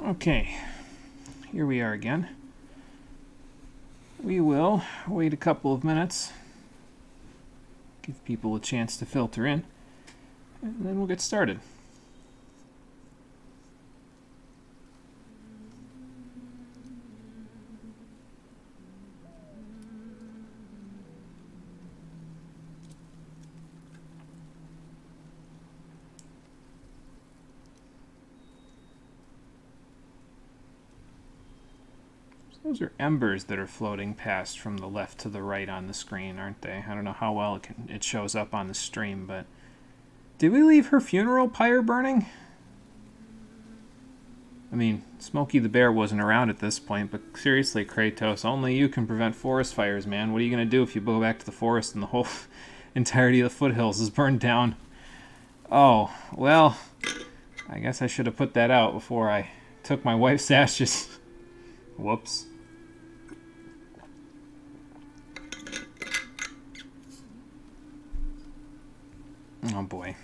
Okay, here we are again. We will wait a couple of minutes, give people a chance to filter in, and then we'll get started. Those are embers that are floating past from the left to the right on the screen, aren't they? I don't know how well it shows up on the stream, but... Did we leave her funeral pyre burning? I mean, Smokey the Bear wasn't around at this point, but seriously, Kratos, only you can prevent forest fires, man. What are you going to do if you go back to the forest and the whole entirety of the foothills is burned down? Oh, well, I guess I should have put that out before I took my wife's ashes. Whoops. Oh boy.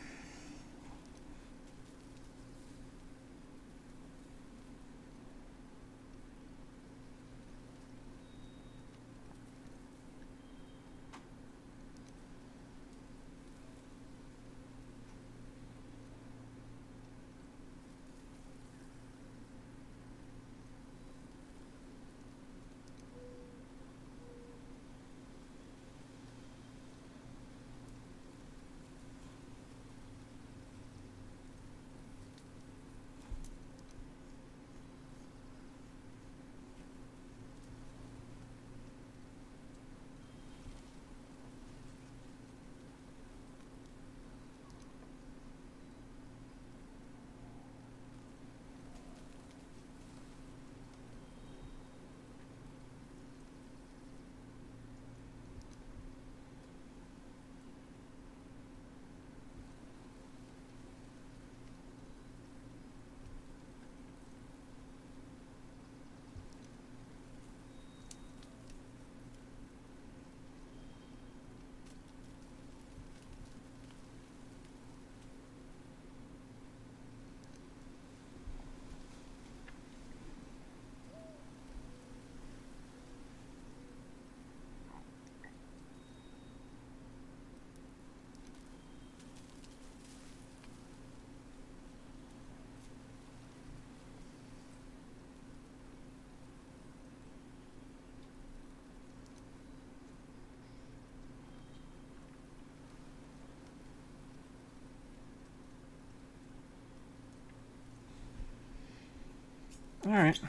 Alright,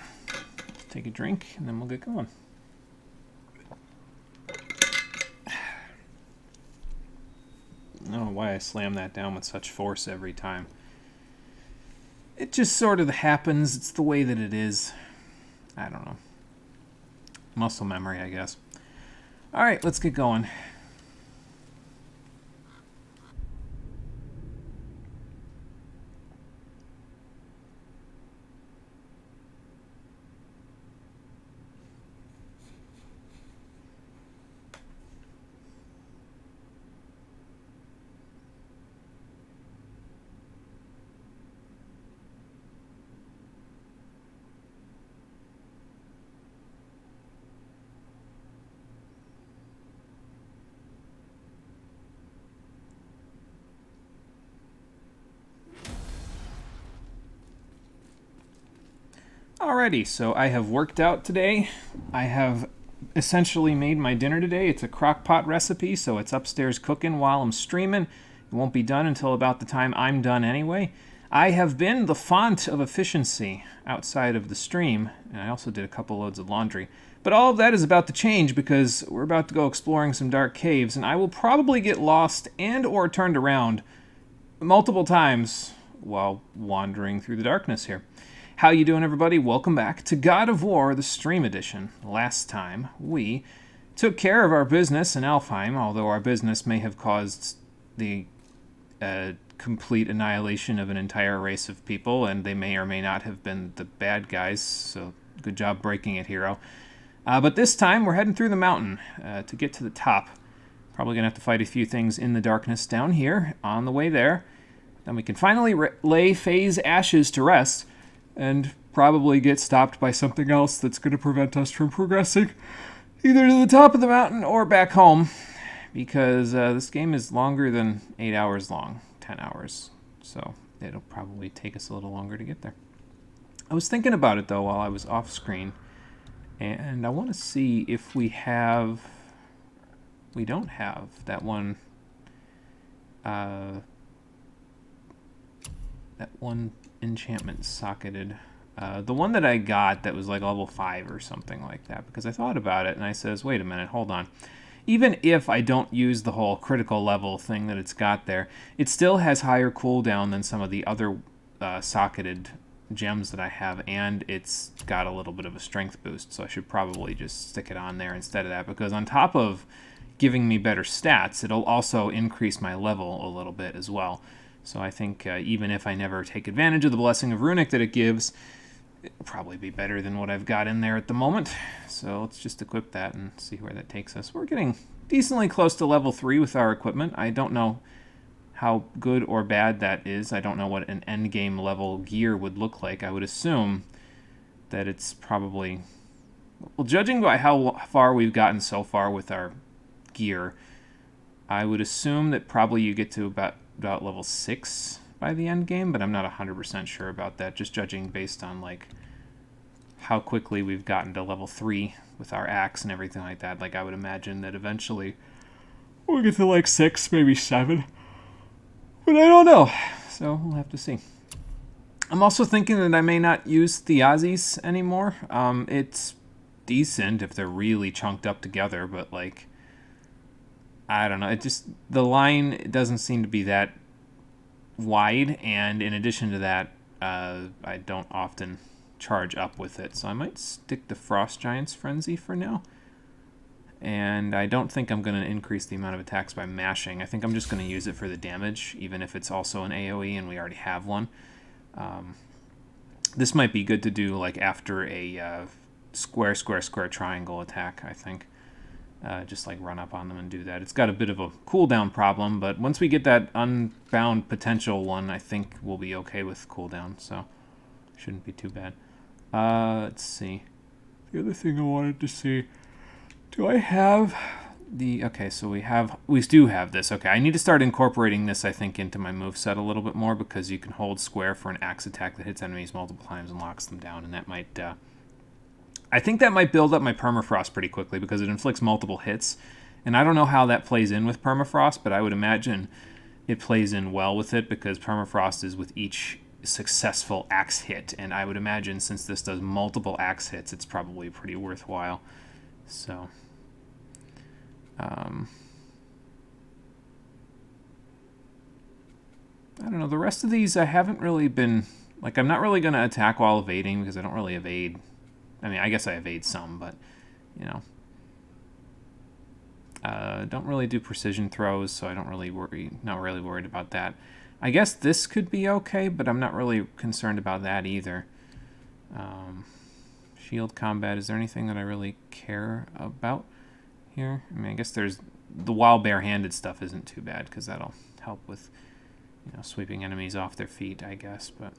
take a drink and then we'll get going. I don't know why I slam that down with such force every time. It just sort of happens. It's the way that it is. I don't know. Muscle memory, I guess. Alright, let's get going. Alrighty, so I have worked out today. I have essentially made my dinner today. It's a crock pot recipe, so it's upstairs cooking while I'm streaming. It won't be done until about the time I'm done anyway. I have been the font of efficiency outside of the stream, and I also did a couple loads of laundry. But all of that is about to change because we're about to go exploring some dark caves, and I will probably get lost and or turned around multiple times while wandering through the darkness here. How you doing, everybody? Welcome back to God of War, the stream edition. Last time, we took care of our business in Alfheim, although our business may have caused the complete annihilation of an entire race of people, and they may or may not have been the bad guys, so good job breaking it, hero. But this time, we're heading through the mountain to get to the top. Probably going to have to fight a few things in the darkness down here on the way there. Then we can finally lay Faye's ashes to rest. and probably get stopped by something else that's going to prevent us from progressing either to the top of the mountain or back home, because this game is longer than 8 hours long, 10 hours, so it'll probably take us a little longer to get there. I was thinking about it, though, while I was off screen, and I want to see if we have... We don't have that one... that one enchantment socketed. The one that I got that was like level 5 or something like that, because I thought about it and I says, wait a minute, hold on. Even if I don't use the whole critical level thing that it's got there, it still has higher cooldown than some of the other socketed gems that I have, and it's got a little bit of a strength boost, so I should probably just stick it on there instead of that, because on top of giving me better stats, it'll also increase my level a little bit as well. So I think even if I never take advantage of the Blessing of Runic that it gives, it'll probably be better than what I've got in there at the moment. So let's just equip that and see where that takes us. We're getting decently close to level 3 with our equipment. I don't know how good or bad that is. I don't know what an endgame level gear would look like. I would assume that it's probably... Well, judging by how far we've gotten so far with our gear, I would assume that probably you get to about level 6 by the end game, but I'm not 100% sure about that, just judging based on like how quickly we've gotten to level 3 with our axe and everything like that. Like I would imagine that eventually we'll get to like 6, maybe 7, but I don't know, so we'll have to see. I'm also thinking that I may not use Thiazis anymore. It's decent if they're really chunked up together, but like I don't know, it just, the line doesn't seem to be that wide, and in addition to that, I don't often charge up with it, so I might stick to Frost Giant's Frenzy for now. And I don't think I'm going to increase the amount of attacks by mashing. I think I'm just going to use it for the damage, even if it's also an AoE and we already have one. This might be good to do like after a square triangle attack, I think. Just like run up on them and do that. It's got a bit of a cooldown problem, but once we get that Unbound potential one, I think we'll be okay with cooldown, so shouldn't be too bad. Let's see. The other thing I wanted to see, do I have the... Okay, so we do have this. Okay, I need to start incorporating this, I think, into my moveset a little bit more, because you can hold square for an axe attack that hits enemies multiple times and locks them down, and that might... I think that might build up my permafrost pretty quickly, because it inflicts multiple hits, and I don't know how that plays in with permafrost, but I would imagine it plays in well with it, because permafrost is with each successful axe hit, and I would imagine since this does multiple axe hits, it's probably pretty worthwhile. So, I don't know, the rest of these I haven't really been, like, I'm not really going to attack while evading, because I don't really evade. I mean, I guess I evade some, but, you know, don't really do precision throws, so I don't really not really worried about that. I guess this could be okay, but I'm not really concerned about that either. Shield combat, is there anything that I really care about here? I mean, I guess there's the while barehanded stuff isn't too bad, because that'll help with, you know, sweeping enemies off their feet, I guess, but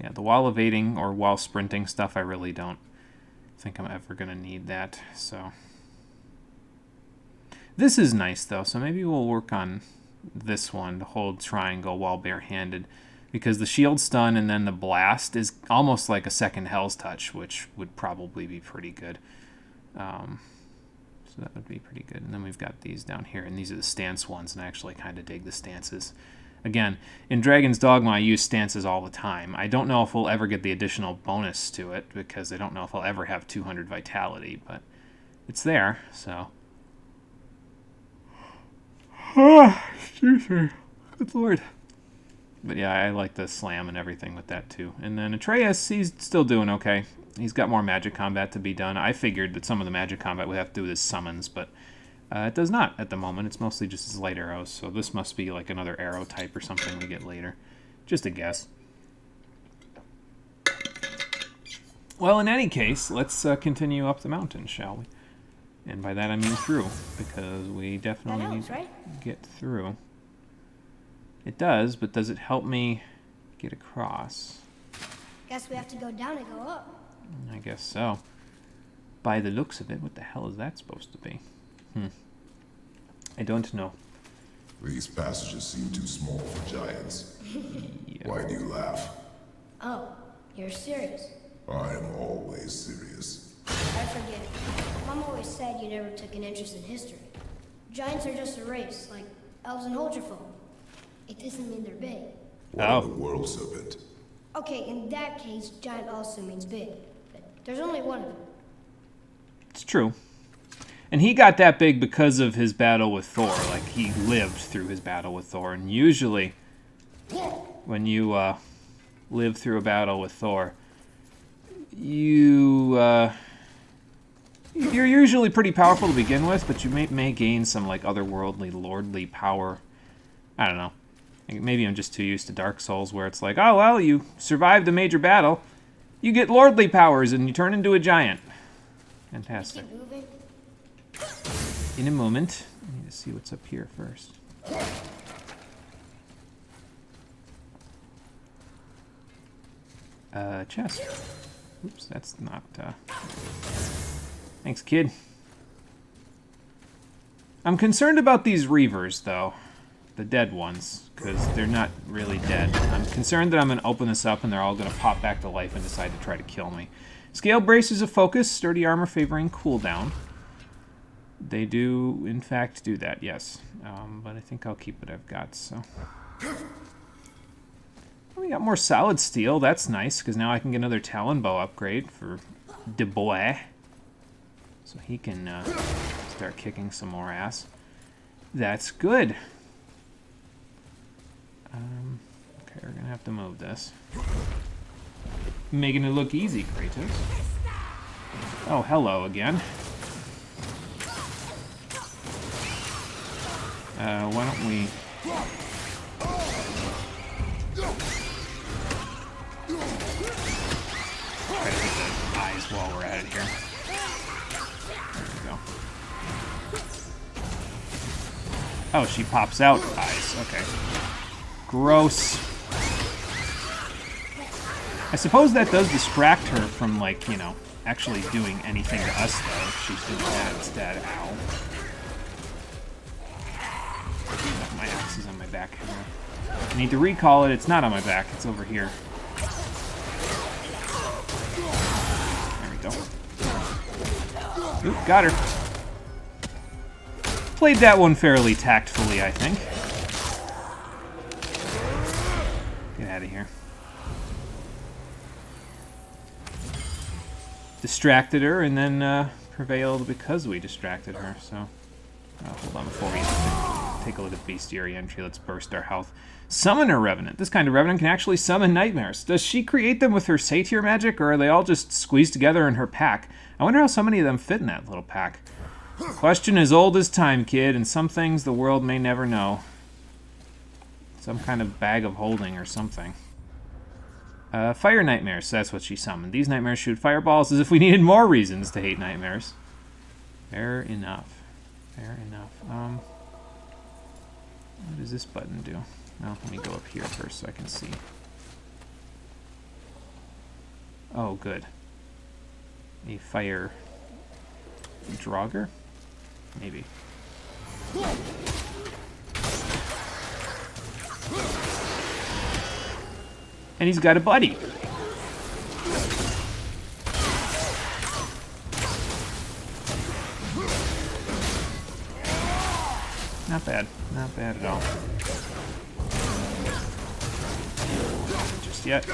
yeah, the while evading or while sprinting stuff, I really don't think I'm ever going to need that, so... This is nice, though, so maybe we'll work on this one, to hold triangle while barehanded, because the shield stun and then the blast is almost like a second Hell's Touch, which would probably be pretty good. So that would be pretty good. And then we've got these down here, and these are the stance ones, and I actually kind of dig the stances. Again, in Dragon's Dogma, I use stances all the time. I don't know if we'll ever get the additional bonus to it, because I don't know if I'll ever have 200 vitality, but it's there, so... Excuse me. Good lord. But yeah, I like the slam and everything with that too. And then Atreus, he's still doing okay. He's got more magic combat to be done. I figured that some of the magic combat would have to do with his summons, but it does not at the moment. It's mostly just his light arrows, so this must be like another arrow type or something we get later. Just a guess. Well, in any case, let's continue up the mountain, shall we? And by that I mean through, because we definitely need to get through. It does, but does it help me get across? Guess we have to go down and go up. I guess so. By the looks of it, what the hell is that supposed to be? I don't know. These passages seem too small for giants. Yeah. Why do you laugh? Oh, you're serious. I am always serious. I forget. Mom always said you never took an interest in history. Giants are just a race, like elves and Holgerfolk. It doesn't mean they're big. What of the world serpent? Okay, in that case, giant also means big. But there's only one of them. It's true. And he got that big because of his battle with Thor. Like, he lived through his battle with Thor. And usually, when you live through a battle with Thor, you're usually pretty powerful to begin with, but you may gain some, like, otherworldly, lordly power. I don't know. Maybe I'm just too used to Dark Souls, where it's like, oh, well, you survived a major battle. You get lordly powers, and you turn into a giant. Fantastic. Keep moving. In a moment. I need to see what's up here first. Chest. Oops, that's not, Thanks, kid. I'm concerned about these Reavers, though. The dead ones, because they're not really dead. I'm concerned that I'm going to open this up and they're all going to pop back to life and decide to try to kill me. Scale braces of focus, sturdy armor favoring cooldown. They do, in fact, do that, yes. But I think I'll keep what I've got, so. We got more solid steel. That's nice, because now I can get another Talon Bow upgrade for De Boy. So he can start kicking some more ass. That's good. Okay, we're going to have to move this. Making it look easy, Kratos. Oh, hello again. Why don't we... try to hit the eyes while we're at it here. There we go. Oh, she pops out eyes. Okay. Gross. I suppose that does distract her from, like, you know, actually doing anything to us, though, if she's doing that instead. Ow. My axe is on my back. I need to recall it. It's not on my back. It's over here. There we go. Oop, got her. Played that one fairly tactfully, I think. Get out of here. Distracted her, and then prevailed because we distracted her, so... hold on, before we take a look at the bestiary entry, let's burst our health. Summoner Revenant. This kind of Revenant can actually summon nightmares. Does she create them with her satyr magic, or are they all just squeezed together in her pack? I wonder how so many of them fit in that little pack. Question as old as time, kid, and some things the world may never know. Some kind of bag of holding or something. Fire nightmares, that's what she summoned. These nightmares shoot fireballs as if we needed more reasons to hate nightmares. Fair enough. Fair enough. What does this button do? Well, let me go up here first so I can see. Oh, good. A fire Draugr? Maybe. And he's got a buddy. Not bad. Not bad at all. Just yet.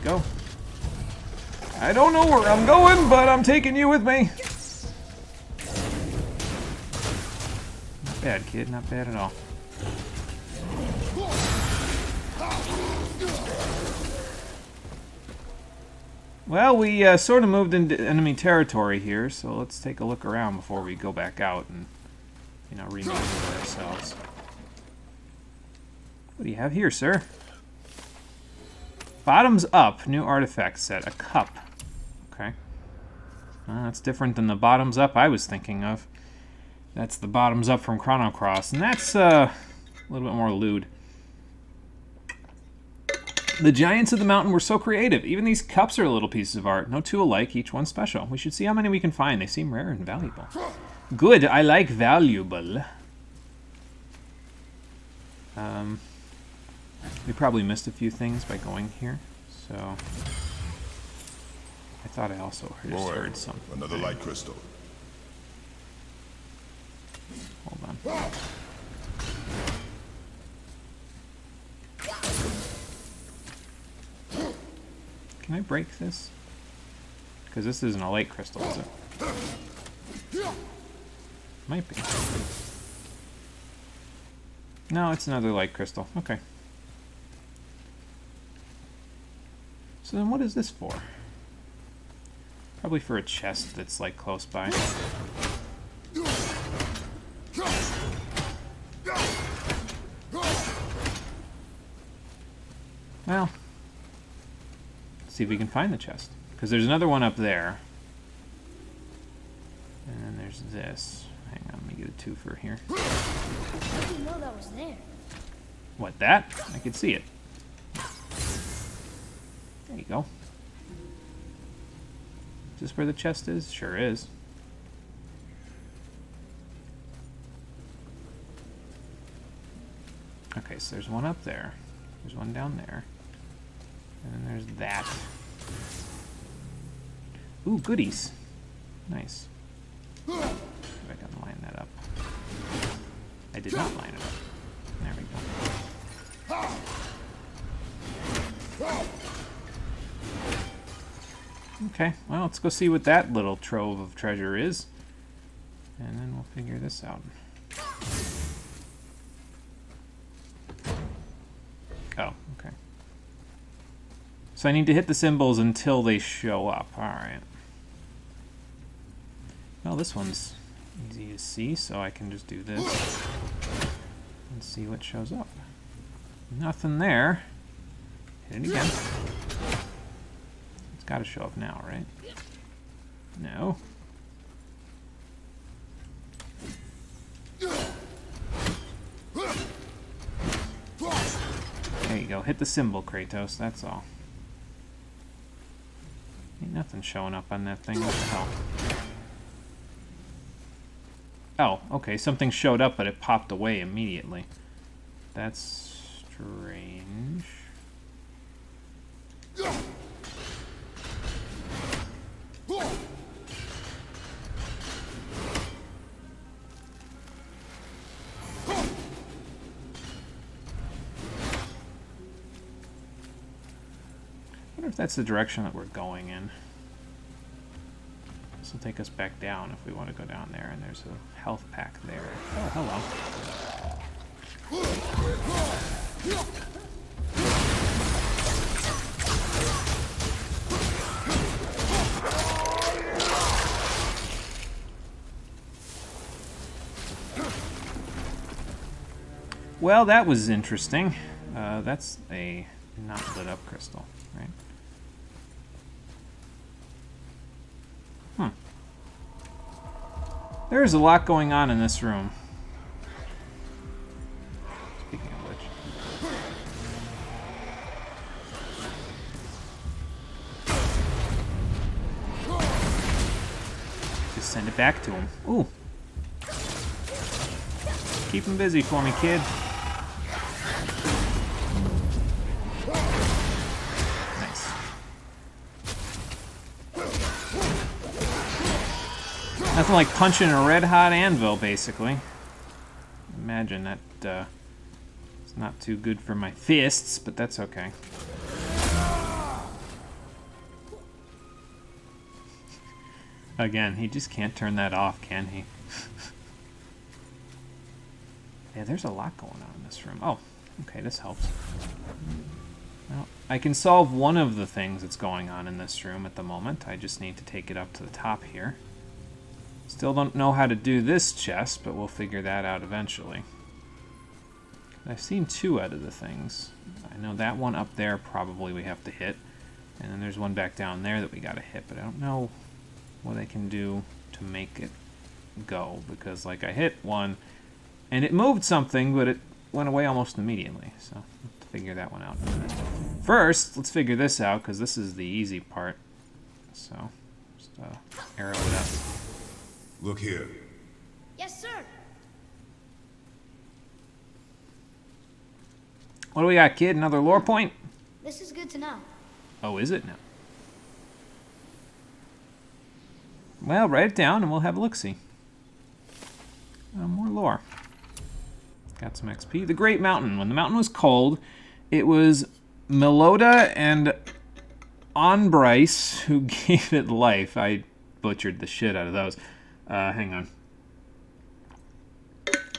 Go. I don't know where I'm going, but I'm taking you with me. Not bad, kid. Not bad at all. Well, we sort of moved into enemy territory here, so let's take a look around before we go back out and, you know, remaneuver ourselves. What do you have here, sir? Bottoms up, new artifact set, a cup. Okay. That's different than the bottoms up I was thinking of. That's the bottoms up from Chrono Cross, and that's a little bit more lewd. The giants of the mountain were so creative. Even these cups are little pieces of art. No two alike, each one special. We should see how many we can find. They seem rare and valuable. Good, I like valuable. We probably missed a few things by going here, so I thought I also just heard something. Another light crystal. Hold on. Can I break this? Because this isn't a light crystal, is it? Might be. No, it's another light crystal. Okay. So then what is this for? Probably for a chest that's like close by. Well, let's see if we can find the chest. Because there's another one up there. And then there's this. Hang on, let me get a twofer here. How did you know that was there? What, that? I could see it. There you go. Is this where the chest is? Sure is. Okay, so there's one up there. There's one down there. And then there's that. Ooh, goodies. Nice. See if I can line that up. I did not line it up. There we go. Okay, well, let's go see what that little trove of treasure is. And then we'll figure this out. Oh, okay. So I need to hit the symbols until they show up. Alright. Well, this one's easy to see, so I can just do this and see what shows up. Nothing there. Hit it again. It's got to show up now, right? No. There you go. Hit the symbol, Kratos. That's all. Ain't nothing showing up on that thing. What the hell? Oh, okay. Something showed up, but it popped away immediately. That's strange. I wonder if that's the direction that we're going in. This will take us back down if we want to go down there, and there's a health pack there. Oh, hello. Well, that was interesting. That's a not lit up crystal, right? There's a lot going on in this room. Speaking of which. Just send it back to him. Ooh. Keep him busy for me, kid. Nothing like punching a red-hot anvil, basically. Imagine that it's not too good for my fists, but that's okay. Again, he just can't turn that off, can he? Yeah, there's a lot going on in this room. Oh, okay, this helps. Well, I can solve one of the things that's going on in this room at the moment. I just need to take it up to the top here. Still don't know how to do this chest, but we'll figure that out eventually. I've seen two out of the things. I know that one up there probably we have to hit. And then there's one back down there that we gotta hit, but I don't know what I can do to make it go, because like I hit one and it moved something, but it went away almost immediately. So I'll have to figure that one out in a minute. First, let's figure this out, because this is the easy part. So just arrow it up. Look here. Yes, sir. What do we got, kid? Another lore point? This is good to know. Oh, is it now? Well, write it down and we'll have a look-see. More lore. Got some XP. The Great Mountain. When the mountain was cold, it was Meloda and Onbryce who gave it life. I butchered the shit out of those. Hang on.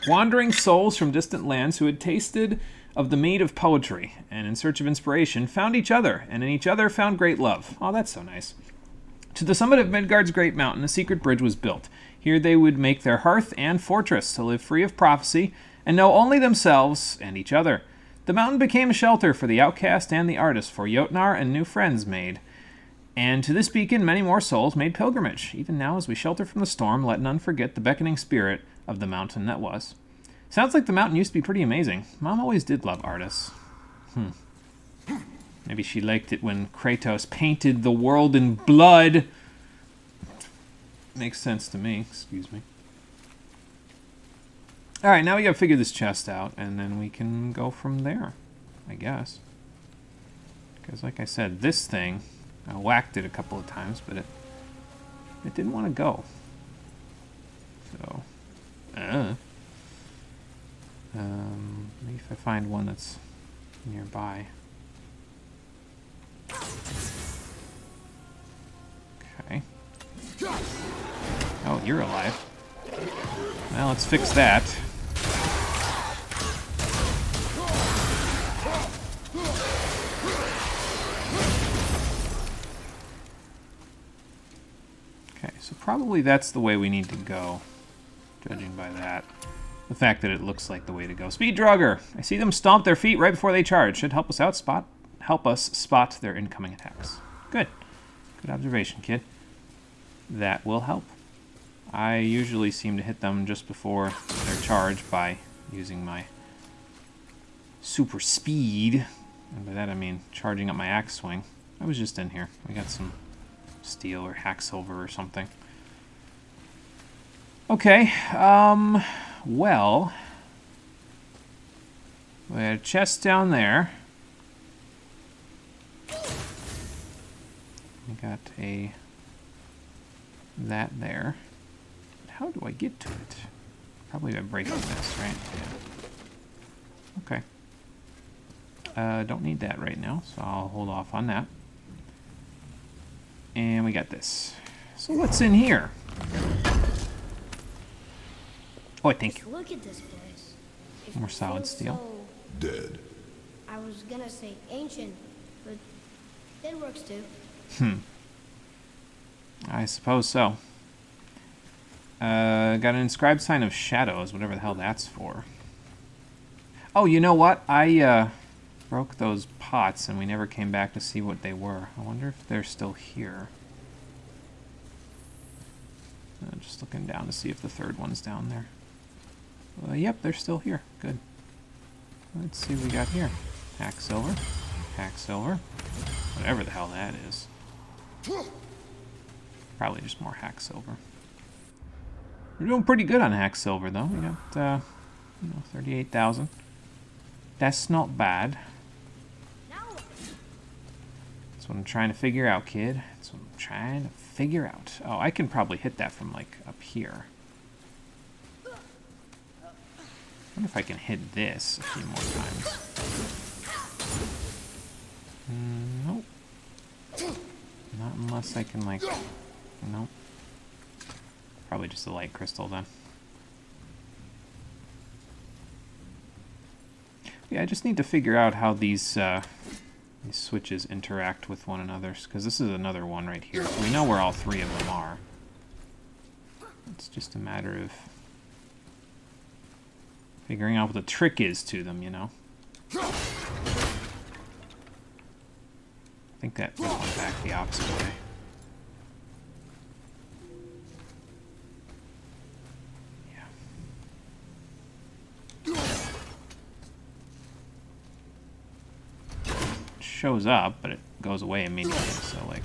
Wandering souls from distant lands who had tasted of the mead of poetry, and in search of inspiration, found each other, and in each other found great love. Oh, that's so nice. To the summit of Midgard's great mountain, a secret bridge was built. Here they would make their hearth and fortress, to live free of prophecy, and know only themselves and each other. The mountain became a shelter for the outcast and the artist, for Jotnar and new friends made. And to this beacon many more souls made pilgrimage. Even now, as we shelter from the storm, let none forget the beckoning spirit of the mountain that was. Sounds like the mountain used to be pretty amazing. Mom always did love artists. Maybe she liked it when Kratos painted the world in blood. Makes sense to me. Excuse me. Alright, now we gotta figure this chest out, and then we can go from there, I guess. Because like I said, this thing, I whacked it a couple of times, but it didn't want to go. So, maybe if I find one that's nearby. Okay. Oh, you're alive. Well, let's fix that. Okay, so probably that's the way we need to go, judging by that. The fact that it looks like the way to go. Speed Drugger! I see them stomp their feet right before they charge. Should help us spot their incoming attacks. Good. Good observation, kid. That will help. I usually seem to hit them just before their charge by using my super speed. And by that I mean charging up my axe swing. I was just in here. We got some steel or hack silver or something. Okay, well, we had a chest down there. We got that there. How do I get to it? Probably by breaking this, right? Yeah. Okay. Don't need that right now, so I'll hold off on that. And we got this. So what's in here? Oh, thank you. Look at this place. It More solid feels steel. so- Dead. I was gonna say ancient, but that works too. I suppose so. Got an inscribed sign of shadows, whatever the hell that's for. Oh, you know what? I broke those pots and we never came back to see what they were. I wonder if they're still here. Just looking down to see if the third one's down there. Yep, they're still here. Good. Let's see what we got here. Hack silver. Hack silver. Whatever the hell that is. Probably just more hack silver. We're doing pretty good on hack silver, though. We got, 38,000. That's not bad. That's what I'm trying to figure out, kid. That's what I'm trying to figure out. Oh, I can probably hit that from, like, up here. I wonder if I can hit this a few more times. Nope. Not unless I can, like... Nope. Probably just a light crystal, then. Yeah, I just need to figure out how these switches interact with one another, because this is another one right here. So we know where all three of them are. It's just a matter of figuring out what the trick is to them, you know? I think that went back the opposite way. shows up, but it goes away immediately, so, like...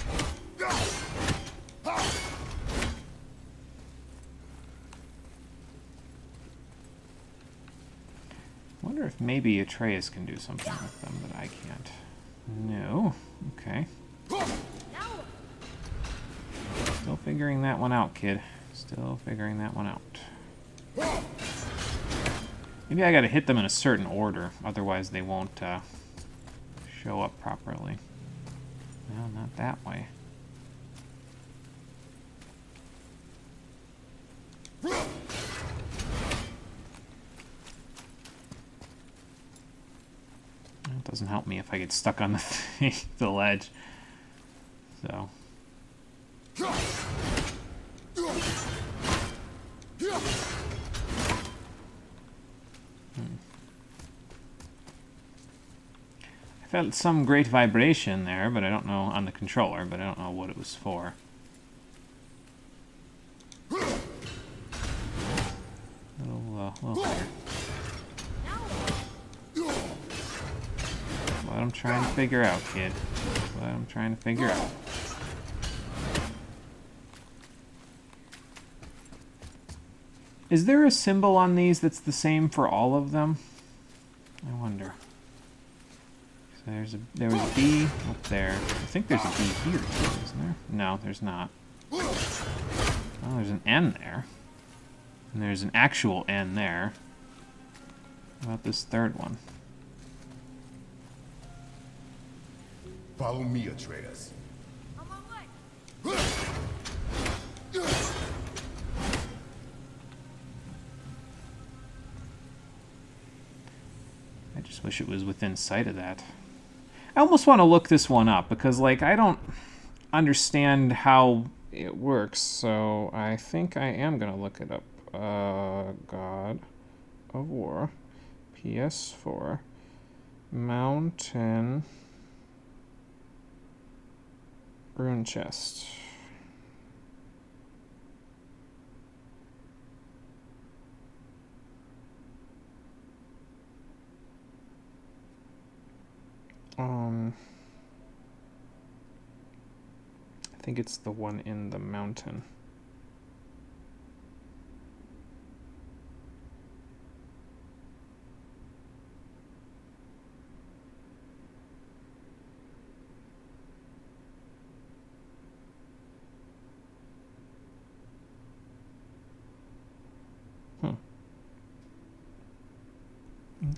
I wonder if maybe Atreus can do something with them that I can't. No. Okay. Still figuring that one out, kid. Still figuring that one out. Maybe I gotta hit them in a certain order, otherwise they won't show up properly. No, not that way. It doesn't help me if I get stuck on the ledge. So. I felt some great vibration there, but I don't know, on the controller, but I don't know what it was for. Little higher. What I'm trying to figure out, kid. What I'm trying to figure out. Is there a symbol on these that's the same for all of them? I wonder. So there was a B up there. I think there's a B here too, isn't there? No, there's not. Oh, there's an N there. And there's an actual N there. What about this third one? Follow me, Atreus. On my way. I just wish it was within sight of that. I almost want to look this one up, because, like, I don't understand how it works, so I think I am going to look it up. God of War, PS4, Mountain, Rune Chest. I think it's the one in the mountain.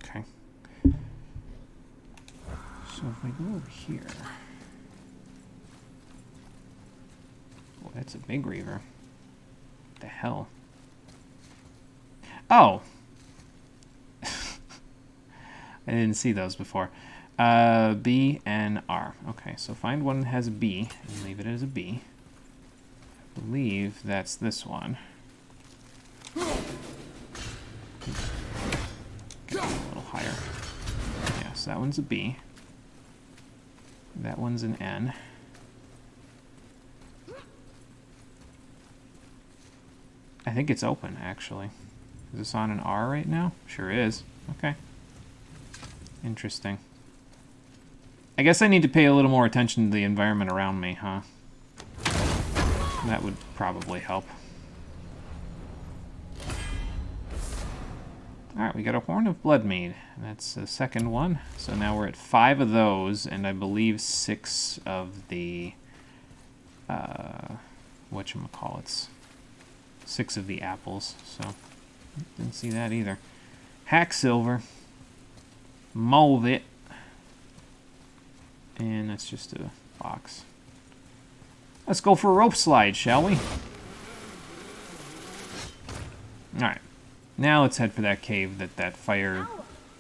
Okay. So if we go over here... Oh, that's a big reaver. What the hell? Oh! I didn't see those before. B and R. Okay, so find one that has a B and leave it as a B. I believe that's this one. Get a little higher. Yes, that one's a B. That one's an N. I think it's open, actually. Is this on an R right now? Sure is. Okay. Interesting. I guess I need to pay a little more attention to the environment around me, huh? That would probably help. Alright, we got a Horn of Bloodmead. That's the second one. So now we're at 5 of those, and I believe 6 of the... whatchamacallits. 6 of the apples, so... Didn't see that either. Hack Silver. Mold it. And that's just a box. Let's go for a rope slide, shall we? Alright. Now let's head for that cave that fire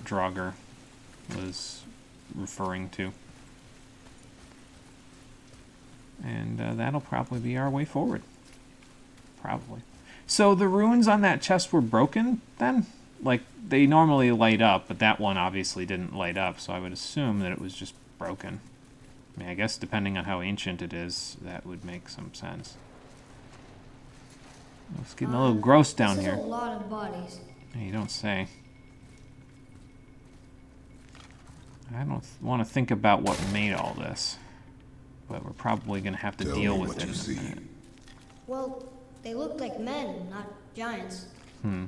Draugr was referring to. And that'll probably be our way forward. Probably. So the runes on that chest were broken then? Like, they normally light up, but that one obviously didn't light up, so I would assume that it was just broken. I mean, I guess depending on how ancient it is, that would make some sense. It's getting a little gross down here. This is a lot of bodies. You don't say. I don't want to think about what made all this. But we're probably going to have to deal with it in a minute. Well, they looked like men, not giants.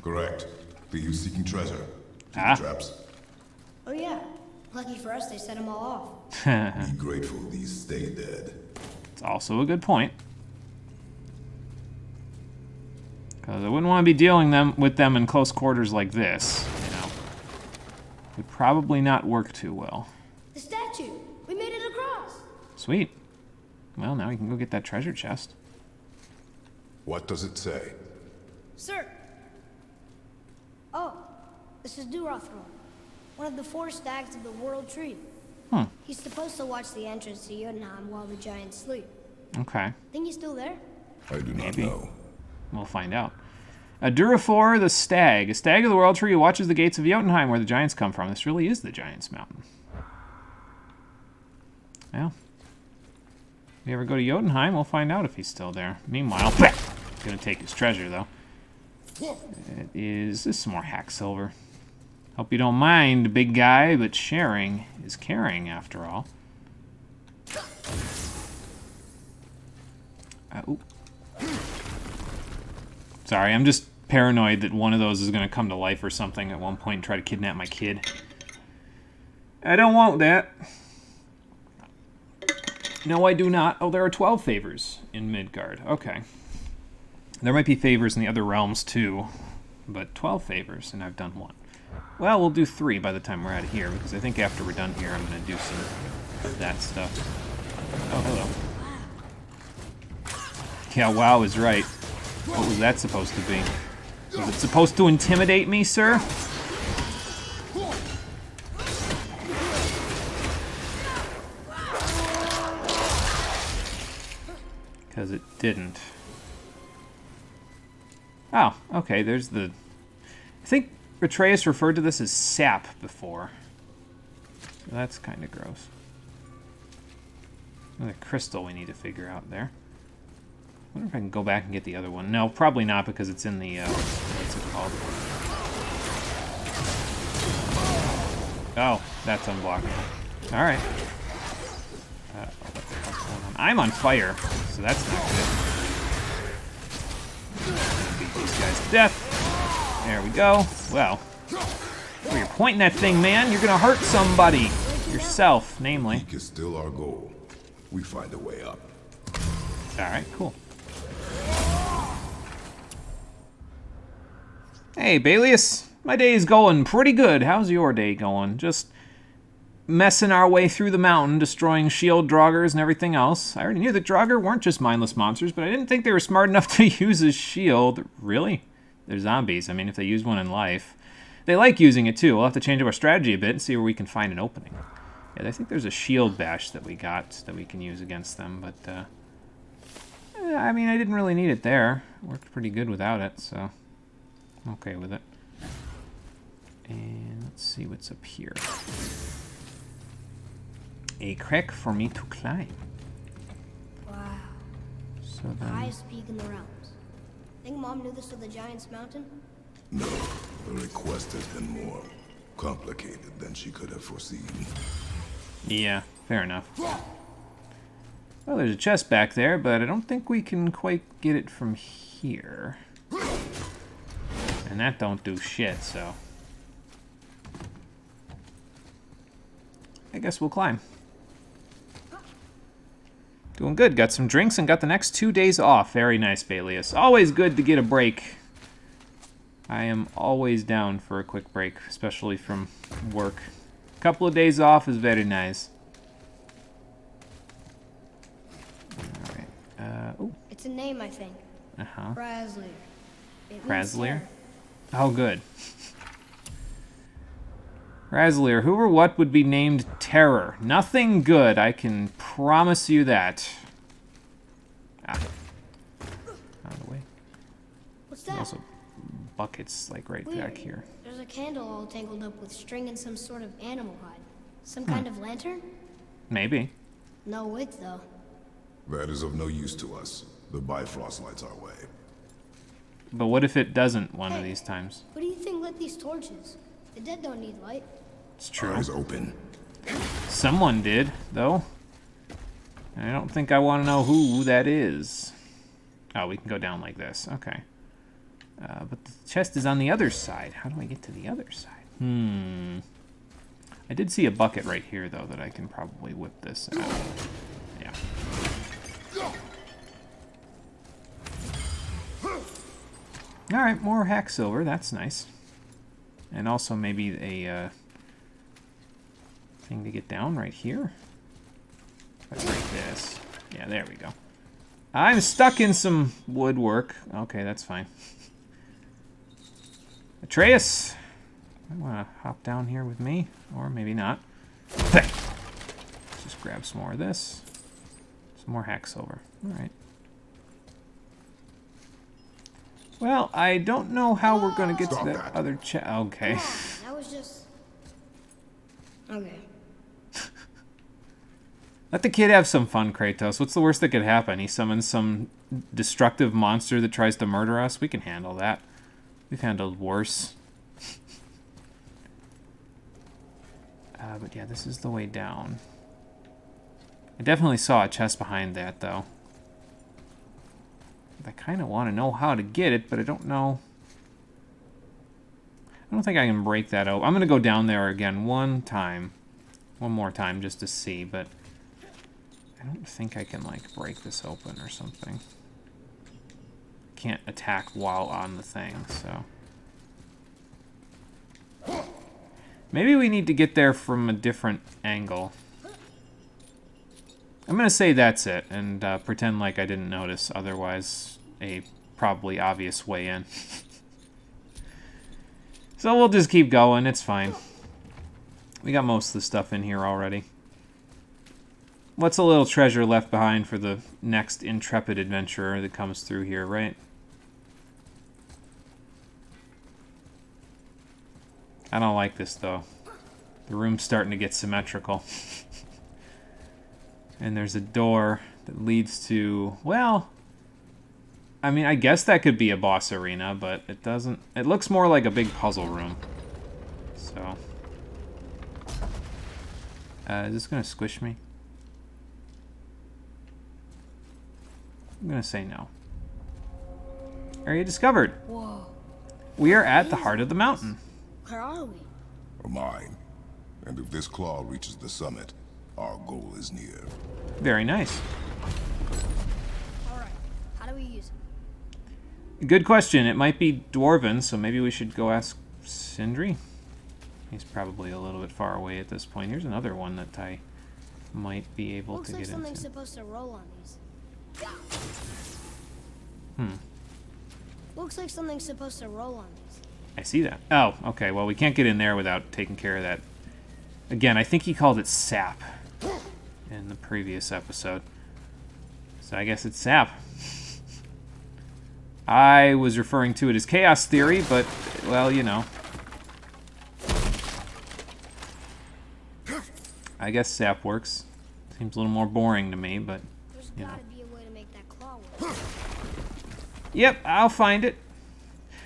Correct. Are you seeking treasure? Ah. Traps? Oh yeah. Lucky for us, they set them all off. Be grateful these stay dead. It's also a good point. Because I wouldn't want to be dealing with them in close quarters like this, you know. Would probably not work too well. The statue! We made it across! Sweet. Well, now we can go get that treasure chest. What does it say? Sir! Oh, this is Durathror, one of the 4 stags of the World Tree. He's supposed to watch the entrance to Jotunheim while the giants sleep. Okay. Think he's still there? I do not Maybe. know. We'll find out. Durafor the stag. A stag of the World Tree who watches the gates of Jotunheim where the giants come from. This really is the Giants' Mountain. Well, if we ever go to Jotunheim, we'll find out if he's still there. Meanwhile, he's going to take his treasure, though. This is some more hack silver. Hope you don't mind, big guy, but sharing is caring, after all. Ooh. Sorry, I'm just paranoid that one of those is going to come to life or something at one point and try to kidnap my kid. I don't want that. No, I do not. Oh, there are 12 favors in Midgard. Okay. There might be favors in the other realms, too. But 12 favors, and I've done 1. Well, we'll do 3 by the time we're out of here, because I think after we're done here, I'm going to do some of that stuff. Oh, hello. Yeah, wow is right. What was that supposed to be? Was it supposed to intimidate me, sir? Because it didn't. Oh, okay, there's the... I think Atreus referred to this as sap before. So that's kind of gross. Another crystal we need to figure out there. I wonder if I can go back and get the other one. No, probably not, because it's in the, what's it called? Oh, that's unblockable. Alright. What the hell's going on? I'm on fire, so that's not good. Beat these guys to death. There we go. Well, where you're pointing that thing, man, you're gonna hurt somebody. Yourself, namely. Peak is still our goal. We find a way up. Alright, cool. Hey, Balius. My day's going pretty good. How's your day going? Just messing our way through the mountain, destroying shield draugrs and everything else. I already knew that draugr weren't just mindless monsters, but I didn't think they were smart enough to use a shield. Really? They're zombies. I mean, if they use one in life. They like using it, too. We'll have to change up our strategy a bit and see where we can find an opening. Yeah, I think there's a shield bash that we got that we can use against them, but, I mean, I didn't really need it there. It worked pretty good without it, so I'm okay with it. And let's see what's up here. A crack for me to climb. Wow. So The then, highest peak in the realms. Think Mom knew this was the Giants' Mountain? No, the request has been more complicated than she could have foreseen. yeah, fair enough. Well, there's a chest back there, but I don't think we can quite get it from here. And that don't do shit, so I guess we'll climb. Doing good. Got some drinks and got the next 2 days off. Very nice, Balius. Always good to get a break. I am always down for a quick break, especially from work. A couple of days off is very nice. Alright. Oh. It's a name, I think. Uh-huh. Kraslir. It means Kraslir? terror. Oh, good. Kraslir, who or what would be named Terror? Nothing good, I can promise you that. Ah. Out of the way. What's that? Also, buckets, like, right Weird. back here. There's a candle all tangled up with string and some sort of animal hide. Some kind of lantern? Maybe. No wick, though. That is of no use to us. The Bifrost lights our way. But what if it doesn't one of these times? What do you think lit these torches? The dead don't need light. It's true. Eyes open. Someone did, though. And I don't think I want to know who that is. Oh, we can go down like this. Okay. But the chest is on the other side. How do I get to the other side? I did see a bucket right here, though, that I can probably whip this out. Yeah. Alright, more hack silver. That's nice. And also maybe a thing to get down right here. Let's break this. Yeah, there we go. I'm stuck in some woodwork. Okay, that's fine. Atreus! I want to hop down here with me, or maybe not. Let's just grab some more of this. Some more hack silver. Alright. Well, I don't know how we're going to get to that other chest. Okay. That was just... Okay. Let the kid have some fun, Kratos. What's the worst that could happen? He summons some destructive monster that tries to murder us? We can handle that. We've handled worse. But yeah, this is the way down. I definitely saw a chest behind that, though. I kind of want to know how to get it, but I don't know. I don't think I can break that open. I'm going to go down there again one more time, just to see, but I don't think I can, like, break this open or something. Can't attack while on the thing, so... Maybe we need to get there from a different angle. I'm going to say that's it, and pretend like I didn't notice, otherwise a probably obvious way in. So we'll just keep going, it's fine. We got most of the stuff in here already. What's a little treasure left behind for the next intrepid adventurer that comes through here, right? I don't like this, though. The room's starting to get symmetrical. And there's a door that leads to... Well, I mean, I guess that could be a boss arena, but it doesn't... It looks more like a big puzzle room. So... is this going to squish me? I'm going to say no. Area discovered. Whoa. We are at the heart of the mountain. Where are we? Mine. And if this claw reaches the summit, our goal is near. Very nice. Alright, how do we use it? Good question. It might be Dwarven, so maybe we should go ask Sindri. He's probably a little bit far away at this point. Here's another one that I might be able to get into. Looks like something's supposed to roll on these. Looks like something's supposed to roll on these. I see that. Oh, okay. Well, we can't get in there without taking care of that. Again, I think he called it sap in the previous episode. So I guess it's sap. I was referring to it as chaos theory, but, well, you know. I guess sap works. Seems a little more boring to me, but, you know. There's gotta be a way to make that claw work. Yep, I'll find it.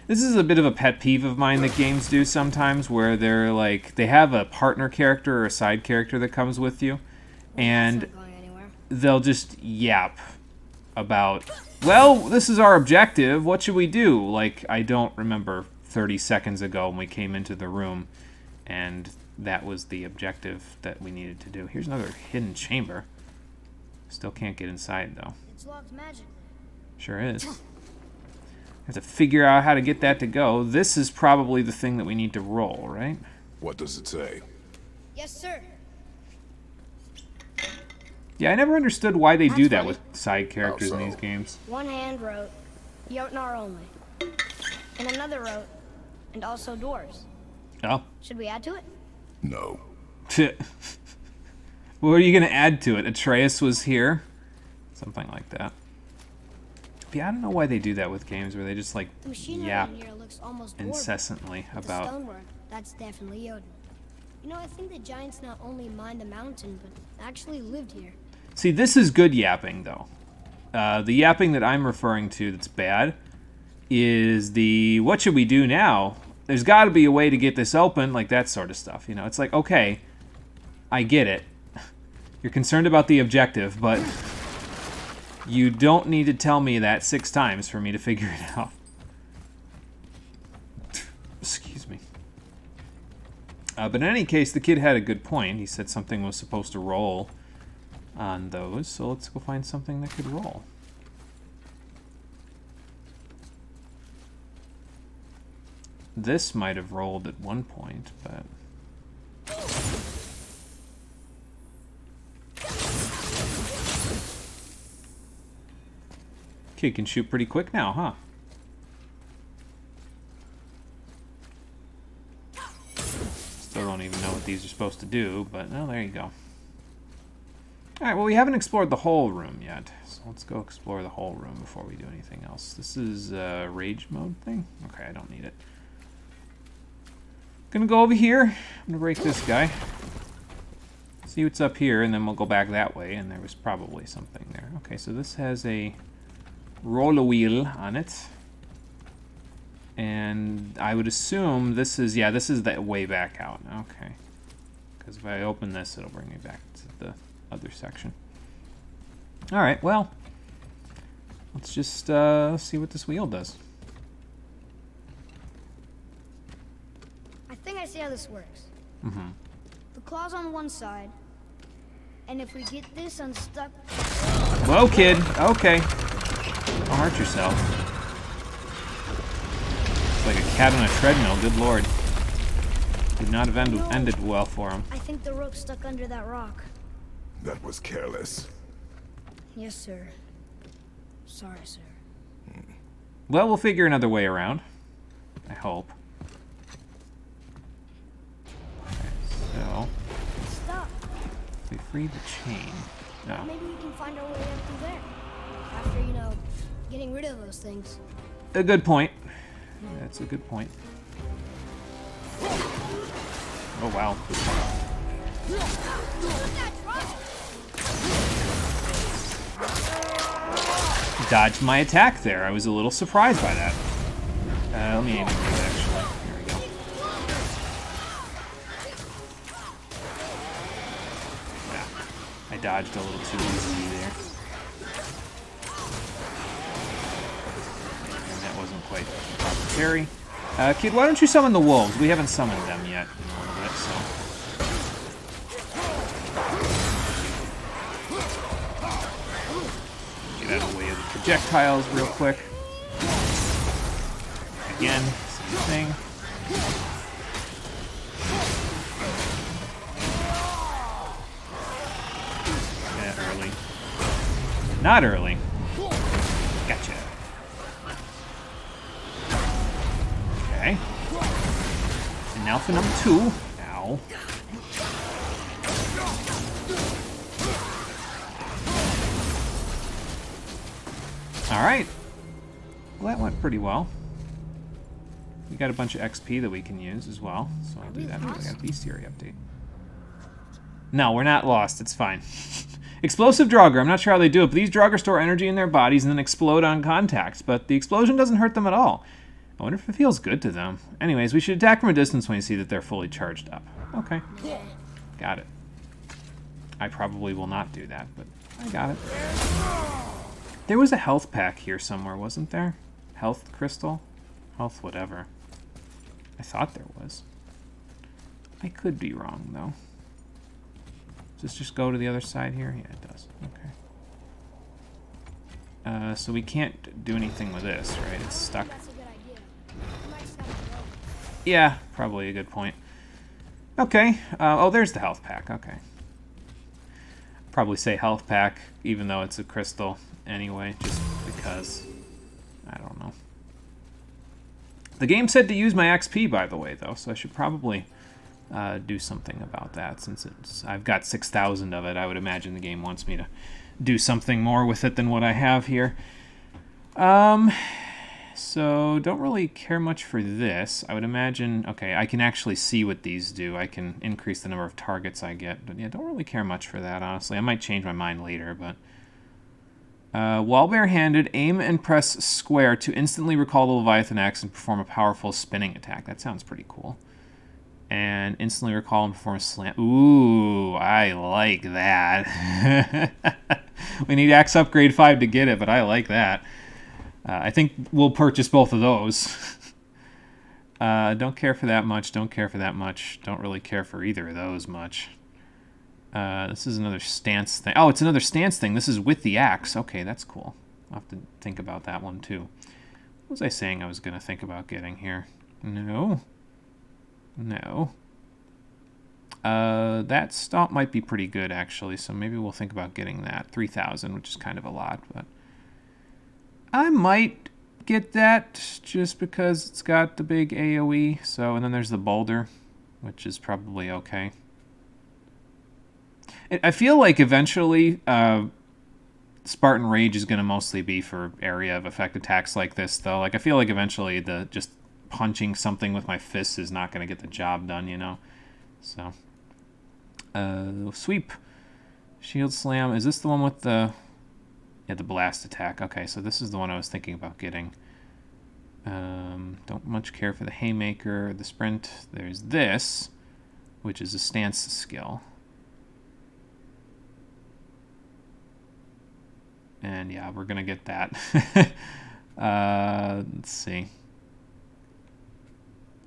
This is a bit of a pet peeve of mine that games do sometimes, where they're like, they have a partner character or a side character that comes with you, and That's not going anywhere. they'll just yap about, well, this is our objective, what should we do? Like, I don't remember 30 seconds ago when we came into the room, and that was the objective that we needed to do. Here's another hidden chamber. Still can't get inside, though. It's locked magically. Sure is. Have to figure out how to get that to go. This is probably the thing that we need to roll, right? What does it say? Yes, sir. Yeah, I never understood why they do That's that funny. with side characters in How so? these games. One hand wrote, Jotnar only. And another wrote, and also doors. Oh. Should we add to it? No. What are you going to add to it? Atreus was here? Something like that. Yeah, I don't know why they do that with games where they just, like, The machinery yap in here looks almost dwarven. incessantly The about... stonework, that's definitely Jotnar. You know, I think the giants not only mined the mountain, but actually lived here. See, this is good yapping, though. The yapping that I'm referring to that's bad is the, what should we do now? There's got to be a way to get this open, like that sort of stuff. You know, it's like, okay, I get it. You're concerned about the objective, but you don't need to tell me that 6 times for me to figure it out. Excuse me. But in any case, the kid had a good point. He said something was supposed to roll on those, so let's go find something that could roll. This might have rolled at one point, but... Kid can shoot pretty quick now, huh? Still don't even know what these are supposed to do, but oh, there you go. Alright, well, we haven't explored the whole room yet, so let's go explore the whole room before we do anything else. This is a rage mode thing? Okay, I don't need it. Gonna go over here. I'm gonna break this guy. See what's up here, and then we'll go back that way, and there was probably something there. Okay, so this has a roller wheel on it. And I would assume this is, yeah, this is the way back out. Okay. Because if I open this, it'll bring me back to the other section. Alright, well, let's just see what this wheel does. I think I see how this works. Mm-hmm. The claw's on one side, and if we get this unstuck... Whoa, kid. Okay. Don't hurt yourself. It's like a cat on a treadmill, good lord. Did not have ended well for him. I think the rope's stuck under that rock. That was careless. Yes, sir. Sorry, sir. Well, we'll figure another way around. I hope. Okay, so... Stop. if we free the chain... No. Maybe we can find our way up through there. After, you know, getting rid of those things. A good point. That's a good point. Oh, wow. Dodged my attack there. I was a little surprised by that. Let me aim it actually. There we go. Yeah, I dodged a little too easily there. And that wasn't quite the proper parry. Kid, why don't you summon the wolves? We haven't summoned them yet in a little bit, so... get out of the way of the projectiles real quick. Again, same thing. Yeah, early. Not early. Gotcha. Okay. And now for number 2. Ow. Alright. Well, that went pretty well. We got a bunch of XP that we can use as well, so I'll do that. We got a bestiary update. No, we're not lost. It's fine. Explosive Draugr. I'm not sure how they do it, but these Draugr store energy in their bodies and then explode on contact. But the explosion doesn't hurt them at all. I wonder if it feels good to them. Anyways, we should attack from a distance when you see that they're fully charged up. Okay. Got it. I probably will not do that, but I got it. There was a health pack here somewhere, wasn't there? Health crystal? Health whatever. I thought there was. I could be wrong, though. Does this just go to the other side here? Yeah, it does. Okay. So we can't do anything with this, right? It's stuck. That's a good idea. We might just have to go. Yeah, probably a good point. Okay. Oh, there's the health pack. Okay. Probably say health pack, even though it's a crystal anyway, just because. I don't know. The game said to use my XP, by the way, though, so I should probably do something about that. Since I've got 6,000 of it, I would imagine the game wants me to do something more with it than what I have here. So don't really care much for this. I would imagine, okay, I can actually see what these do. I can increase the number of targets I get, but yeah, don't really care much for that, honestly. I might change my mind later, but... while barehanded, aim and press square to instantly recall the Leviathan axe and perform a powerful spinning attack. That sounds pretty cool. And instantly recall and perform a slam. Ooh, I like that. We need Axe Upgrade 5 to get it, but I like that. I think we'll purchase both of those. Don't care for that much. Don't care for that much. Don't really care for either of those much. This is another stance thing. Oh, it's another stance thing. This is with the axe. Okay, that's cool. I'll have to think about that one too. What was I saying I was going to think about getting here? No. No. That stomp might be pretty good, actually, so maybe we'll think about getting that. 3,000, which is kind of a lot, but I might get that just because it's got the big AoE. So, and then there's the boulder, which is probably okay. I feel like eventually Spartan Rage is going to mostly be for area of effect attacks like this, though. Like, I feel like eventually the just punching something with my fists is not going to get the job done, you know? So, sweep. Shield slam. Is this the one with the... Yeah, the blast attack. Okay, so this is the one I was thinking about getting. Don't much care for the haymaker, the sprint. There's this, which is a stance skill. And yeah, we're going to get that. Let's see.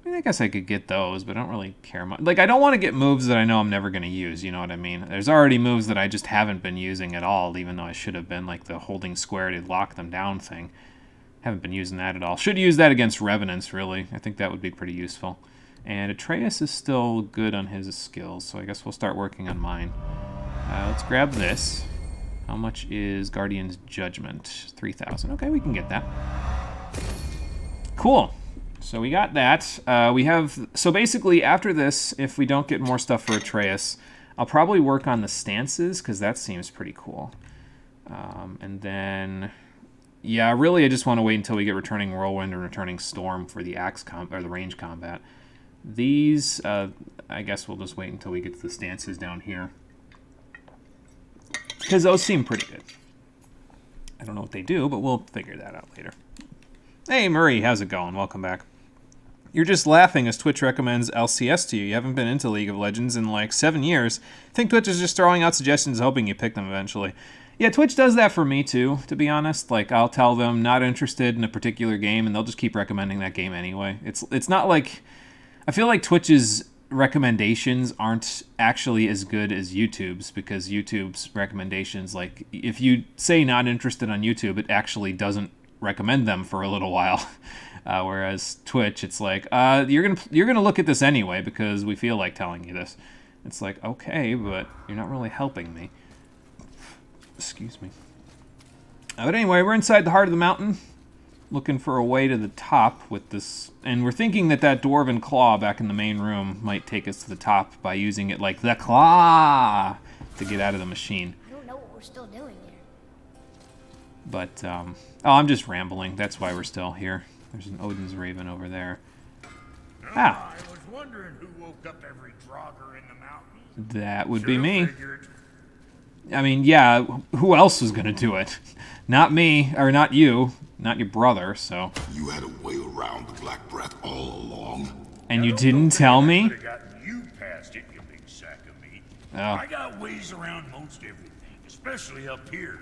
I guess I could get those, but I don't really care much. Like, I don't want to get moves that I know I'm never going to use, you know what I mean? There's already moves that I just haven't been using at all, even though I should have been, like the holding square to lock them down thing. Haven't been using that at all. Should use that against Revenants, really. I think that would be pretty useful. And Atreus is still good on his skills, so I guess we'll start working on mine. Let's grab this. How much is Guardian's Judgment? 3,000. Okay, we can get that. Cool. So we got that. We have... So basically, after this, if we don't get more stuff for Atreus, I'll probably work on the stances, because that seems pretty cool. And then... Yeah, really, I just want to wait until we get Returning Whirlwind and Returning Storm for the or the range combat. These, I guess we'll just wait until we get to the stances down here. Because those seem pretty good. I don't know what they do, but we'll figure that out later. Hey, Murray, how's it going? Welcome back. You're just laughing as Twitch recommends LCS to you. You haven't been into League of Legends in like 7 years. I think Twitch is just throwing out suggestions hoping you pick them eventually. Yeah, Twitch does that for me too, to be honest. Like, I'll tell them not interested in a particular game, and they'll just keep recommending that game anyway. It's not like... I feel like Twitch's recommendations aren't actually as good as YouTube's, because YouTube's recommendations, like, if you say not interested on YouTube, it actually doesn't recommend them for a little while. Whereas Twitch, it's like, you're gonna look at this anyway because we feel like telling you this. It's like, okay, but you're not really helping me. Excuse me. But anyway, we're inside the heart of the mountain, looking for a way to the top with this, and we're thinking that Dwarven Claw back in the main room might take us to the top by using it like the claw to get out of the machine. I don't know what we're still doing here. But, oh, I'm just rambling. That's why we're still here. There's an Odin's Raven over there. Ah. I was wondering who woke up every drogger in the mountains. That would be me. Figured. I mean, yeah, who else was going to do it? Not me, or not you, not your brother, so. You had a way around the Black Breath all along. And you didn't tell me? I could have gotten you past it, you big sack of meat. Oh. I got ways around most everything, especially up here.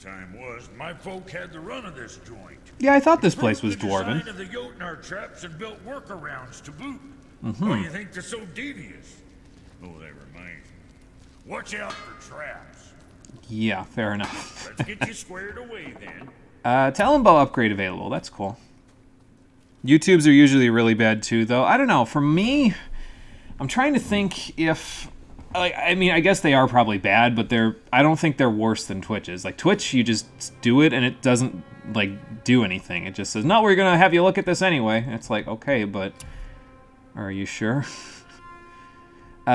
Time was, my folk had the run of this joint. Yeah, I thought this place was Improved the dwarven. design of the Jotnar traps and built workarounds to boot. Mm-hmm. Why do you think they're so devious? Oh, that reminds me. Watch out for traps. Yeah, fair enough. Let's get you squared away then. Talonbow upgrade available. That's cool. YouTubes are usually really bad too, though. I don't know. For me, I'm trying to think if... I mean, I guess they are probably bad, but I don't think they're worse than Twitch's. Like, Twitch, you just do it, and it doesn't, like, do anything. It just says, no, we're going to have you look at this anyway. And it's like, okay, but are you sure?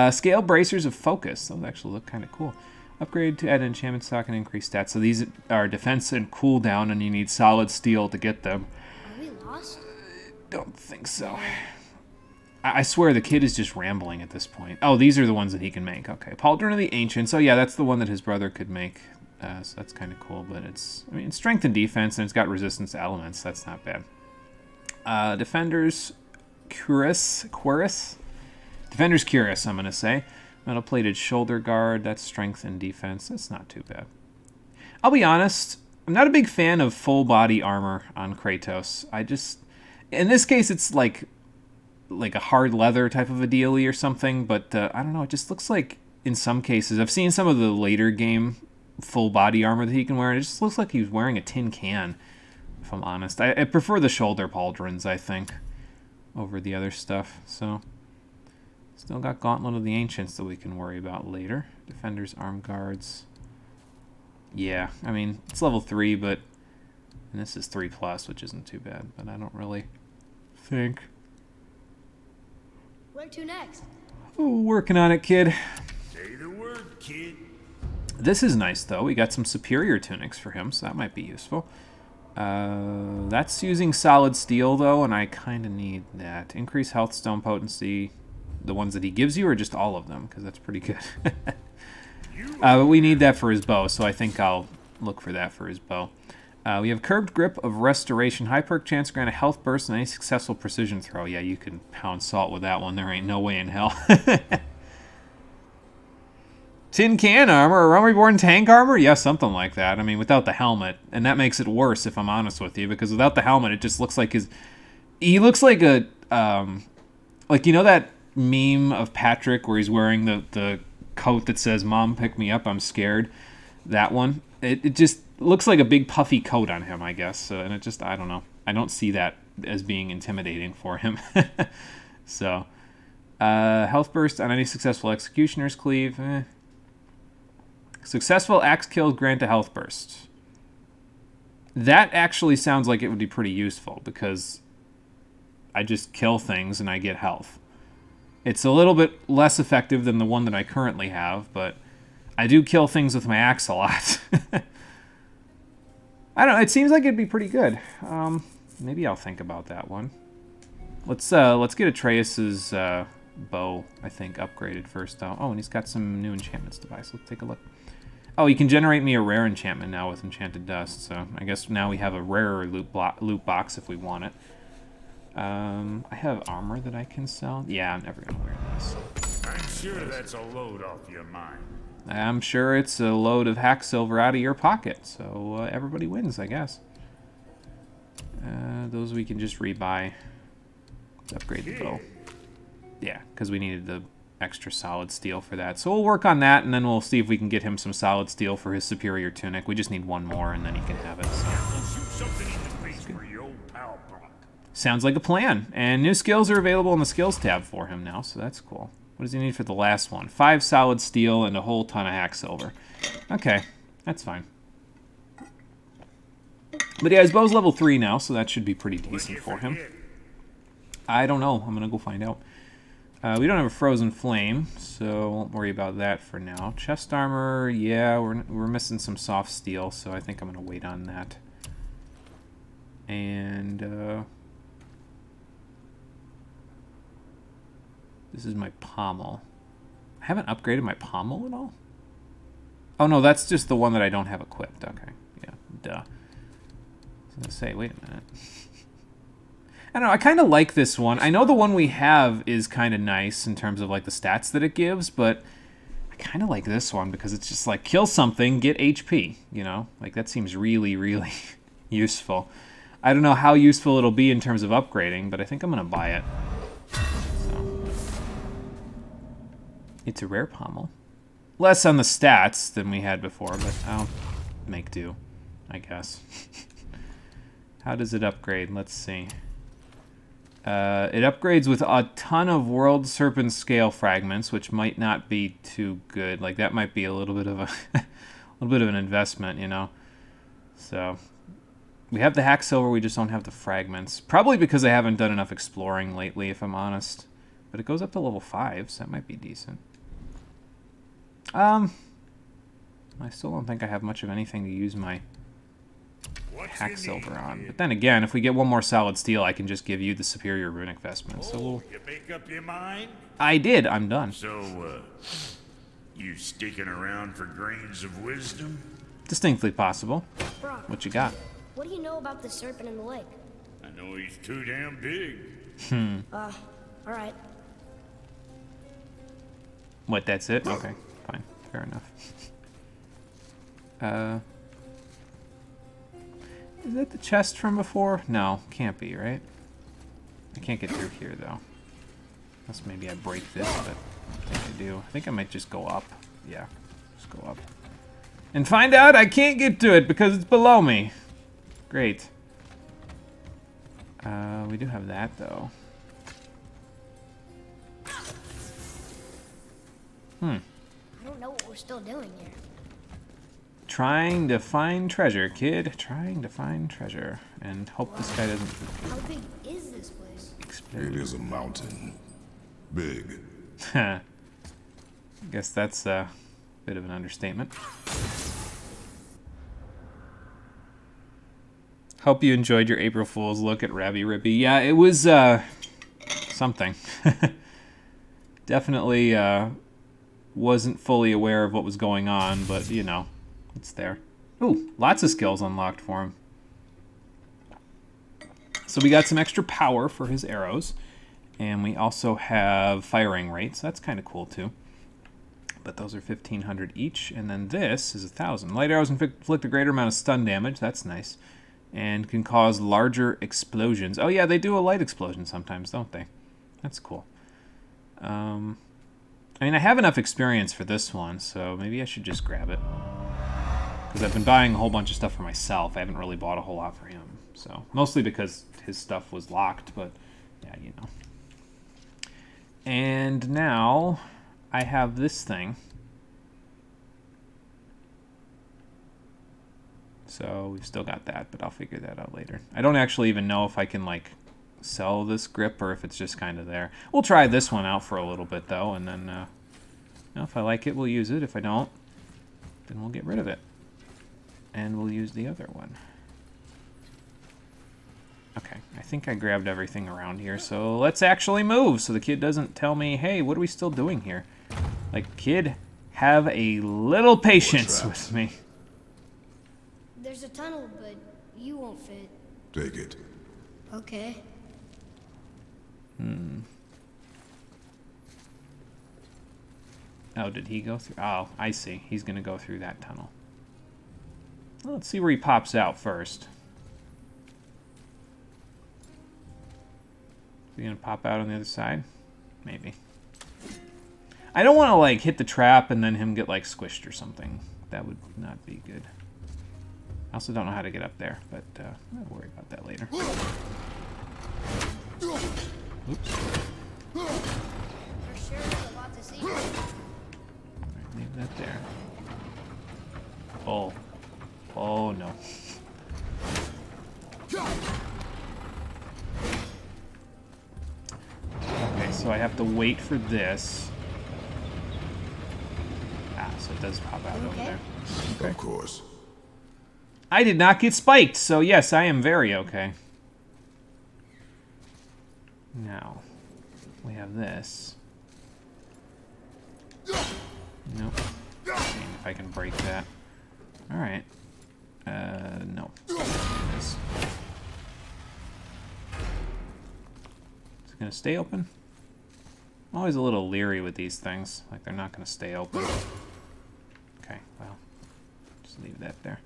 Scale Bracers of Focus. Those actually look kind of cool. Upgrade to add enchantment stock and increase stats. So these are defense and cooldown, and you need solid steel to get them. Are we lost? Don't think so. I swear the kid is just rambling at this point. Oh, these are the ones that he can make. Okay, Pauldron of the Ancient. So yeah, that's the one that his brother could make. So that's kind of cool, but it's strength and defense, and it's got resistance to elements. That's not bad. Defenders, Querus. Defender's Cuirass, I'm going to say. Metal-plated shoulder guard, that's strength and defense. That's not too bad. I'll be honest, I'm not a big fan of full-body armor on Kratos. In this case, it's like a hard leather type of a dealie or something, but I don't know, it just looks like, in some cases, I've seen some of the later game full-body armor that he can wear, and it just looks like he's wearing a tin can, if I'm honest. I prefer the shoulder pauldrons, I think, over the other stuff, so... Still got Gauntlet of the Ancients that we can worry about later. Defender's Arm Guards. Yeah, I mean, it's level 3, but... And this is 3+, which isn't too bad, but I don't really think... Where to next? Oh, working on it, kid. Say the word, kid. This is nice, though. We got some superior tunics for him, so that might be useful. That's using solid steel, though, and I kind of need that. Increase health, stone potency... The ones that he gives you, or just all of them? Because that's pretty good. But we need that for his bow, so I think I'll look for that for his bow. We have Curbed Grip of Restoration. High perk chance to grant a health burst on any successful precision throw. Yeah, you can pound salt with that one. There ain't no way in hell. Tin can armor, or Realm Reborn tank armor? Yeah, something like that. I mean, without the helmet. And that makes it worse, if I'm honest with you, because without the helmet, it just looks like he looks like a... like, you know that meme of Patrick where he's wearing the coat that says "Mom, pick me up, I'm scared"? That one. It just looks like a big puffy coat on him, I guess. And it just, I don't know. I don't see that as being intimidating for him. So, health burst on any successful executioner's cleave. Successful axe kills grant a health burst. That actually sounds like it would be pretty useful because I just kill things and I get health. It's a little bit less effective than the one that I currently have, but I do kill things with my axe a lot. I don't know, it seems like it'd be pretty good. Maybe I'll think about that one. Let's get Atreus's bow, I think, upgraded first, though. Oh, and he's got some new enchantments to buy, so let's take a look. Oh, he can generate me a rare enchantment now with Enchanted Dust, so I guess now we have a rarer loot box if we want it. I have armor that I can sell. Yeah, I'm never gonna wear this. I'm sure that's a load off your mind. I'm sure it's a load of hack silver out of your pocket, so everybody wins, I guess. Those we can just rebuy. Let's upgrade the bow. Yeah, because we needed the extra solid steel for that. So we'll work on that, and then we'll see if we can get him some solid steel for his superior tunic. We just need one more, and then he can have it. So. Shoot something in the face for your old pal Brock. Sounds like a plan. And new skills are available in the skills tab for him now, so that's cool. What does he need for the last one? 5 solid steel and a whole ton of hack silver. Okay, that's fine. But yeah, his bow's level 3 now, so that should be pretty decent for him. I don't know. I'm going to go find out. We don't have a frozen flame, so I won't worry about that for now. Chest armor, yeah, we're missing some soft steel, so I think I'm going to wait on that. And this is my pommel. I haven't upgraded my pommel at all? Oh no, that's just the one that I don't have equipped. Okay, yeah, duh. I was going to say, wait a minute. I don't know, I kind of like this one. I know the one we have is kind of nice in terms of like the stats that it gives, but I kind of like this one because it's just like, kill something, get HP, you know? Like, that seems really, really useful. I don't know how useful it'll be in terms of upgrading, but I think I'm going to buy it. So. It's a rare pommel. Less on the stats than we had before, but I'll make do, I guess. How does it upgrade? Let's see. It upgrades with a ton of World Serpent Scale fragments, which might not be too good. Like, that might be a little bit of a little bit of an investment, you know. So we have the hack silver, we just don't have the fragments. Probably because I haven't done enough exploring lately, if I'm honest. But it goes up to level 5, so that might be decent. I still don't think I have much of anything to use my hack silver on. But then again, if we get one more solid steel, I can just give you the superior runic vestment. So we'll... You make up your mind? I did. I'm done. So, you sticking around for grains of wisdom? Distinctly possible. Brock, What you got? what do you know about the serpent in the lake? I know he's too damn big. Alright. What, that's it? Okay, fine. Fair enough. Is that the chest from before? No, can't be, right? I can't get through here, though. Unless maybe I break this, but I think I do. I think I might just go up. Yeah, just go up. And find out I can't get to it because it's below me. Great. We do have that, though. I don't know what we're still doing here. Trying to find treasure, kid. Trying to find treasure. And hope this guy doesn't How big is this place? explode. It is a mountain. Big. I guess that's a bit of an understatement. Hope you enjoyed your April Fool's look at Rabby Rippy. Yeah, it was something. Definitely wasn't fully aware of what was going on, but you know, it's there. Ooh, lots of skills unlocked for him. So we got some extra power for his arrows, and we also have firing rates. That's kind of cool too. But those are 1,500 each, and then this is 1,000. Light arrows inflict a greater amount of stun damage. That's nice, and can cause larger explosions. Oh yeah, they do a light explosion sometimes, don't they? That's cool. I mean, I have enough experience for this one, so maybe I should just grab it. Because I've been buying a whole bunch of stuff for myself. I haven't really bought a whole lot for him. So, mostly because his stuff was locked, but yeah, you know. And now I have this thing. So we've still got that, but I'll figure that out later. I don't actually even know if I can, like, sell this grip or if it's just kind of there. We'll try this one out for a little bit, though, and then you know, if I like it, we'll use it. If I don't, then we'll get rid of it. And we'll use the other one. Okay, I think I grabbed everything around here, so let's actually move so the kid doesn't tell me, hey, what are we still doing here? Like, kid, have a little patience with me. There's a tunnel, but you won't fit. Take it. Okay. Oh, did he go through? Oh, I see. He's going to go through that tunnel. Well, let's see where he pops out first. Is he going to pop out on the other side? Maybe. I don't want to, like, hit the trap and then him get, like, squished or something. That would not be good. I also don't know how to get up there, but I'll worry about that later. Oops. There sure is a lot to see. Alright, leave that there. Oh. Oh, no. Okay, so I have to wait for this. Ah, so it does pop out over there. Okay. Of course. I did not get spiked, so yes, I am very okay. Now, we have this. Nope. See if I can break that. Alright. No. There it is. Is it gonna stay open? I'm always a little leery with these things. Like, they're not gonna stay open. Okay, well. Just leave that there.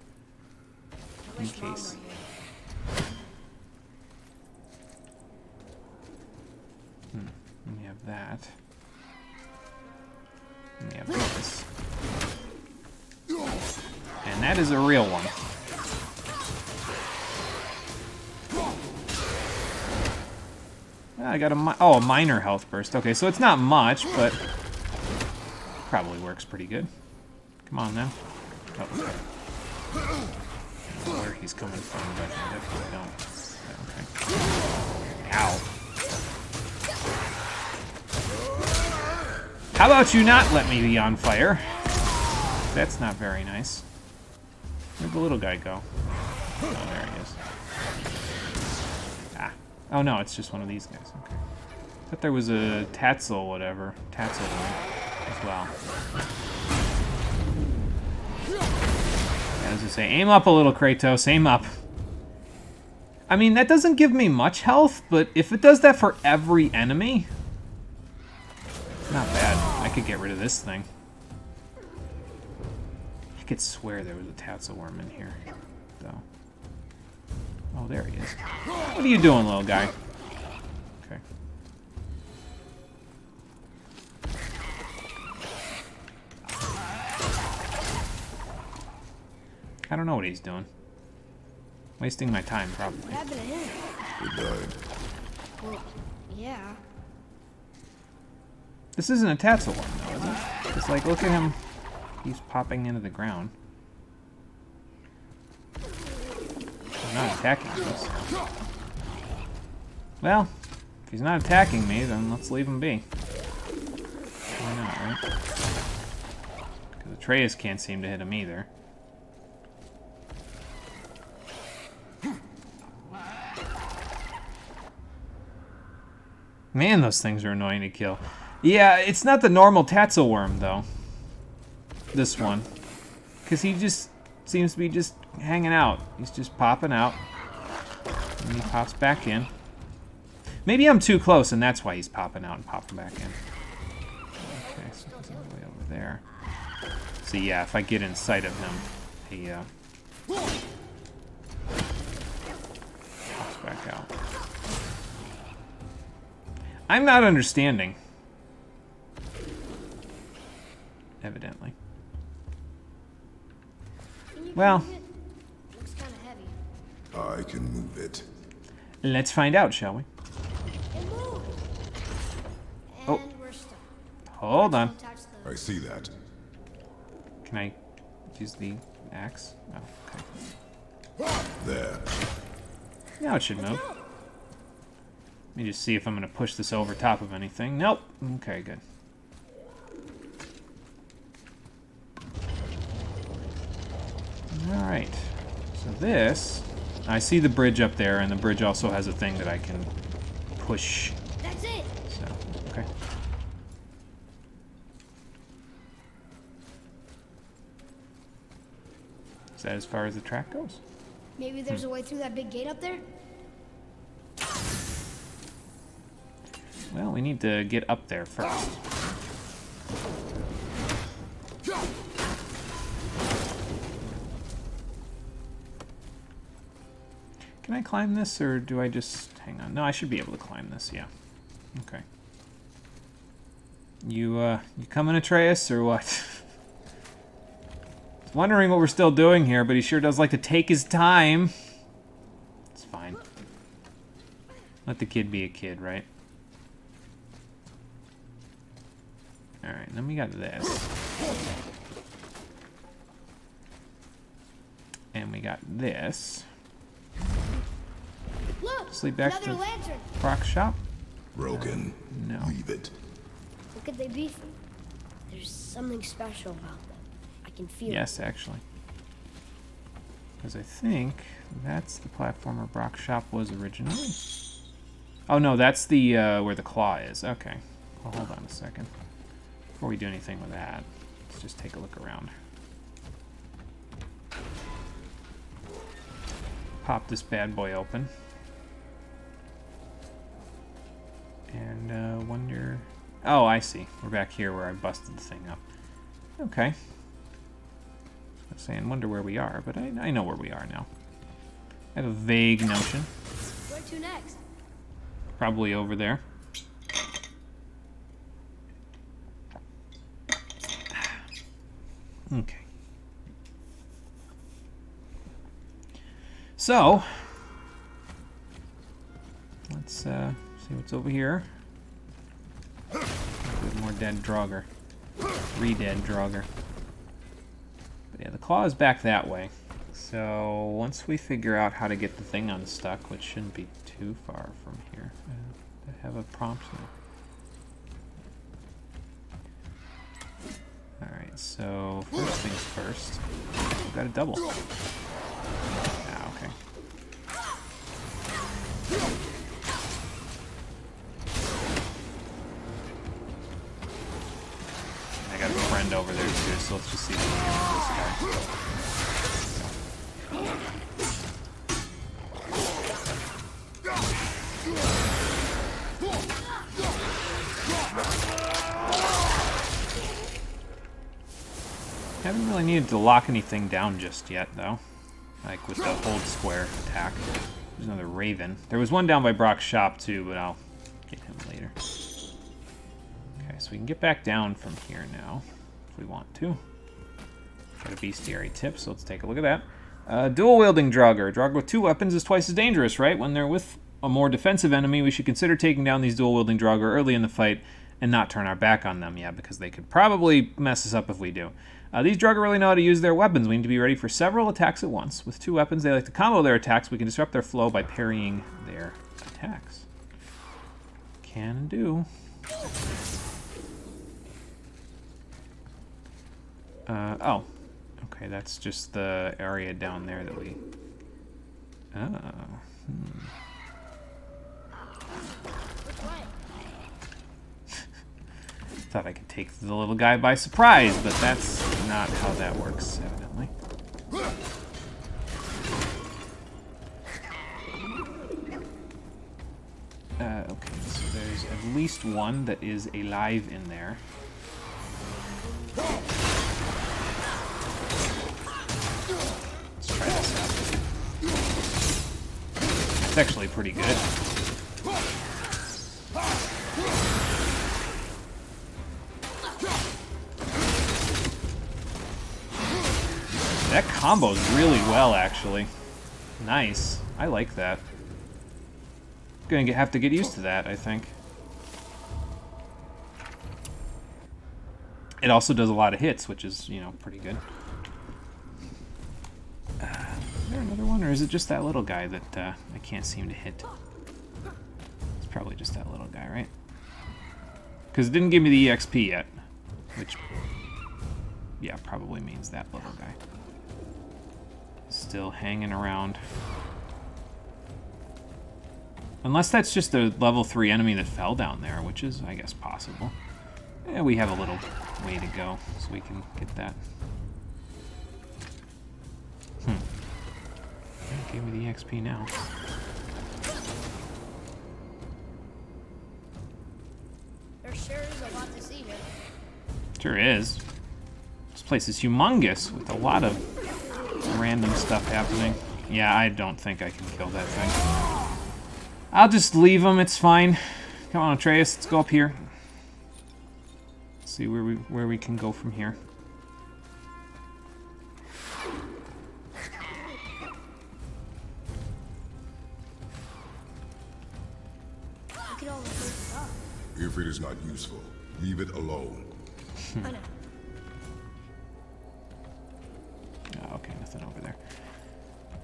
In case. We have that. And we have this. And that is a real one. I got a a minor health burst. Okay, so it's not much, but probably works pretty good. Come on now. Oh, okay. I don't know where he's coming from, but I definitely don't. Okay. Ow. How about you not let me be on fire? That's not very nice. Where'd the little guy go? Oh, there he is. Ah. Oh no, it's just one of these guys. Okay. I thought there was a Tatzel, whatever. Tatzel one as well. As I say, aim up a little, Kratos. Aim up. I mean, that doesn't give me much health, but if it does that for every enemy, not bad. I could get rid of this thing. I could swear there was a Tatzelworm in here, though. Oh, there he is. What are you doing, little guy? Okay. I don't know what he's doing. Wasting my time, probably. What happened to him? He died. Well, yeah. This isn't a Tatzelworm, though, is it? It's like, look at him. He's popping into the ground. He's not attacking us. Well, if he's not attacking me, then let's leave him be. Why not, right? Because Atreus can't seem to hit him either. Man, those things are annoying to kill. Yeah, it's not the normal Tatzelworm, though. This one. Because he just seems to be just hanging out. He's just popping out. And he pops back in. Maybe I'm too close, and that's why he's popping out and popping back in. Okay, so he's all the way over there. So yeah, if I get in sight of him, he pops back out. I'm not understanding. Evidently. Well, Looks kind of heavy. I can move it. let's find out, shall we? It moved. And Oh. we're stuck. Hold on. Don't touch the... I see that. Can I use the axe? Oh, okay. There. Now it should move. Let me just see if I'm going to push this over top of anything. Nope. Okay, good. Alright. So this... I see the bridge up there, and the bridge also has a thing that I can push. That's it. So, okay. Is that as far as the track goes? Maybe there's a way through that big gate up there? Well, we need to get up there first. Can I climb this, or do I just... Hang on. No, I should be able to climb this, yeah. Okay. You coming, Atreus, or what? Wondering what we're still doing here, but he sure does like to take his time. It's fine. Let the kid be a kid, right? Alright, then we got this. And we got this. Look! Sleep back Another to lantern! Proc shop? Broken. No. Leave it. What could they be from? There's something special about them. I can feel Yes, actually. Because I think that's the platform where Brock's shop was originally. Oh no, that's the where the claw is. Okay. Well, hold on a second. Before we do anything with that, let's just take a look around. Pop this bad boy open. And wonder... Oh, I see. We're back here where I busted the thing up. Okay. I was saying, wonder where we are, but I know where we are now. I have a vague notion. Where to next? Probably over there. Okay. So, let's see what's over here. More dead Draugr. 3 dead Draugr. But yeah, the claw is back that way. So once we figure out how to get the thing unstuck, which shouldn't be too far from here, I have a prompt here. Alright, so first things first. We've got a double. Ah, okay. I got a friend over there too, so let's just see if we can get this guy. Haven't really needed to lock anything down just yet, though. Like with the hold square attack. There's another Raven. There was one down by Brock's shop, too, but I'll get him later. Okay, so we can get back down from here now, if we want to. Got a bestiary tip, so let's take a look at that. Dual-wielding Draugr. Draugr with 2 weapons is twice as dangerous, right? When they're with a more defensive enemy, we should consider taking down these dual-wielding Draugr early in the fight and not turn our back on them, yeah, because they could probably mess us up if we do. These Draugr really know how to use their weapons. We need to be ready for several attacks at once. With 2 weapons, they like to combo their attacks. We can disrupt their flow by parrying their attacks. Can do. Oh. Okay, that's just the area down there that we... Oh. Thought I could take the little guy by surprise, but that's not how that works, evidently. Okay, so there's at least one that is alive in there. Let's try this out. It's actually pretty good. That combos really well, actually. Nice. I like that. Gonna have to get used to that, I think. It also does a lot of hits, which is, you know, pretty good. Is there another one, or is it just that little guy that I can't seem to hit? It's probably just that little guy, right? Because it didn't give me the EXP yet, which, yeah, probably means that little guy. Still hanging around. Unless that's just a level 3 enemy that fell down there, which is, I guess, possible. Yeah, we have a little way to go, so we can get that. Yeah, give me the XP now. There sure is a lot to see here. Sure is. This place is humongous, with a lot of random stuff happening. Yeah, I don't think I can kill that thing. I'll just leave him, it's fine. Come on, Atreus, let's go up here. See where we can go from here. If it is not useful, leave it alone. I know. Oh, okay, nothing over there.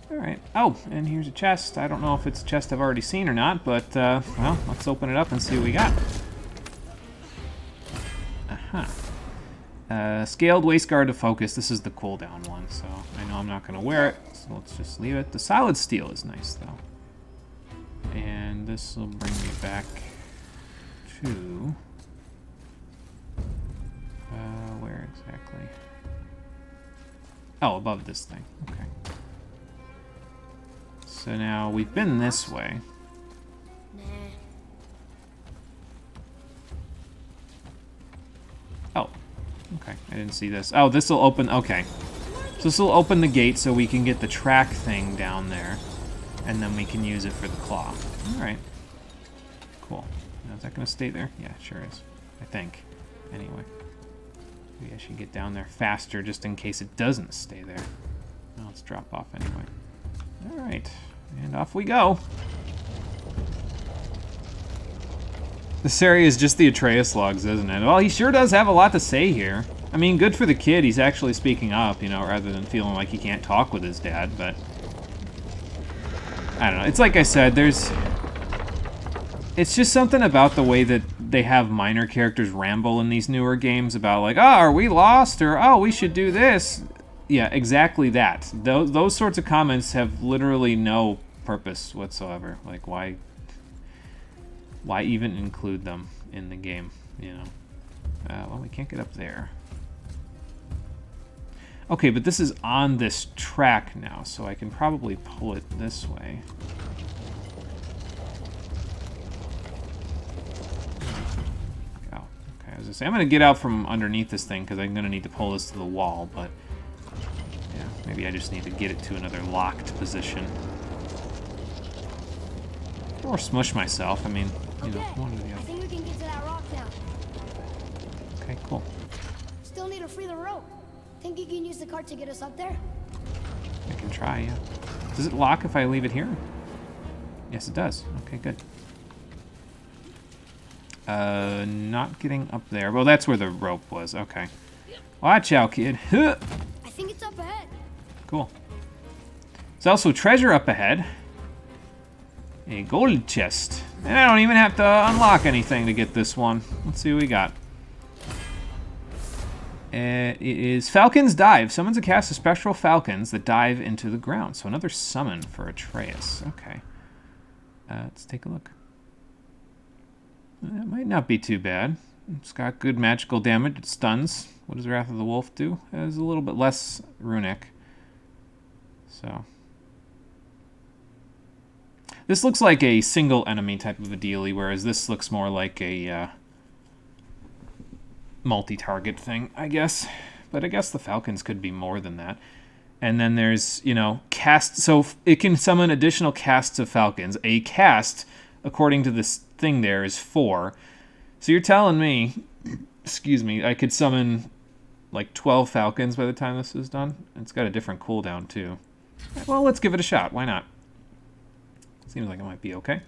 Alright. Oh, and here's a chest. I don't know if it's a chest I've already seen or not, but, well, let's open it up and see what we got. Scaled waistguard to focus. This is the cooldown one, so I know I'm not going to wear it, so let's just leave it. The solid steel is nice, though. And this will bring me back to... where exactly? Oh, above this thing. Okay. So now we've been this way. Nah. Oh, okay. I didn't see this. Oh, this will open. Okay. So this will open the gate so we can get the track thing down there. And then we can use it for the claw. Alright. Cool. Now, is that going to stay there? Yeah, it sure is. I think. Anyway. Maybe I should get down there faster just in case it doesn't stay there. Now let's drop off anyway. Alright. And off we go. This area is just the Atreus logs, isn't it? Well, he sure does have a lot to say here. I mean, good for the kid. He's actually speaking up, you know, rather than feeling like he can't talk with his dad, but... I don't know. It's like I said, there's... It's just something about the way that they have minor characters ramble in these newer games about like, oh, are we lost? Or, oh, we should do this. Yeah, exactly that. Those sorts of comments have literally no purpose whatsoever. Like, why even include them in the game, you know? Well, we can't get up there. Okay, but this is on this track now, so I can probably pull it this way. gonna say, I'm gonna get out from underneath this thing because I'm gonna need to pull this to the wall, but yeah, maybe I just need to get it to another locked position. Or smush myself. I mean, you know, one or the I other. think we can get to that rock now. Okay, cool. Still need to free the rope. Think you can use the cart to get us up there? I can try, yeah. Does it lock if I leave it here? Yes, it does. Okay, good. Not getting up there. Well, that's where the rope was. Okay. Watch out, kid. Huh. I think it's up ahead. Cool. There's also treasure up ahead. A gold chest. And I don't even have to unlock anything to get this one. Let's see what we got. It is Falcon's Dive. Summons a cast of spectral falcons that dive into the ground. So another summon for Atreus. Okay. Let's take a look. That might not be too bad. It's got good magical damage. It stuns. What does Wrath of the Wolf do? It has a little bit less runic. So. This looks like a single enemy type of a dealie, whereas this looks more like a multi-target thing, I guess. But I guess the Falcons could be more than that. And then there's, you know, cast. So it can summon additional casts of Falcons. A cast, according to this thing there, is 4. So you're telling me, excuse me, I could summon like 12 Falcons by the time this is done? It's got a different cooldown too. Well, let's give it a shot. Why not? Seems like it might be okay.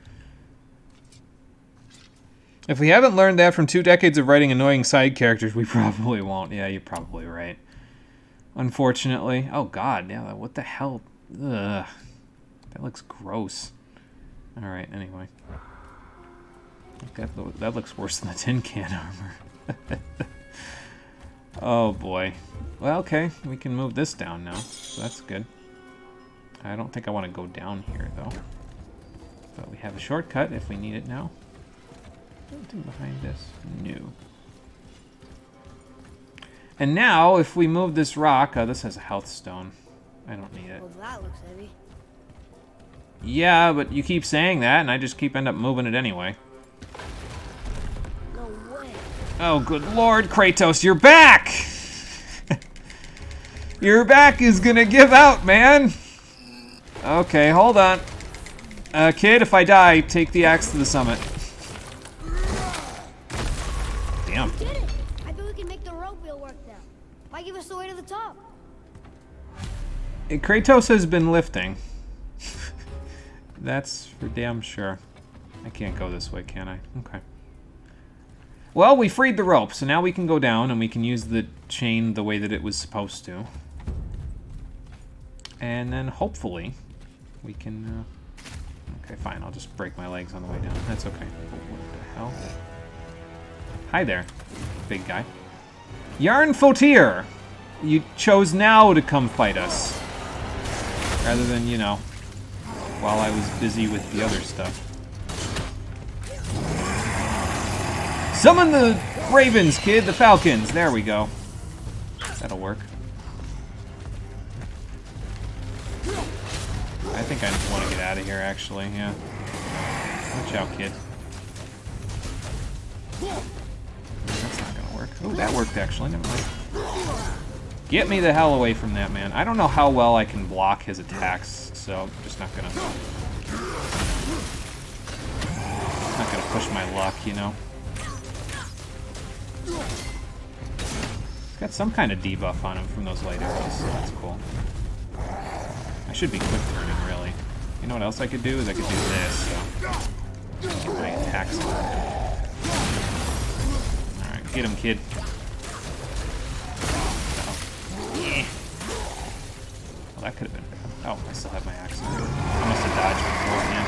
If we haven't learned that from 2 decades of writing annoying side characters, we probably won't. Yeah, you're probably right. Unfortunately. Oh, God. Yeah, what the hell? Ugh. That looks gross. All right, anyway. That looks worse than the tin can armor. Oh, boy. Well, okay. We can move this down now. So that's good. I don't think I want to go down here, though. But we have a shortcut if we need it now. Anything behind this? No. And now, if we move this rock... this has a health stone. I don't need it. Well, that looks heavy. Yeah, but you keep saying that, and I just end up moving it anyway. No way. Oh, good lord, Kratos, you're back! Your back is gonna give out, man! Okay, hold on. Kid, if I die, take the axe to the summit. Damn. We did it! I bet we can make the rope wheel work now. Might give us the way to the top. Kratos has been lifting. That's for damn sure. I can't go this way, can I? Okay. Well, we freed the rope, so now we can go down and we can use the chain the way that it was supposed to. And then hopefully we can... okay, fine. I'll just break my legs on the way down. That's okay. What the hell? Hi there, big guy. Yarn Fotier! You chose now to come fight us. Rather than, you know, while I was busy with the other stuff. Summon the ravens, kid, the falcons. There we go. That'll work. I think I just want to get out of here, actually, yeah. Watch out, kid. That's not gonna work. Oh, that worked, actually. Never mind. Get me the hell away from that, man. I don't know how well I can block his attacks, so I'm just not gonna push my luck, you know. He's got some kind of debuff on him from those light arrows, so that's cool. I should be quick turning, really. You know what else I could do? Is I could do this, so get my attacks on. Alright, get him, kid. Yeah. Well, that could have been bad. Oh, I still have my axe. I must have dodged beforehand.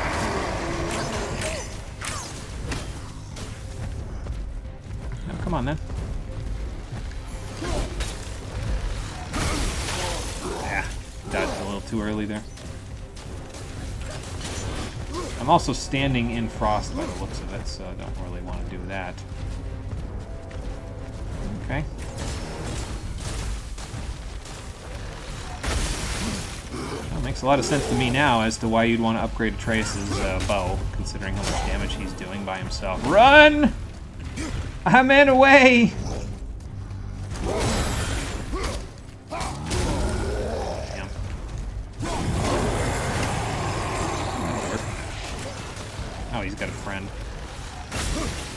No, come on, then. Yeah, dodged a little too early there. I'm also standing in frost by the looks of it, so I don't really want to do that. Okay. Well, makes a lot of sense to me now as to why you'd want to upgrade Atreus' bow, considering how much damage he's doing by himself. Run! I'm in a way! Damn. That'll work. Oh, he's got a friend.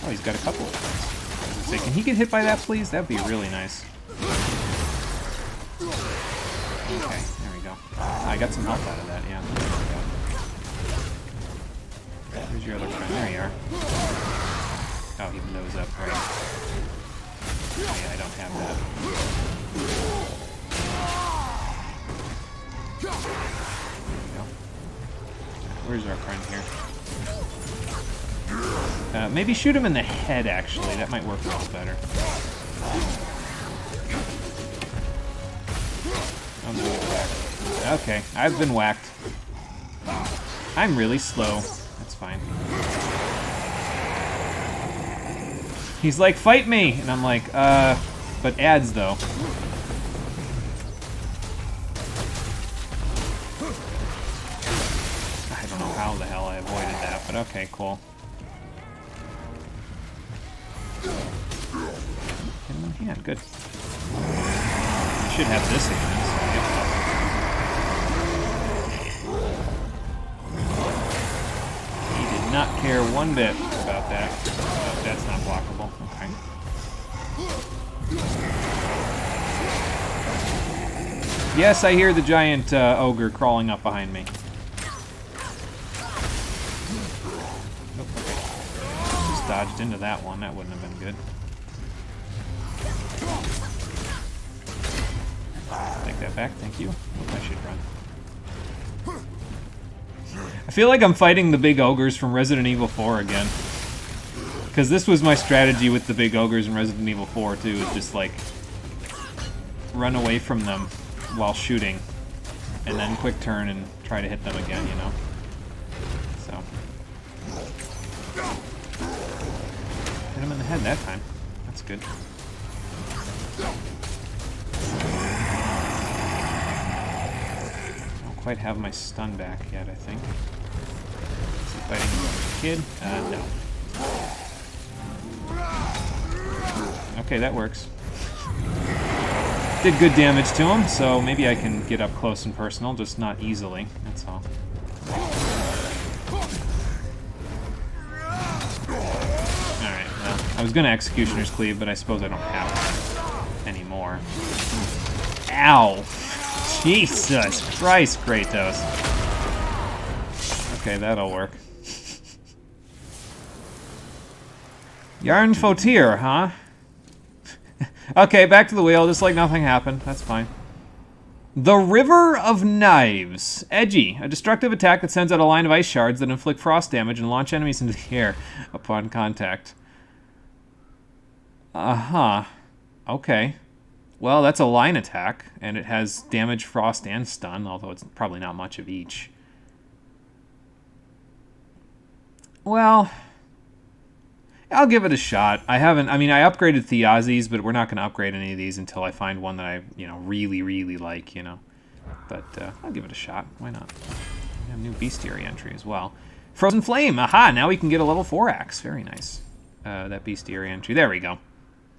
Oh, he's got a couple of friends. I was gonna say, can he get hit by that, please? That'd be really nice. Okay, there we go. I got some health out of that, yeah. Where's your other friend? There you are. Oh, he nose up, right. Oh, yeah, I don't have that. There we go. Where's our friend here? Maybe shoot him in the head, actually. That might work a little better. I'm gonna get whacked. Okay, I've been whacked. I'm really slow. That's fine. He's like, fight me! And I'm like, but ads, though. I don't know how the hell I avoided that, but okay, cool. Hit him in the hand, good. I should have this again, so I get that. He did not care one bit about that. Oh, that's not blockable. Okay. Yes, I hear the giant ogre crawling up behind me. Oh, okay. Just dodged into that one. That wouldn't have been good. Take that back, thank you. I should run. I feel like I'm fighting the big ogres from Resident Evil 4 again. Because this was my strategy with the big ogres in Resident Evil 4 too, is just like run away from them while shooting, and then quick turn and try to hit them again, you know? So. Hit him in the head that time. That's good. Quite have my stun back yet, I think. Is he fighting the kid? No. Okay, that works. Did good damage to him, so maybe I can get up close and personal, just not easily, that's all. Alright, well, I was gonna Executioner's Cleave, but I suppose I don't have it anymore. Ow! Jesus Christ, Kratos. Okay, that'll work. Yarn Fotir, huh? Okay, back to the wheel, just like nothing happened. That's fine. The River of Knives. Edgy. A destructive attack that sends out a line of ice shards that inflict frost damage and launch enemies into the air upon contact. Uh-huh. Okay. Well, that's a line attack, and it has damage, frost, and stun, although it's probably not much of each. Well, I'll give it a shot. I upgraded Thiazi's, but we're not going to upgrade any of these until I find one that I, really, really like, But I'll give it a shot. Why not? We have a new bestiary entry as well. Frozen Flame. Aha! Now we can get a level 4 axe. Very nice. That bestiary entry. There we go.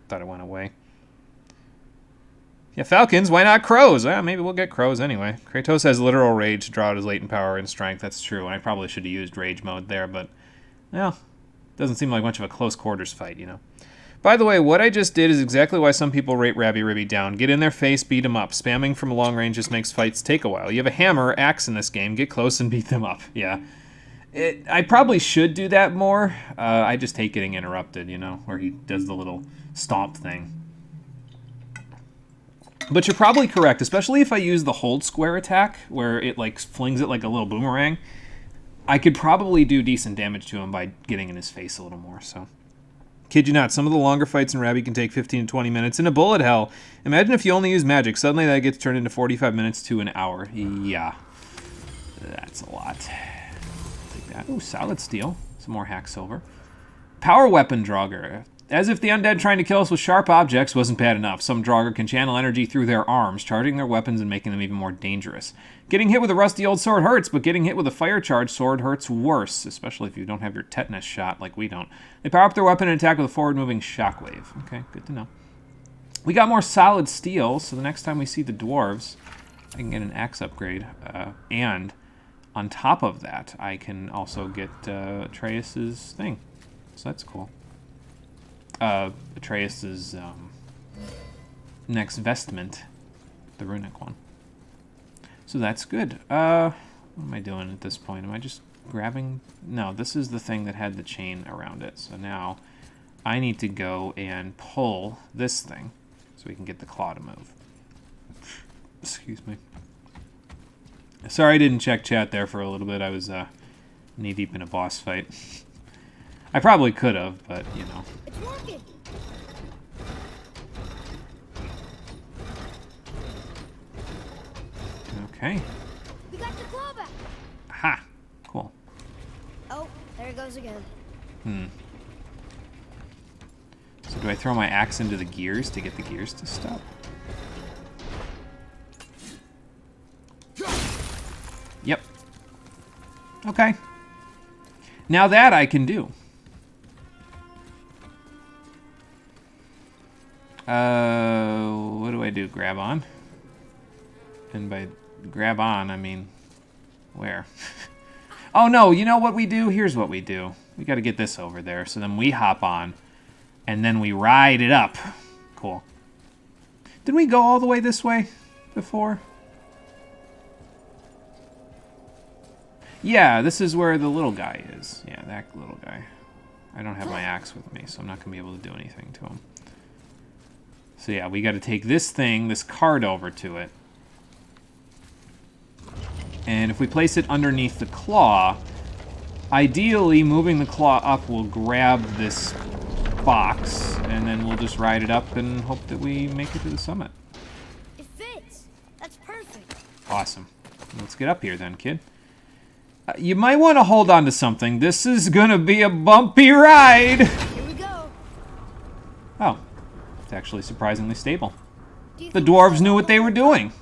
Thought it went away. Yeah, falcons, why not crows? Well, maybe we'll get crows anyway. Kratos has literal rage to draw out his latent power and strength, that's true, and I probably should have used rage mode there, but, well, doesn't seem like much of a close quarters fight, By the way, what I just did is exactly why some people rate Rabby Ribby down. Get in their face, beat them up. Spamming from long range just makes fights take a while. You have a hammer, axe in this game, get close and beat them up. Yeah. I probably should do that more. I just hate getting interrupted, where he does the little stomp thing. But you're probably correct, especially if I use the hold square attack, where it flings it like a little boomerang. I could probably do decent damage to him by getting in his face a little more, so. Kid you not, some of the longer fights in Rabby can take 15 to 20 minutes in a bullet hell. Imagine if you only use magic, suddenly that gets turned into 45 minutes to an hour. Yeah, that's a lot. Take that. Ooh, solid steel. Some more hack silver. Power weapon Draugr. As if the undead trying to kill us with sharp objects wasn't bad enough, some Draugr can channel energy through their arms, charging their weapons and making them even more dangerous. Getting hit with a rusty old sword hurts, but getting hit with a fire-charged sword hurts worse, especially if you don't have your tetanus shot like we don't. They power up their weapon and attack with a forward-moving shockwave. Okay, good to know. We got more solid steel, so the next time we see the dwarves, I can get an axe upgrade. And on top of that, I can also get Atreus's thing. So that's cool. Atreus's next vestment, the runic one. So that's good. What am I doing at this point? Am I just grabbing? No, this is the thing that had the chain around it. So now I need to go and pull this thing so we can get the claw to move. Excuse me. Sorry I didn't check chat there for a little bit. I was knee-deep in a boss fight. I probably could have, but, you know. It's working. Okay. We got the claw back. Aha! Cool. Oh, there it goes again. So do I throw my axe into the gears to get the gears to stop? Yep. Okay. Now that I can do. What do I do? Grab on? And by grab on, I mean, where? Oh no, you know what we do? Here's what we do. We gotta get this over there. So then we hop on, and then we ride it up. Cool. Did we go all the way this way before? Yeah, this is where the little guy is. Yeah, that little guy. I don't have my axe with me, so I'm not going to be able to do anything to him. So yeah, we got to take this thing, this card over to it. And if we place it underneath the claw, ideally moving the claw up will grab this box, and then we'll just ride it up and hope that we make it to the summit. It fits. That's perfect. Awesome. Let's get up here then, kid. You might want to hold on to something. This is going to be a bumpy ride. Here we go. Oh, it's actually surprisingly stable. Do you The think dwarves knew what they were doing.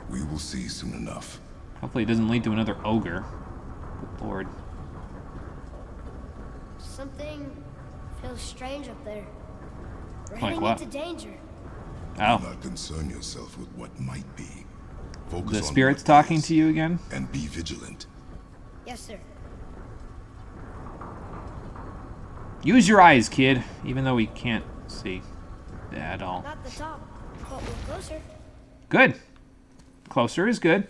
We will see soon enough. Hopefully it doesn't lead to another ogre. Good lord. something feels strange up there? We're Like heading what? into danger. Oh, Do not concern yourself with what might be. Focus the on spirit's what talking is, to you again? and be vigilant. Yes, sir. Use your eyes, kid, even though we can't see at all. Not the top, but we're closer. Good. Closer is good.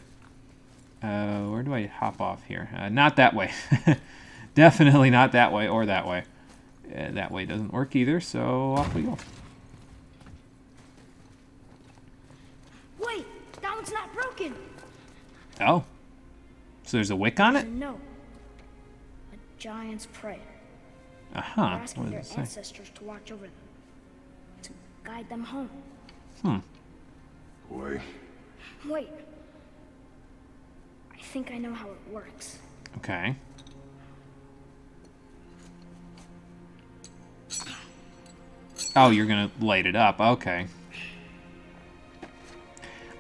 Where do I hop off here? Not that way. Definitely not that way or that way. That way doesn't work either, so off we go. Wait, that one's not broken. Oh. So there's a wick on it? No. A giant's prayer. Uh-huh. They're What asking does their it say? ancestors to watch over them, to guide them home. Boy, Wait. I think I know how it works. Okay. Oh, you're gonna light it up. Okay.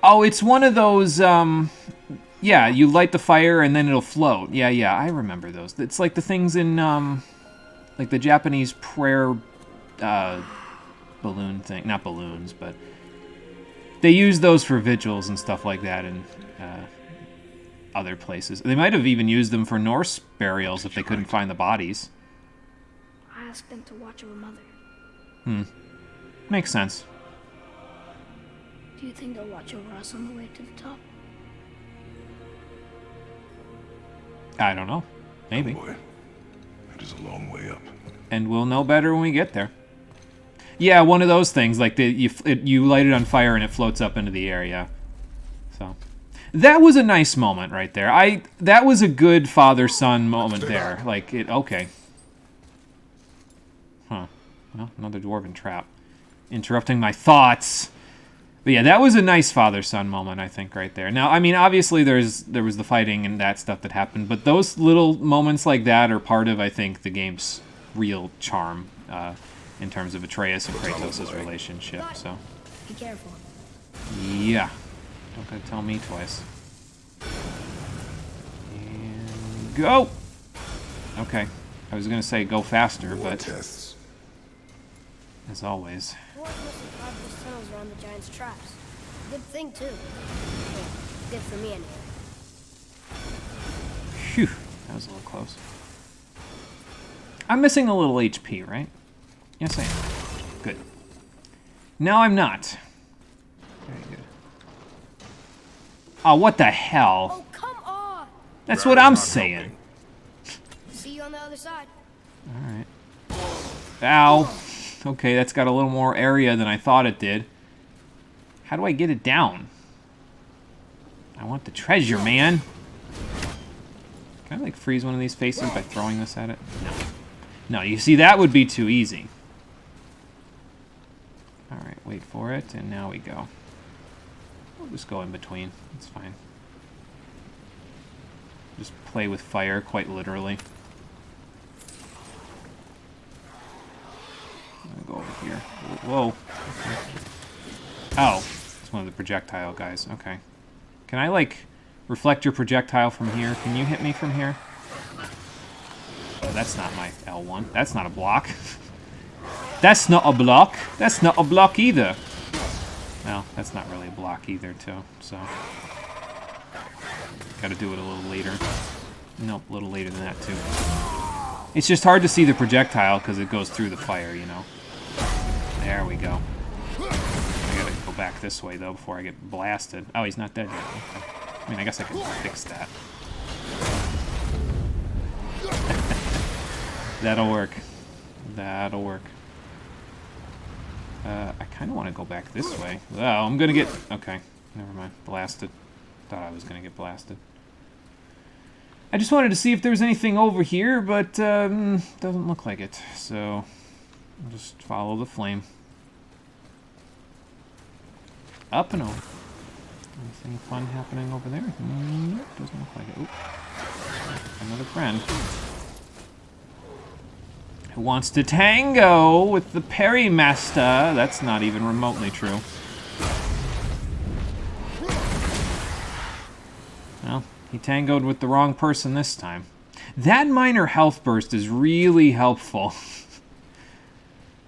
Oh, it's one of those, yeah, you light the fire and then it'll float. Yeah, I remember those. It's like the things in, like the Japanese prayer, balloon thing. Not balloons, but they use those for vigils and stuff like that in, other places. They might have even used them for Norse burials if they couldn't find the bodies. I asked them to watch over Mother. Makes sense. Do you think they'll watch over us on the way to the top? I don't know. Maybe. boy, it is a long way up. And we'll know better when we get there. Yeah, one of those things, like you light it on fire and it floats up into the air, yeah. So that was a nice moment right there. That was a good father-son moment there. Like okay. Huh. Well, another dwarven trap. Interrupting my thoughts. But yeah, that was a nice father-son moment, I think, right there. Now, I mean, obviously there was the fighting and that stuff that happened, but those little moments like that are part of, I think, the game's real charm. in terms of Atreus and Kratos' relationship. So, Be careful. yeah, don't gotta tell me twice. And go. Okay, I was gonna say go faster, More but tests. as always. War must have carved these tunnels around the giant's traps. Good thing, too. Well, good for me, anyway. Phew, that was a little close. I'm missing a little HP, right? Yes, I am. Good. Now I'm not. Very good. Oh, what the hell? Oh, come on! That's what I'm saying. See you on the other side. Alright. Ow. Okay, that's got a little more area than I thought it did. How do I get it down? I want the treasure, man. Can I, like, freeze one of these faces by throwing this at it? No. No, you see, that would be too easy. Alright, wait for it, and now we go. We'll just go in between. It's fine. Just play with fire, quite literally. I'm gonna go over here. Whoa. Okay. Oh, it's one of the projectile guys. Okay. Can I, like, reflect your projectile from here? Can you hit me from here? Oh, that's not my L1. That's not a block. That's not a block. That's not a block either. Well, that's not really a block either, too, so... Gotta do it a little later. Nope, a little later than that, too. It's just hard to see the projectile because it goes through the fire, you know. There we go. I gotta go back this way, though, before I get blasted. Oh, he's not dead yet. Okay. I mean, I guess I can fix that. That'll work. That'll work. I kind of want to go back this way. Oh, I'm gonna get... Okay, never mind. Blasted. Thought I was gonna get blasted. I just wanted to see if there's anything over here, but doesn't look like it. So, I'll just follow the flame. Up and over. Anything fun happening over there? Nope, doesn't look like it. Oop. Another friend. Who wants to tango with the Perry Master? That's not even remotely true. Well, he tangoed with the wrong person this time. That minor health burst is really helpful.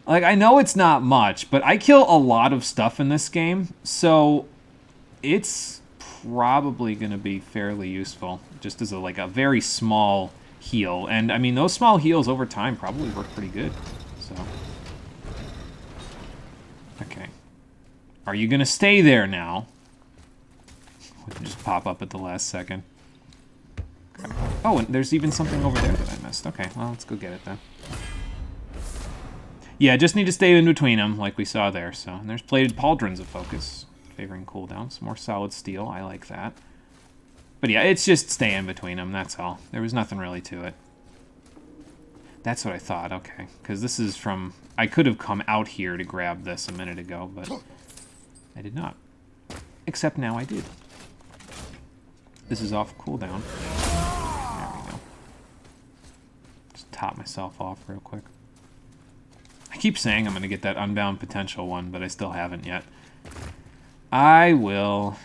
Like, I know it's not much, but I kill a lot of stuff in this game, so it's probably going to be fairly useful, just as a very small heal. And, I mean, those small heals over time probably work pretty good, so... Okay. Are you going to stay there now? Just pop up at the last second. Oh, and there's even something over there that I missed. Okay, well, let's go get it then. Yeah, just need to stay in between them, like we saw there. So, and there's plated pauldrons of focus, favoring cooldowns. More solid steel, I like that. But yeah, it's just stay in between them, that's all. There was nothing really to it. That's what I thought, okay. Because this is from... I could have come out here to grab this a minute ago, but I did not. Except now I did. This is off cooldown. There we go. Just top myself off real quick. I keep saying I'm going to get that Unbound potential one, but I still haven't yet. I will.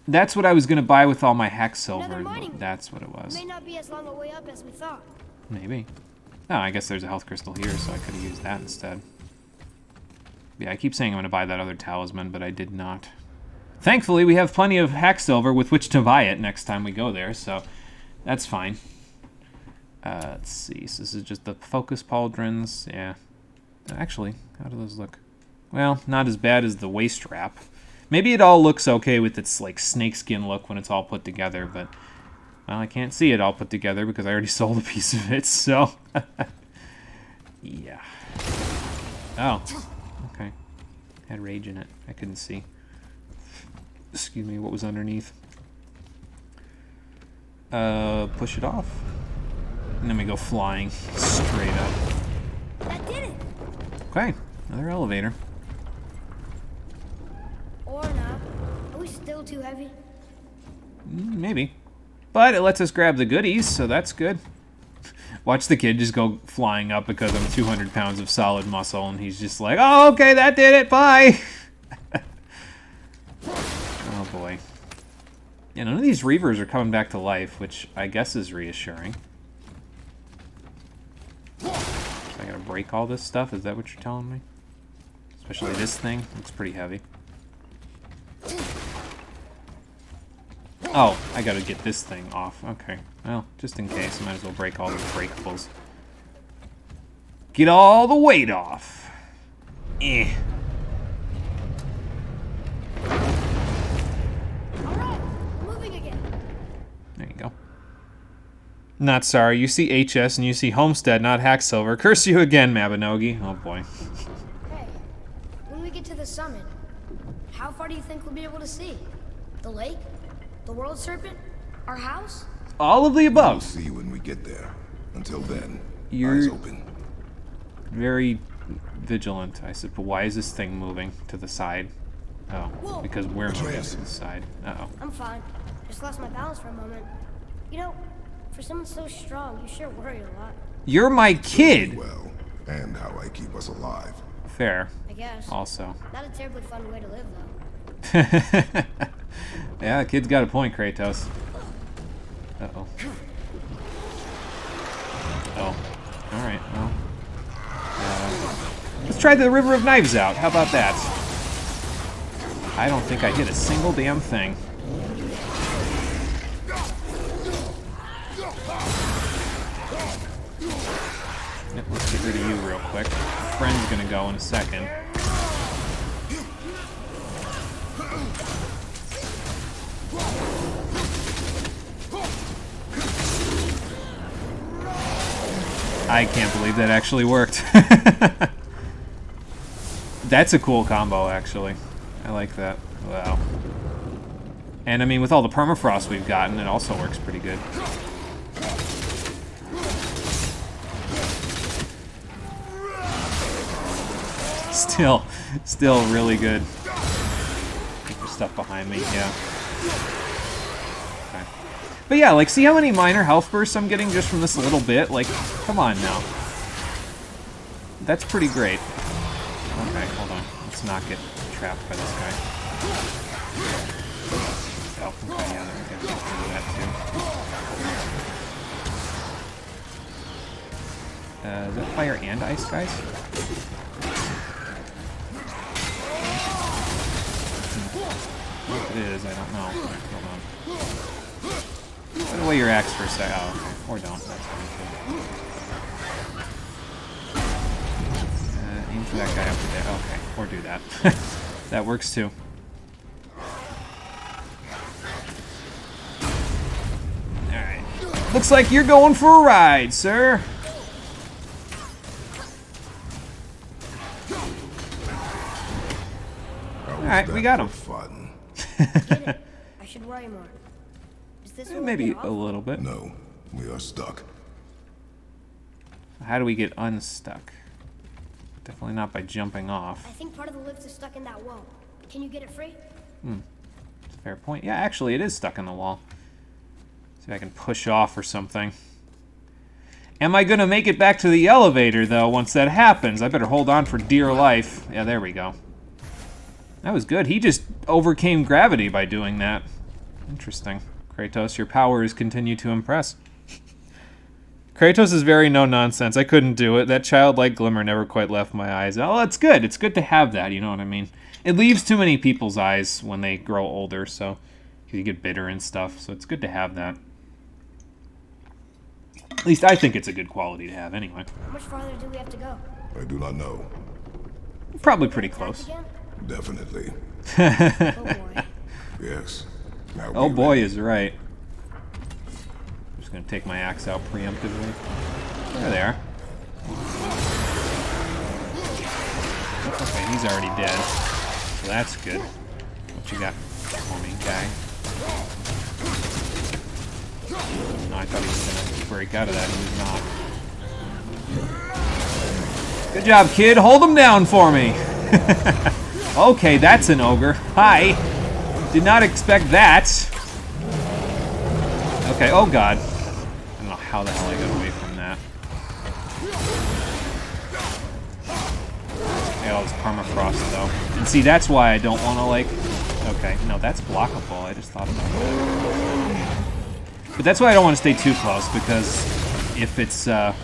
That's what I was going to buy with all my hex silver. That's what it was. May not be as long a way up as we thought. Maybe. Oh, I guess there's a health crystal here, so I could have used that instead. Yeah, I keep saying I'm going to buy that other talisman, but I did not. Thankfully, we have plenty of hack silver with which to buy it next time we go there, so that's fine. Let's see, so this is just the focus pauldrons, yeah. Actually, how do those look? Well, not as bad as the waist wrap. Maybe it all looks okay with its, like, snakeskin look when it's all put together, but, well, I can't see it all put together because I already sold a piece of it, so... yeah. Oh, okay. Had rage in it. I couldn't see. Excuse me, what was underneath? Push it off. And then we go flying straight up. That did it! Okay, another elevator. Or not. Are we still too heavy? Maybe. But it lets us grab the goodies, so that's good. Watch the kid just go flying up because I'm 200 pounds of solid muscle, and he's just like, oh, okay, that did it, bye! Oh, boy. Yeah, none of these Reavers are coming back to life, which I guess is reassuring. So I gotta break all this stuff? Is that what you're telling me? Especially this thing? It's pretty heavy. Oh, I gotta get this thing off. Okay. Well, just in case, I might as well break all the breakables. Get all the weight off. Eh. Alright, moving again. There you go. Not sorry. You see HS and you see Homestead, not Hacksilver. Curse you again, Mabinogi. Oh boy. Hey, when we get to the summit, how far do you think we'll be able to see? The lake? The world serpent? Our house? All of the We'll above. see when we get there. Until then, You're- eyes open. Very vigilant, I suppose. Why is this thing moving to the side? Oh, Whoa. because we're moving Atreus. to the side. Uh-oh. I'm fine. Just lost my balance for a moment. You know, for someone so strong, you sure worry a lot. You're my kid! Well, and how I keep us alive. Fair. I guess. Also. Not a terribly fun way to live, though. Yeah, the kid's got a point, Kratos. Uh-oh. Oh. Alright, well. Let's try the River of Knives out. How about that? I don't think I hit a single damn thing. Yep, let's get rid of you real quick. Friend's gonna go in a second. I can't believe that actually worked. That's a cool combo, actually. I like that. Wow. And I mean, with all the permafrost we've gotten, it also works pretty good. Still really good. There's stuff behind me, yeah. Okay. But yeah, like, see how many minor health bursts I'm getting just from this little bit? Like, come on now. That's pretty great. Okay, hold on. Let's not get trapped by this guy. Oh, okay, yeah, there we go. Do that too. Is that fire and ice, guys? If it is, I don't know. Hold on. Put away your axe for a sec. Oh, okay. Or don't. That's fine too. Aim for that guy up there. Okay. Or do that. That works too. Alright. Looks like you're going for a ride, sir. Alright, we got him. Fun. Get it? I should worry more. Is this one Maybe get a off? little bit. No, we are stuck. How do we get unstuck? Definitely not by jumping off. I think part of the lift is stuck in that wall. Can you get it free? That's a fair point. Yeah, actually, it is stuck in the wall. See if I can push off or something. Am I going to make it back to the elevator, though, once that happens? I better hold on for dear life. Yeah, there we go. That was good. He just overcame gravity by doing that. Interesting. Kratos, your powers continue to impress. Kratos is very no-nonsense. I couldn't do it. That childlike glimmer never quite left my eyes. Oh, that's good. It's good to have that, you know what I mean? It leaves too many people's eyes when they grow older, so you get bitter and stuff, so it's good to have that. At least I think it's a good quality to have, anyway. How much farther do we have to go? I do not know. Probably pretty Attack close. again? Definitely. Oh boy. Yes. Now Oh be boy ready. is right. I'm just gonna take my axe out preemptively. There they are. Okay, he's already dead. So that's good. What you got for me, guy? No, I thought he was gonna break out of that. He was not. Good job, kid. Hold him down for me. Okay, that's an ogre. Hi. Did not expect that. Okay, oh god. I don't know how the hell I got away from that. Got all this permafrost though. And see, that's why I don't want to like... Okay, no, that's blockable. I just thought about that. But that's why I don't want to stay too close, because if it's not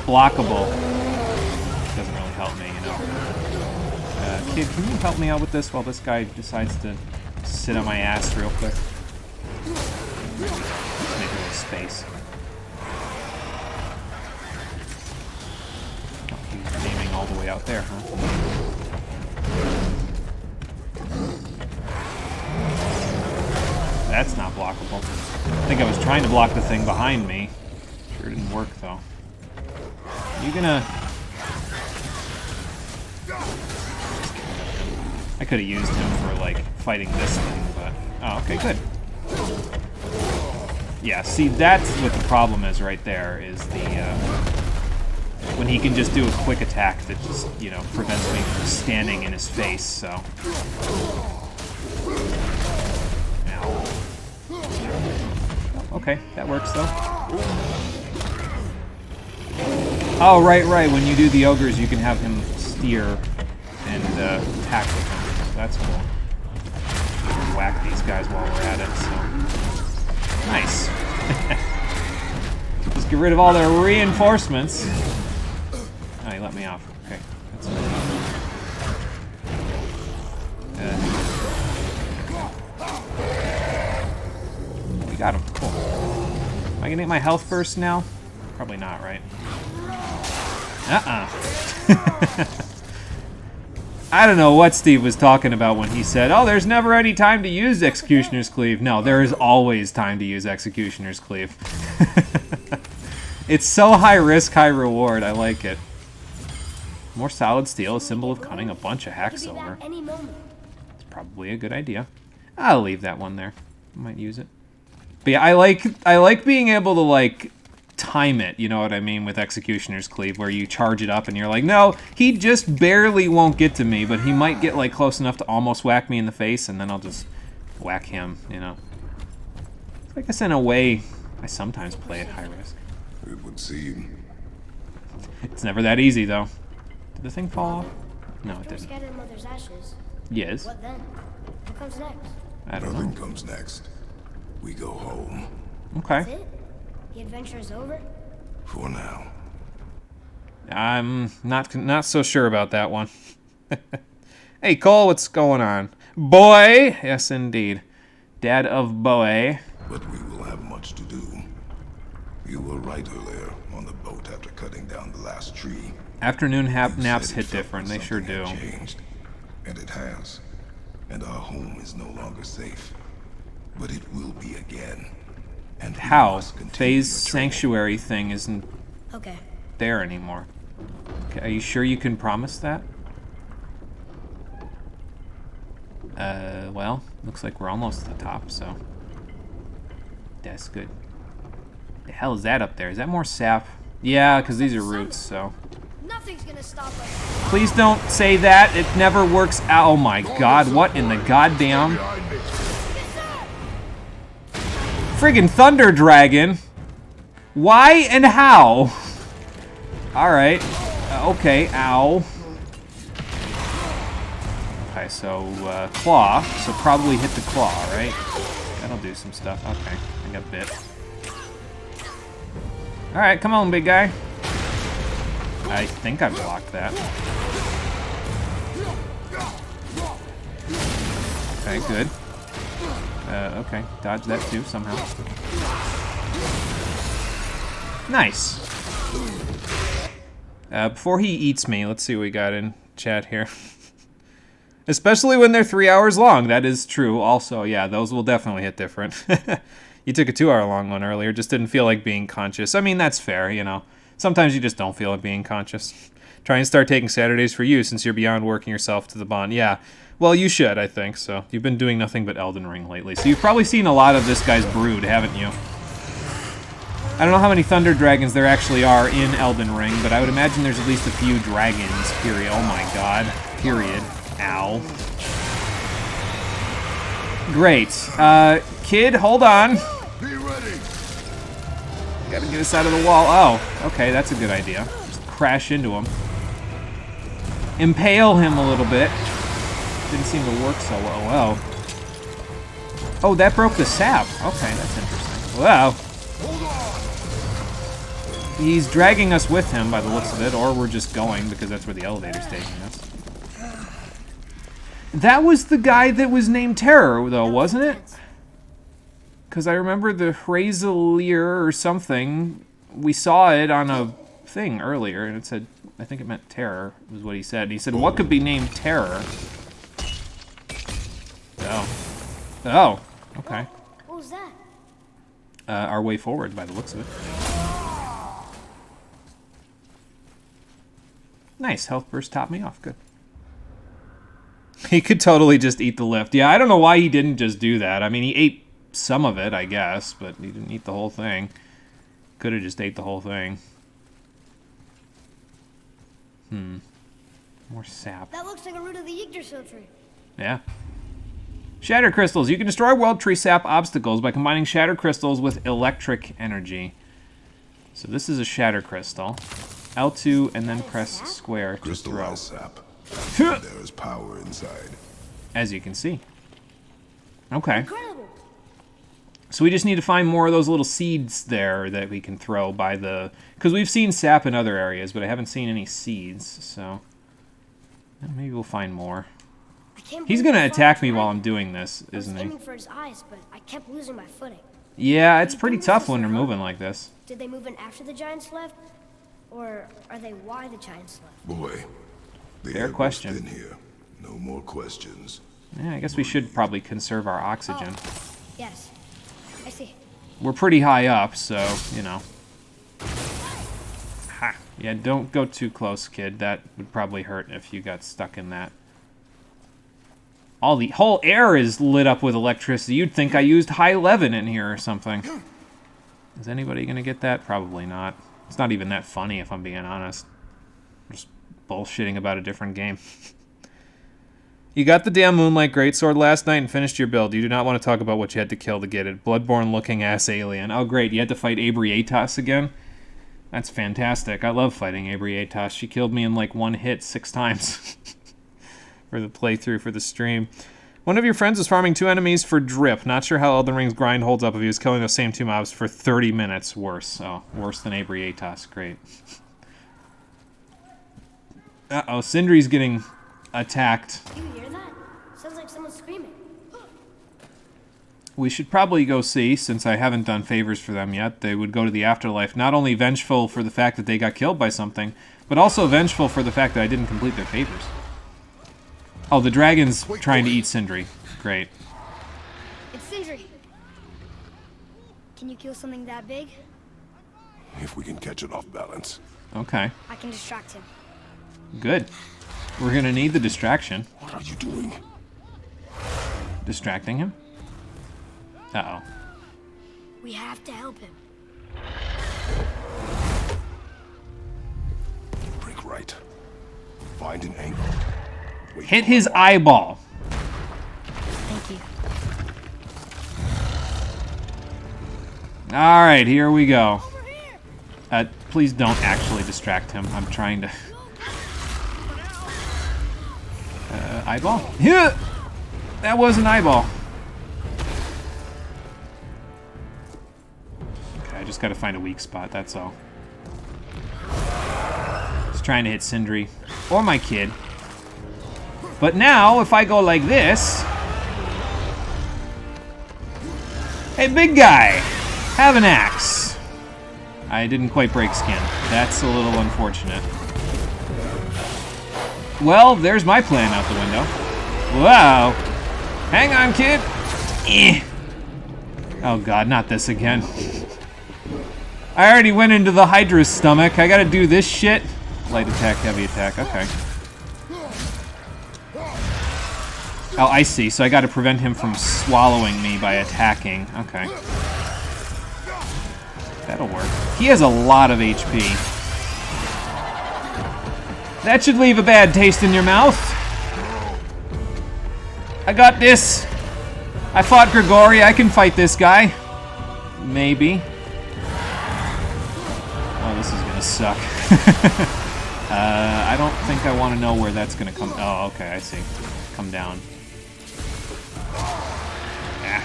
blockable, it doesn't really help me, you know. Kid, can you help me out with this while this guy decides to sit on my ass real quick? Maybe just make a little space. Oh, he's aiming all the way out there, huh? That's not blockable. I think I was trying to block the thing behind me. Sure didn't work, though. You gonna... I could have used him for, like, fighting this thing, but... Oh, okay, good. Yeah, see, that's what the problem is right there, is the, when he can just do a quick attack that just, you know, prevents me from standing in his face, so... Ow. Okay, that works, though. Oh, right, when you do the ogres, you can have him steer and attack with him. That's cool. Whack these guys while we're at it, so... Nice. Just get rid of all their reinforcements. Oh, he let me off. Okay, that's good. We got him. Cool. Am I gonna get my health burst now? Probably not, right? I don't know what Steve was talking about when he said, oh, there's never any time to use Executioner's Cleave. No, there is always time to use Executioner's Cleave. It's so high risk, high reward. I like it. More solid steel, a symbol of cunning, a bunch of hack silver. It's probably a good idea. I'll leave that one there. I might use it. But yeah, I like being able to, like, time it, you know what I mean, with Executioner's Cleave, where you charge it up and you're like, no, he just barely won't get to me, but he might get, like, close enough to almost whack me in the face, and then I'll just whack him, you know. I guess in a way, I sometimes play at high risk. It would seem. It's never that easy, though. Did the thing fall off? No, it didn't. Scattered Mother's ashes. Yes. What then? What comes next? I don't know. Nothing comes next. We go home. Okay. That's it? The adventure is over? For now. I'm not so sure about that one. Hey, Cole, what's going on? Boy! Yes, indeed. Dad of Boy. But we will have much to do. You were right earlier on the boat after cutting down the last tree. Afternoon You naps said it hit felt different. like They sure something do. had changed. And it has. And our home is no longer safe. But it will be again. And we How? must continue Faye's the training. sanctuary thing isn't Okay. there anymore. Okay, are you sure you can promise that? Well, looks like we're almost at the top, so... That's good. The hell is that up there? Is that more sap? Yeah, because these are roots, so... Nothing's gonna stop us. Please don't say that. It never works out. Oh my god, what in the goddamn... Friggin' Thunder Dragon. Why and how? Alright. Okay, ow. Okay, so, claw. So probably hit the claw, right? That'll do some stuff. Okay, I got bit. Alright, come on, big guy. I think I blocked that. Okay, good. Okay, dodge that too, somehow. Nice. Before he eats me, let's see what we got in chat here. Especially when they're 3 hours long. That is true. Also, yeah, those will definitely hit different. You took a 2-hour-long one earlier. Just didn't feel like being conscious. I mean, that's fair, you know. Sometimes you just don't feel like being conscious. Try and start taking Saturdays for you since you're beyond working yourself to the bone. Yeah, well, you should, I think. So you've been doing nothing but Elden Ring lately. So you've probably seen a lot of this guy's brood, haven't you? I don't know how many Thunder Dragons there actually are in Elden Ring, but I would imagine there's at least a few dragons, period. Oh my god. Period. Ow. Great. Kid, hold on. Be ready. Gotta get us out of the wall. Oh, okay, that's a good idea. Just crash into him. Impale him a little bit. Didn't seem to work so well. Oh, that broke the sap. Okay, that's interesting. Wow. He's dragging us with him by the looks of it, or we're just going because that's where the elevator's taking us. That was the guy that was named Terror, though, wasn't it? Because I remember the Razalier or something. We saw it on a thing earlier, and it said, I think it meant Terror, was what he said. He said, what could be named Terror? Oh. Oh, okay. What was that? Our way forward, by the looks of it. Nice, health burst topped me off, good. He could totally just eat the lift. Yeah, I don't know why he didn't just do that. I mean, he ate some of it, I guess, but he didn't eat the whole thing. Could have just ate the whole thing. More sap. That looks like a root of the Yggdrasil tree. Yeah. Shatter Crystals. You can destroy World Tree Sap obstacles by combining Shatter Crystals with electric energy. So this is a Shatter Crystal. L2 and then press square to throw. Crystallized sap. There is power inside. As you can see. Okay. Incredible. So we just need to find more of those little seeds there that we can throw by the... Because we've seen sap in other areas, but I haven't seen any seeds, so... Maybe we'll find more. He's going to attack me while I'm doing this, isn't he? I was aiming for his eyes, but I kept losing my footing. Yeah, it's pretty tough when they're moving like this. Did they move in after the giants left? Or are they why the giants left? Boy, the Fair air question. was thin here. No more questions. Yeah, I guess we should probably conserve our oxygen. Oh, yes. I see. We're pretty high up, so, you know. Ha! Yeah, don't go too close, kid. That would probably hurt if you got stuck in that. The whole air is lit up with electricity. You'd think I used high levin in here or something. Is anybody gonna get that? Probably not. It's not even that funny, if I'm being honest. Just bullshitting about a different game. You got the damn Moonlight Greatsword last night and finished your build. You do not want to talk about what you had to kill to get it. Bloodborne-looking ass alien. Oh, great. You had to fight Abriatos again? That's fantastic. I love fighting Abriatos. She killed me in like one hit 6 times. For the playthrough for the stream. One of your friends was farming 2 enemies for drip. Not sure how Elden Ring's grind holds up if he was killing those same 2 mobs for 30 minutes. Worse. Oh, worse than Abriatos. Great. Uh-oh, Sindri's getting attacked. You hear that? Sounds like someone screaming. We should probably go see, since I haven't done favors for them yet. They would go to the afterlife, not only vengeful for the fact that they got killed by something, but also vengeful for the fact that I didn't complete their favors. Oh, the dragon's trying to eat Sindri. Great. It's Sindri. Can you kill something that big? If we can catch it off balance. Okay. I can distract him. Good. We're gonna need the distraction. What are you doing? Distracting him? Uh-oh. We have to help him. Break right. Find an angle. Wait Hit his eyeball. Thank you. Alright, here we go. Please don't actually distract him. I'm trying to... eyeball? Yeah! That was an eyeball. Okay, I just gotta find a weak spot, that's all. Just trying to hit Sindri. Or my kid. But now, if I go like this... Hey, big guy! Have an axe. I didn't quite break skin. That's a little unfortunate. Well, there's my plan out the window. Wow. Hang on, kid. Eh. Oh god, not this again. I already went into the Hydra's stomach. I gotta do this shit. Light attack, heavy attack, okay. Oh, I see. So I gotta prevent him from swallowing me by attacking. Okay. That'll work. He has a lot of HP. That should leave a bad taste in your mouth. I got this. I fought Grigori. I can fight this guy. Maybe. this is gonna suck. I don't think I want to know where that's gonna come. Oh, okay, I see. Come down. Ah.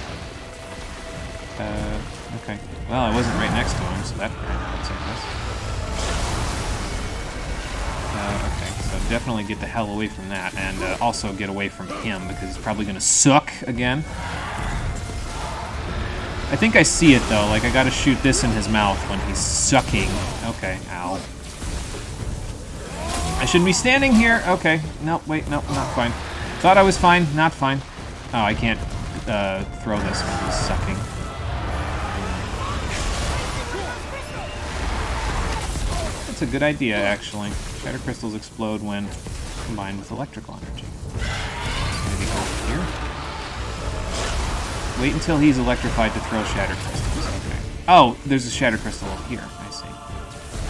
Okay. Well, I wasn't right next to him, so that kind of helps, I guess. Okay, so definitely get the hell away from that, and also get away from him, because he's probably gonna suck again. I think I see it, though. Like, I gotta shoot this in his mouth when he's sucking. Okay, ow. I shouldn't be standing here. Okay. Nope, wait, nope, not fine. Thought I was fine, not fine. Oh, I can't throw this when he's sucking. That's a good idea, actually. Shatter crystals explode when combined with electrical energy. Maybe go here. Wait until he's electrified to throw shatter crystals. Okay. Oh, there's a shatter crystal up here. I see.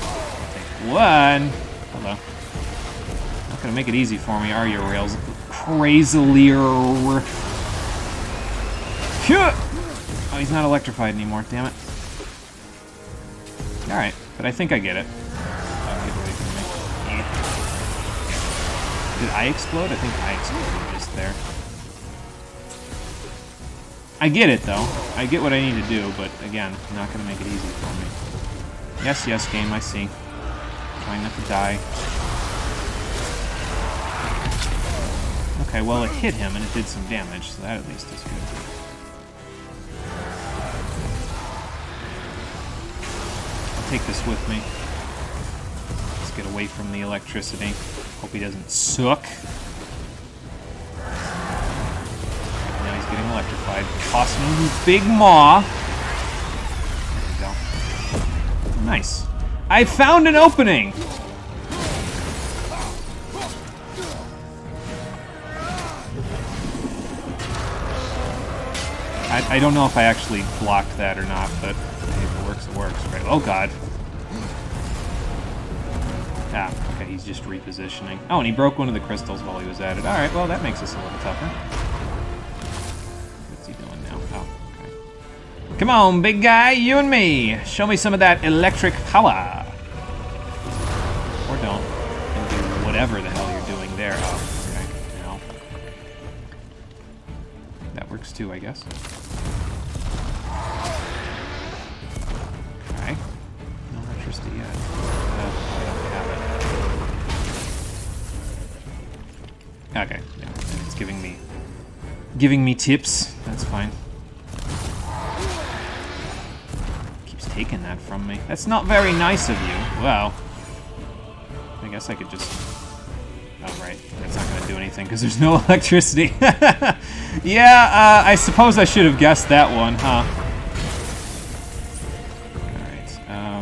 I'll take one. Hello. Not gonna make it easy for me, are you, Rails? Crazilier. Oh, he's not electrified anymore. Damn it. All right, but I think I get it. Oh, get away from me. Did I explode? I think I exploded just there. I get it, though. I get what I need to do, but again, not going to make it easy for me. Yes, yes, game, I see. Trying not to die. Okay, well, it hit him, and it did some damage, so that at least is good. I'll take this with me. Let's get away from the electricity. Hope he doesn't suck. Getting electrified. Tossing him his big maw. There we go. Nice. I found an opening! I don't know if I actually blocked that or not, but if it works, it works, right? Oh, God. Ah, okay, he's just repositioning. Oh, and he broke one of the crystals while he was at it. Alright, well, that makes us a little tougher. Come on, big guy, you and me. Show me some of that electric power. Or don't. And do whatever the hell you're doing there. Oh, okay. No. That works too, I guess. Okay. No electricity yet. I don't have it. Okay. Yeah. It's giving me tips. That's fine. Taking that from me. That's not very nice of you. Well, I guess I could just... Oh, right. That's not going to do anything because there's no electricity. Yeah, I suppose I should have guessed that one, huh? Alright. I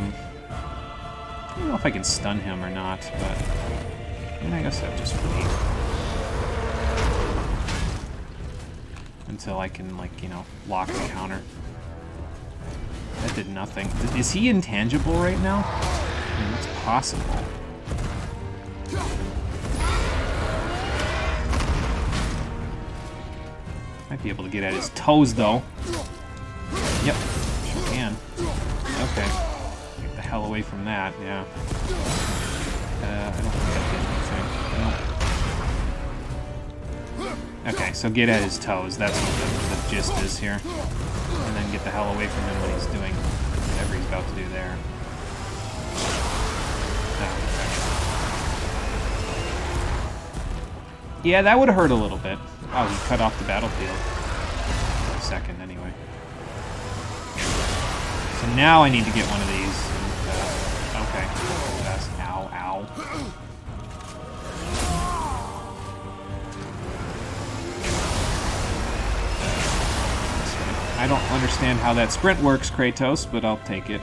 don't know if I can stun him or not, but... I mean, I guess I'll just wait. Until I can, like, you know, lock the counter. That did nothing. Is he intangible right now? I mean, it's possible. Might be able to get at his toes, though. Yep, sure can. Okay. Get the hell away from that, yeah. I don't think that did anything. No. Okay, so get at his toes. That's what the gist is here. And then get the hell away from him when he's doing whatever he's about to do there. Oh, okay. Yeah, that would hurt a little bit. Oh, he cut off the battlefield. For a second, anyway. So now I need to get one of these. And, okay. That's, ow, ow. I don't understand how that sprint works, Kratos, but I'll take it.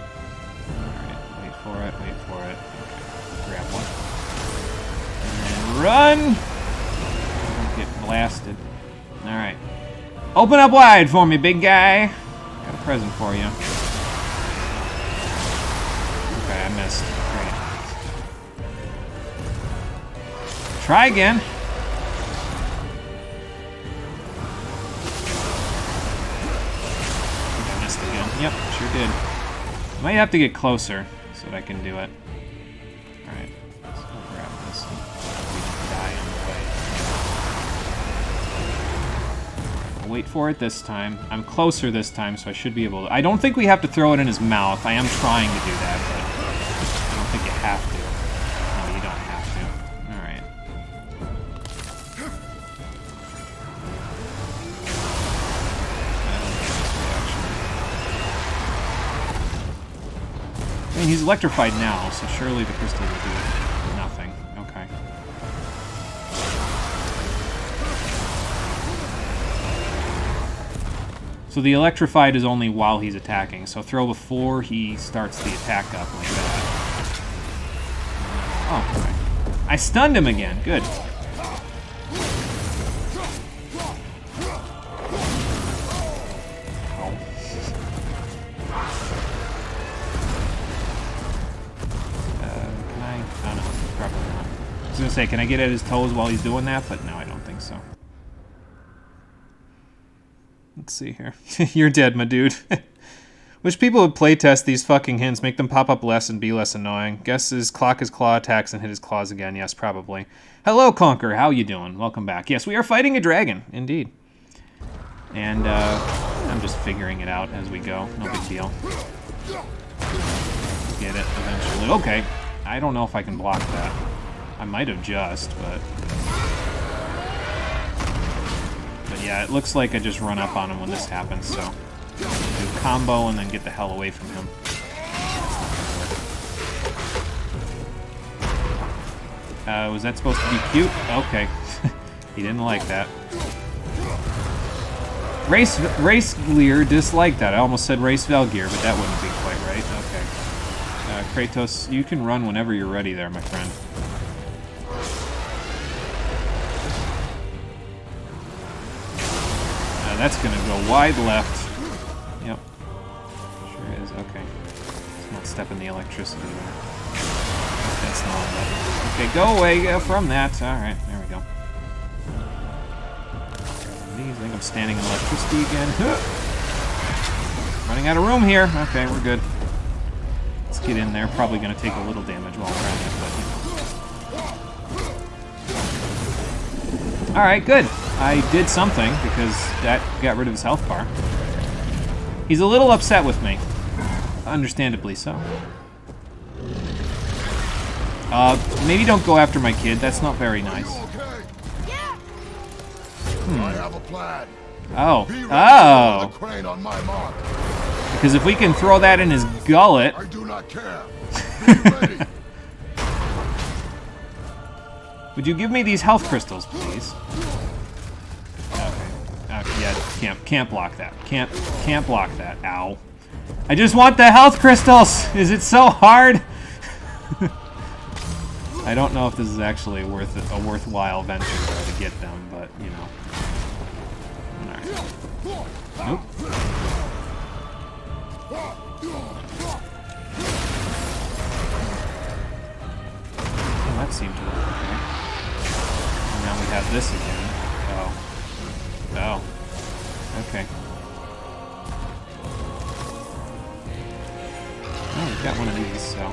Alright, wait for it, wait for it. Okay, grab one. And run! Don't get blasted. Alright. Open up wide for me, big guy! Got a present for you. Okay, I missed. Great. Try again. Yep, sure did. Might have to get closer, so but I can do it. Alright, let's go grab this and we don't die on the way. I'll wait for it this time. I'm closer this time, so I should be able to... I don't think we have to throw it in his mouth. I am trying to do that, but I don't think you have to. No, you don't have to. Alright. I mean, he's electrified now, so surely the crystal will do nothing. Okay. So the electrified is only while he's attacking, so throw before he starts the attack up like that. Oh, okay. I stunned him again. Good. I was gonna say, can I get at his toes while he's doing that? But no, I don't think so. Let's see here. You're dead, my dude. Wish people would playtest these fucking hints, make them pop up less and be less annoying. Guess his clock his claw attacks and hit his claws again. Yes, probably. Hello, Conquer. How you doing? Welcome back. Yes, we are fighting a dragon, indeed. And I'm just figuring it out as we go. No big deal. Get it eventually. Okay. I don't know if I can block that. I might have just, but yeah, it looks like I just run up on him when this happens, so do combo and then get the hell away from him. Was that supposed to be cute? Okay. He didn't like that. Race Lear disliked that. I almost said Race Valgear, but that wouldn't be quite right. Okay. Kratos, you can run whenever you're ready there, my friend. That's gonna go wide left. Yep. Sure is. Okay. Let's not step in the electricity there. That's not enough. Okay, go away from that. Alright, there we go. I think I'm standing in electricity again. Running out of room here. Okay, we're good. Let's get in there. Probably gonna take a little damage while we're at it, but you know. Alright, good. I did something, because that got rid of his health bar. He's a little upset with me. Understandably so. Maybe don't go after my kid. That's not very nice. I have a plan. Oh. Be ready Oh! for the crane on my mark. Because if we can throw that in his gullet... I do not care. Be ready. Would you give me these health crystals, please? Yeah, can't block that. Can't block that. Ow. I just want the health crystals! Is it so hard? I don't know if this is actually a worthwhile venture though, to get them, but you know. Alright. Nope. Well, that seemed to work okay. And now we have this again. Oh. Oh. Okay. Oh, we've got one of these, so...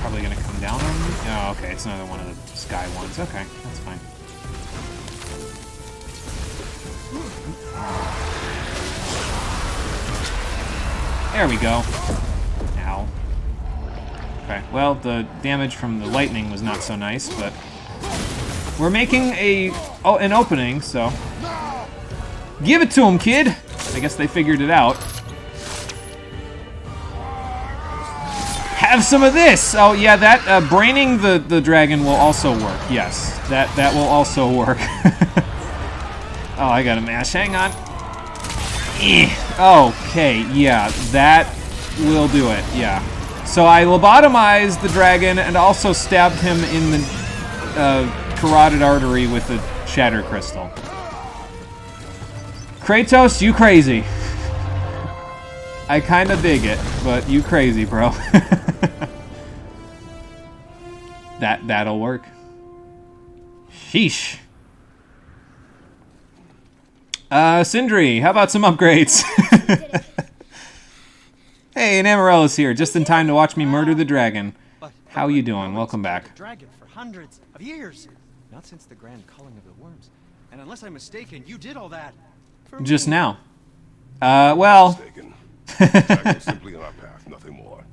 Probably gonna come down on me? Oh, okay, it's another one of the sky ones. Okay, that's fine. There we go. Ow. Okay, well, the damage from the lightning was not so nice, but... We're making an opening, so... Give it to him, kid! I guess they figured it out. Have some of this! Oh, yeah, that, braining the dragon will also work. Yes, that will also work. Oh, I gotta mash. Hang on. Okay, yeah, that will do it, yeah. So I lobotomized the dragon and also stabbed him in the, carotid artery with the Shatter Crystal. Kratos, you crazy. I kinda dig it, but you crazy, bro. That'll work. Sheesh. Sindri, how about some upgrades? Hey, and Amarella's here, just in time to watch me murder the dragon. But How you doing? no Welcome one's killed back. a dragon for hundreds of years. Not since the grand culling of the worms. And unless I'm mistaken, you did all that for Just me. now. Well, Mistaken. Dragon's simply on our path, nothing more.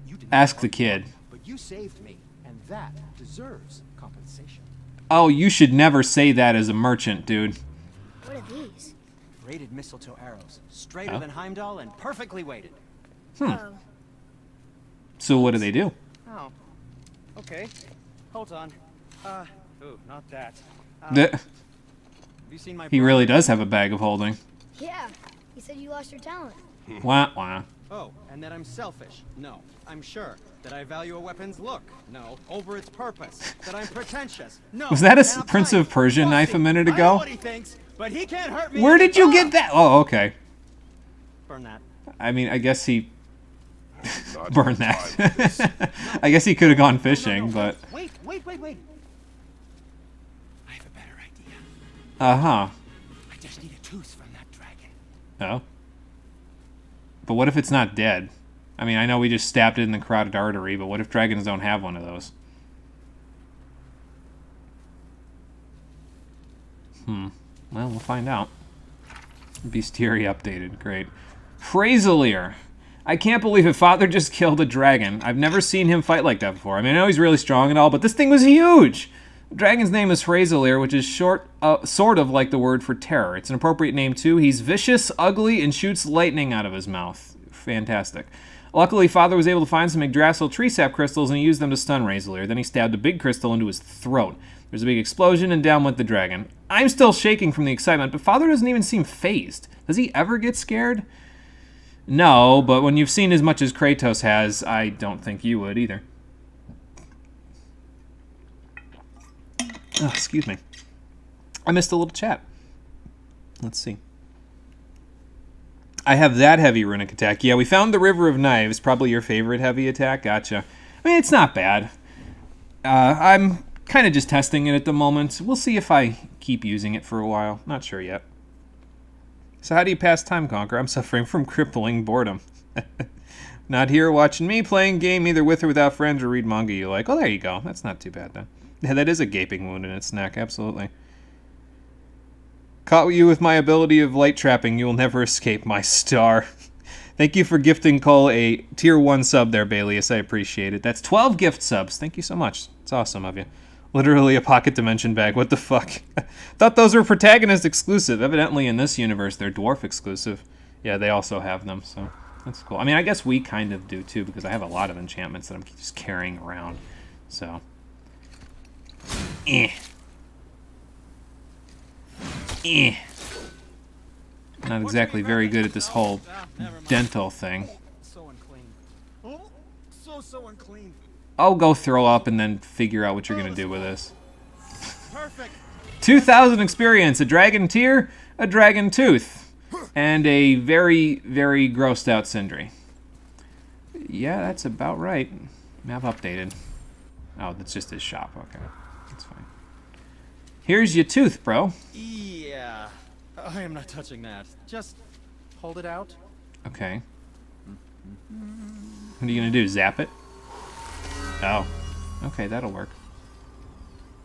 You did ask not the harm kid. me, but you saved me, and that deserves compensation. Oh, you should never say that as a merchant, dude. What are these? Braided mistletoe arrows, straighter Oh. than Heimdall and perfectly weighted. Oh. So what do they do? Oh. Okay. Hold on. Ooh, not that. The- Have you seen my he brother? really does have a bag of holding. Yeah. He said you lost your talent. Wah, wah. Oh, and that I'm selfish. No, I'm sure. That I value a weapon's look. No, over its purpose. That I'm pretentious. No. Was that a and I'm Prince of Persia knife a Fussy. minute I know ago? what he thinks, but he can't hurt me. Where did you Ah! get that? Oh, okay. Burn that. I mean, I guess he Not burned time for this. that. I guess he could have gone No, fishing, no. but... Wait. I have a better idea. Uh-huh. I just need a tooth from that dragon. Oh. But what if it's not dead? I mean, I know we just stabbed it in the carotid artery, but what if dragons don't have one of those? Well, we'll find out. Bestiary updated. Great. Phrazilier. I can't believe it. Father just killed a dragon. I've never seen him fight like that before. I mean, I know he's really strong and all, but this thing was huge! The dragon's name is Phrazilier, which is sort of like the word for terror. It's an appropriate name, too. He's vicious, ugly, and shoots lightning out of his mouth. Fantastic. Luckily, Father was able to find some Yggdrasil tree sap crystals, and he used them to stun Phrazilier. Then he stabbed a big crystal into his throat. There's a big explosion, and down went the dragon. I'm still shaking from the excitement, but Father doesn't even seem fazed. Does he ever get scared? No, but when you've seen as much as Kratos has, I don't think you would either. Oh, excuse me. I missed a little chat. Let's see. I have that heavy runic attack. Yeah, we found the River of Knives. Probably your favorite heavy attack. Gotcha. I mean, it's not bad. I'm kind of just testing it at the moment. We'll see if I keep using it for a while. Not sure yet. So how do you pass time, Conquer? I'm suffering from crippling boredom. Not here watching me playing game either with or without friends or read manga you like. Oh, there you go. That's not too bad then. Yeah, that is a gaping wound in its neck. Absolutely. Caught you with my ability of light trapping. You will never escape my star. Thank you for gifting Cole a tier 1 sub there, Bailius. I appreciate it. That's 12 gift subs. Thank you so much. It's awesome of you. Literally a pocket dimension bag. What the fuck? Thought those were protagonist exclusive. Evidently in this universe they're dwarf exclusive. Yeah, they also have them, so that's cool. I mean, I guess we kind of do too, because I have a lot of enchantments that I'm just carrying around. So. Not exactly very good at this whole dental thing. So unclean. So unclean. I'll go throw up and then figure out what you're going to do with this. Perfect. 2,000 experience, a dragon tear, a dragon tooth, and a very, very grossed out Sindri. Yeah, that's about right. Map updated. Oh, that's just his shop. Okay, that's fine. Here's your tooth, bro. Yeah. I am not touching that. Just hold it out. Okay. What are you going to do, zap it? Oh. Okay, that'll work.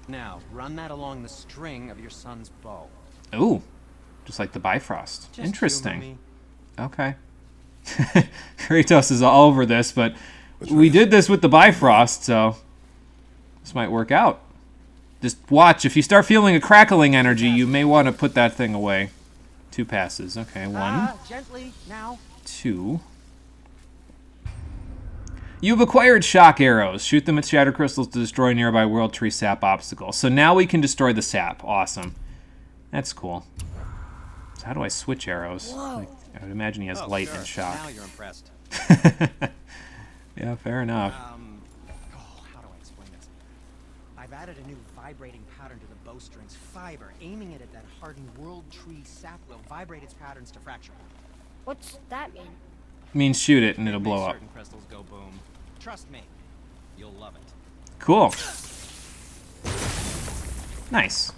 Now, run that along the string of your son's bow. Ooh. Just like the Bifrost. Just Interesting. humor me. Okay. Kratos is all over this, but we did this with the Bifrost, so this might work out. Just watch. If you start feeling a crackling energy, you may want to put that thing away. 2 passes. Okay, 1, Gently, now. 2. You've acquired shock arrows. Shoot them at Shatter Crystals to destroy nearby World Tree sap obstacles. So now we can destroy the sap. Awesome. That's cool. So how do I switch arrows? Like, I would imagine he has light sure. and shock. Now you're impressed. Yeah, fair enough. How do I explain this? I've added a new vibrating pattern to the bowstring's fiber. Aiming it at that hardened World Tree sap will vibrate its patterns to fracture. What's that mean? Means shoot it and it'll blow up. Certain crystals go boom. Trust me, you'll love it. Cool. Nice.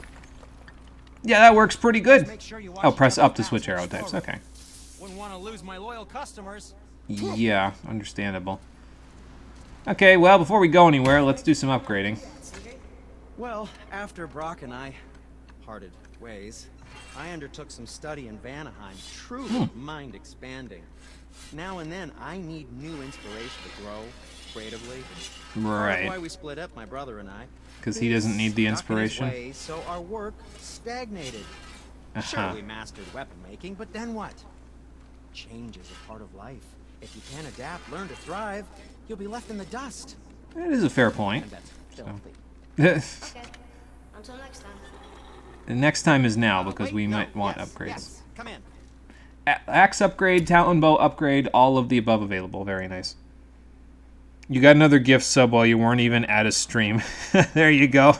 Yeah, that works pretty good. Make sure you watch Oh, press double up to taps switch and arrow types. forward. Okay. Wouldn't want to lose my loyal customers. Yeah, understandable. Okay, well, before we go anywhere, let's do some upgrading. Well, after Brock and I parted ways, I undertook some study in Vanaheim, truly mind-expanding. Now and then, I need new inspiration to grow creatively. Part of why Right. we split up, my brother and I. Because he doesn't need the Stuck in his inspiration. ways, so our work stagnated. Sure, we mastered weapon making, but then what? Change is a part of life. If you can't adapt, learn to thrive, you'll be left in the dust. That is a fair point. And that's filthy. Okay. Until next time. The next time is now, because Wait, we no, might want yes, upgrades. Yes, come in. Axe upgrade, Talon bow upgrade, all of the above available. Very nice. You got another gift sub while you weren't even at a stream. There you go.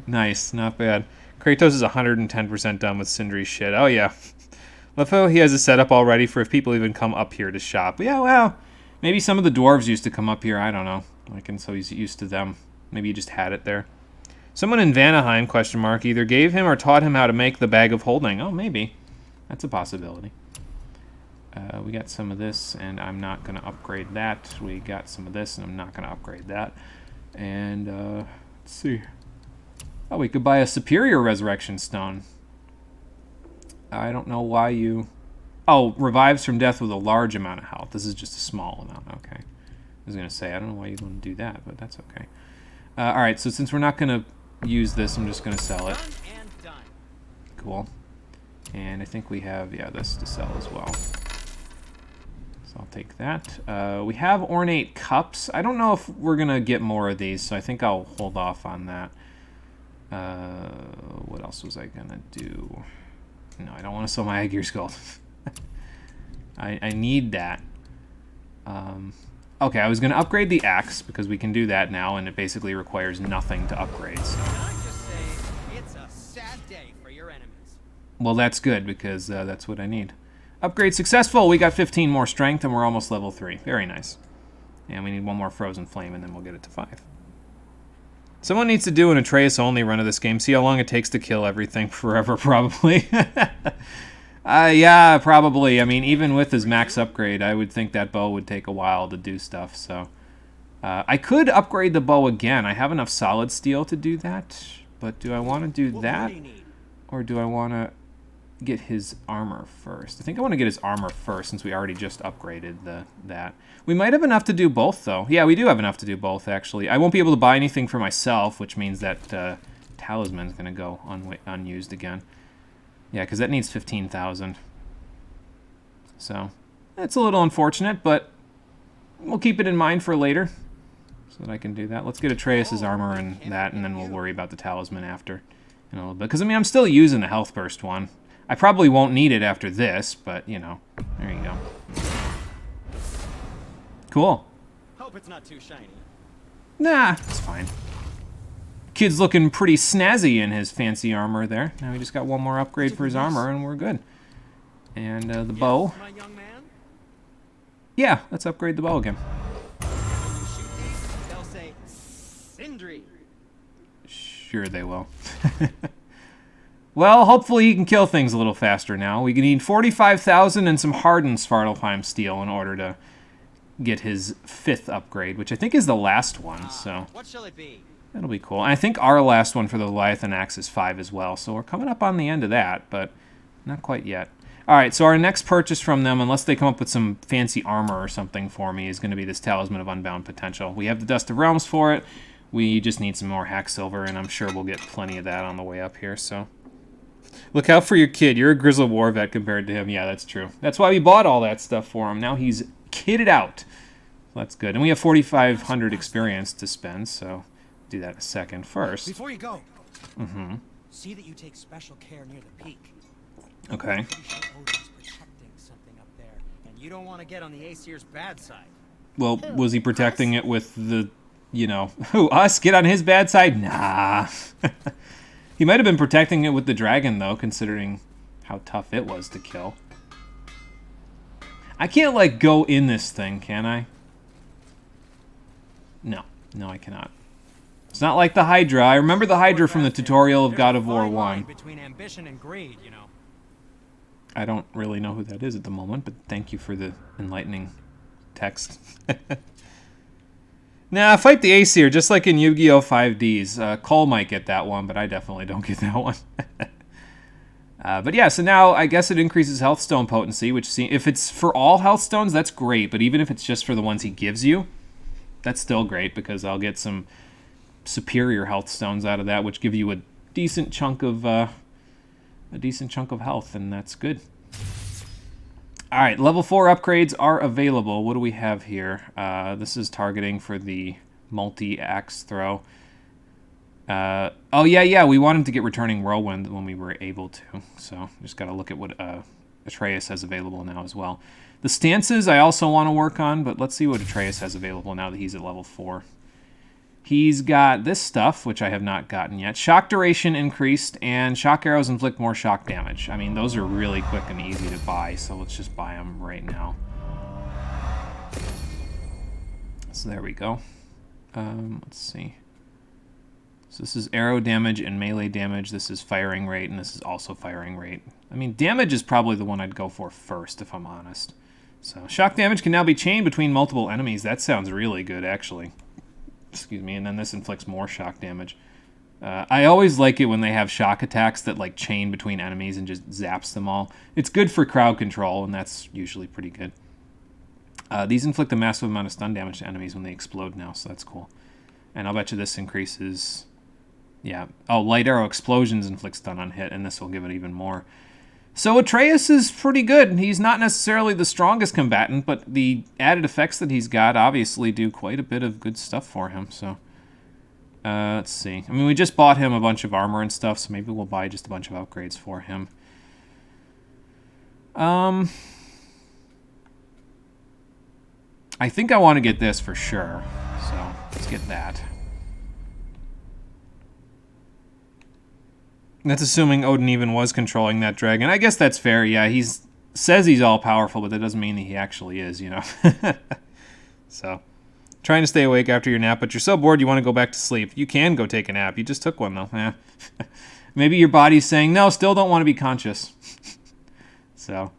Nice, not bad. Kratos is 110% done with Sindri's shit. Oh yeah. Love how he has a setup already for if people even come up here to shop. Yeah, well, maybe some of the dwarves used to come up here. I don't know. Like, and so he's used to them. Maybe he just had it there. Someone in Vanaheim, question mark, either gave him or taught him how to make the bag of holding. Oh, maybe. That's a possibility. We got some of this, and I'm not going to upgrade that. We got some of this, and I'm not going to upgrade that. And, let's see. Oh, we could buy a superior resurrection stone. I don't know why you... Oh, revives from death with a large amount of health. This is just a small amount. Okay. I was going to say, I don't know why you'd want to do that, but that's okay. Alright, so since we're not going to use this, I'm just going to sell it. Done and done. Cool. And I think we have, yeah, this to sell as well. So I'll take that. We have ornate cups. I don't know if we're going to get more of these, so I think I'll hold off on that. What else was I going to do? No, I don't want to sell my Aegir's Gold. I need that. Okay, I was going to upgrade the axe, because we can do that now, and it basically requires nothing to upgrade. So. Can I just say, it's a sad day for your enemies. Well, that's good, because that's what I need. Upgrade successful! We got 15 more strength, and we're almost level 3. Very nice. And we need one more frozen flame, and then we'll get it to 5. Someone needs to do an Atreus-only run of this game. See how long it takes to kill everything forever, probably. Yeah, probably. I mean, even with his max upgrade, I would think that bow would take a while to do stuff, so... I could upgrade the bow again. I have enough solid steel to do that, but do I want to do that? Or do I want to get his armor first? I think I want to get his armor first, since we already just upgraded that. We might have enough to do both, though. Yeah, we do have enough to do both, actually. I won't be able to buy anything for myself, which means that Talisman's going to go unused again. Yeah, because that needs 15,000. So, it's a little unfortunate, but we'll keep it in mind for later, so that I can do that. Let's get Atreus' armor and that, and then we'll worry about the Talisman after in a little bit. Because, I mean, I'm still using the health burst one. I probably won't need it after this, but, you know, there you go. Cool. Hope it's not too shiny. Nah, it's fine. Kid's looking pretty snazzy in his fancy armor there. Now we just got one more upgrade for his armor, and we're good. And the bow. My young man? Yeah, let's upgrade the bow again. When you shoot these, they'll say, Sindri. Sure they will. Well, hopefully he can kill things a little faster now. We need 45,000 and some hardened Svartalfheim steel in order to get his 5th upgrade, which I think is the last one, so... What shall it be? That'll be cool. And I think our last one for the Leviathan Axe is 5 as well, so we're coming up on the end of that, but not quite yet. Alright, so our next purchase from them, unless they come up with some fancy armor or something for me, is going to be this Talisman of Unbound Potential. We have the Dust of Realms for it. We just need some more hack silver, and I'm sure we'll get plenty of that on the way up here, so... Look out for your kid. You're a grizzled war vet compared to him. Yeah, that's true. That's why we bought all that stuff for him. Now he's kitted out. So that's good. And we have 4,500 experience to spend, so do that in a second. First... Before you go, see that you take special care near the peak. Okay. Pretty sure Odin's protecting something up there, and you don't want to get on the Aesir's bad side. Well, was he protecting it with the, you know, who, us? Get on his bad side? Nah. He might have been protecting it with the dragon, though, considering how tough it was to kill. I can't, like, go in this thing, can I? No. No, I cannot. It's not like the Hydra. I remember the Hydra from the tutorial of God of War 1. Between ambition and greed, you know. I don't really know who that is at the moment, but thank you for the enlightening text. Nah, fight the Aesir, just like in Yu-Gi-Oh! 5Ds. Cole might get that one, but I definitely don't get that one. But yeah, so now I guess it increases health stone potency, which if it's for all health stones, that's great. But even if it's just for the ones he gives you, that's still great because I'll get some superior health stones out of that, which give you a decent chunk of health, and that's good. All right, level 4 upgrades are available. What do we have here? This is targeting for the multi-axe throw. Oh, yeah, we wanted to get Returning Whirlwind when we were able to. So just got to look at what Atreus has available now as well. The stances I also want to work on, but let's see what Atreus has available now that he's at level 4. He's got this stuff, which I have not gotten yet. Shock duration increased, and shock arrows inflict more shock damage. I mean, those are really quick and easy to buy, so let's just buy them right now. So there we go. Let's see. So this is arrow damage and melee damage. This is firing rate, and this is also firing rate. I mean, damage is probably the one I'd go for first, if I'm honest. So shock damage can now be chained between multiple enemies. That sounds really good, actually. Excuse me, and then this inflicts more shock damage. I always like it when they have shock attacks that like chain between enemies and just zaps them all. It's good for crowd control, and that's usually pretty good. These inflict a massive amount of stun damage to enemies when they explode now, so that's cool. And I'll bet you this increases... Yeah. Oh, light arrow explosions inflict stun on hit, and this will give it even more. So Atreus is pretty good. He's not necessarily the strongest combatant, but the added effects that he's got obviously do quite a bit of good stuff for him. So let's see. I mean, we just bought him a bunch of armor and stuff, so maybe we'll buy just a bunch of upgrades for him. I think I want to get this for sure. So let's get that. That's assuming Odin even was controlling that dragon. I guess that's fair, yeah. He says he's all-powerful, but that doesn't mean that he actually is, you know. So, trying to stay awake after your nap, but you're so bored you want to go back to sleep. You can go take a nap. You just took one, though. Eh. Maybe your body's saying, no, still don't want to be conscious. So,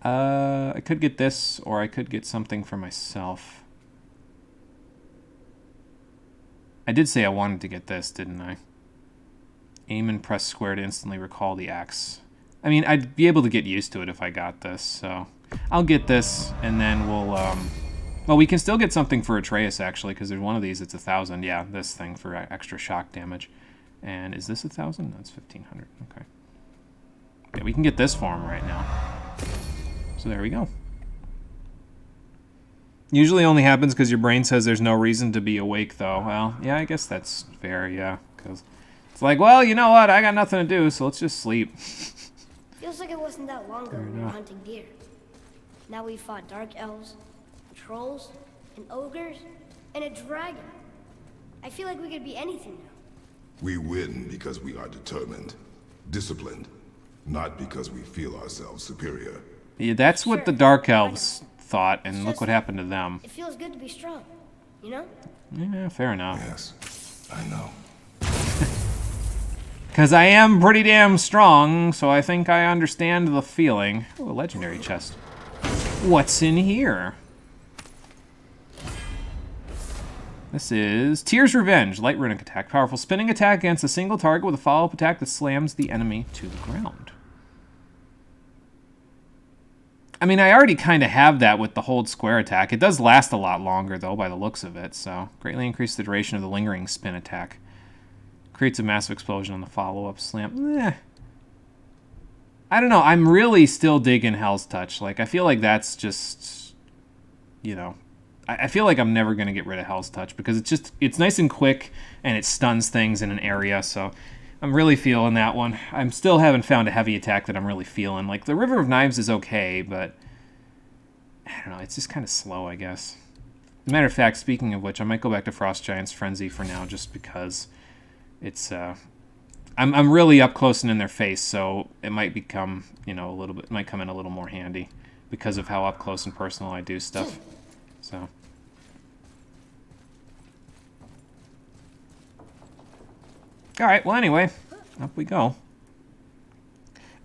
I could get this, or I could get something for myself. I did say I wanted to get this, didn't I? Aim and press square to instantly recall the axe. I mean, I'd be able to get used to it if I got this, so... I'll get this, and then we'll, Well, we can still get something for Atreus, actually, because there's one of these that's 1,000. Yeah, this thing for extra shock damage. And is this 1,000? That's 1,500. Okay. Yeah, we can get this for him right now. So there we go. Usually only happens because your brain says there's no reason to be awake, though. Well, yeah, I guess that's fair, yeah, because... It's like, well, you know what? I got nothing to do, so let's just sleep. Feels like it wasn't that long ago we were hunting deer. Now we fought dark elves, trolls, and ogres, and a dragon. I feel like we could be anything now. We win because we are determined, disciplined, not because we feel ourselves superior. Yeah, that's what the dark elves thought, and look what happened to them. It feels good to be strong, you know? Yeah, fair enough. Yes, I know. Because I am pretty damn strong, so I think I understand the feeling. Oh, a legendary chest. What's in here? This is Tyr's Revenge. Light runic attack. Powerful spinning attack against a single target with a follow-up attack that slams the enemy to the ground. I mean, I already kind of have that with the hold square attack. It does last a lot longer, though, by the looks of it. So, greatly increase the duration of the lingering spin attack. Creates a massive explosion on the follow-up slam. I don't know. I'm really still digging Hell's Touch. Like, I feel like that's just, you know... I feel like I'm never going to get rid of Hell's Touch because it's nice and quick and it stuns things in an area, so I'm really feeling that one. I still haven't found a heavy attack that I'm really feeling. Like, the River of Knives is okay, but I don't know, it's just kind of slow, I guess. As a matter of fact, speaking of which, I might go back to Frost Giant's Frenzy for now just because it's, I'm really up close and in their face, so it might become, you know, it might come in a little more handy because of how up close and personal I do stuff. So... Alright, well anyway, up we go.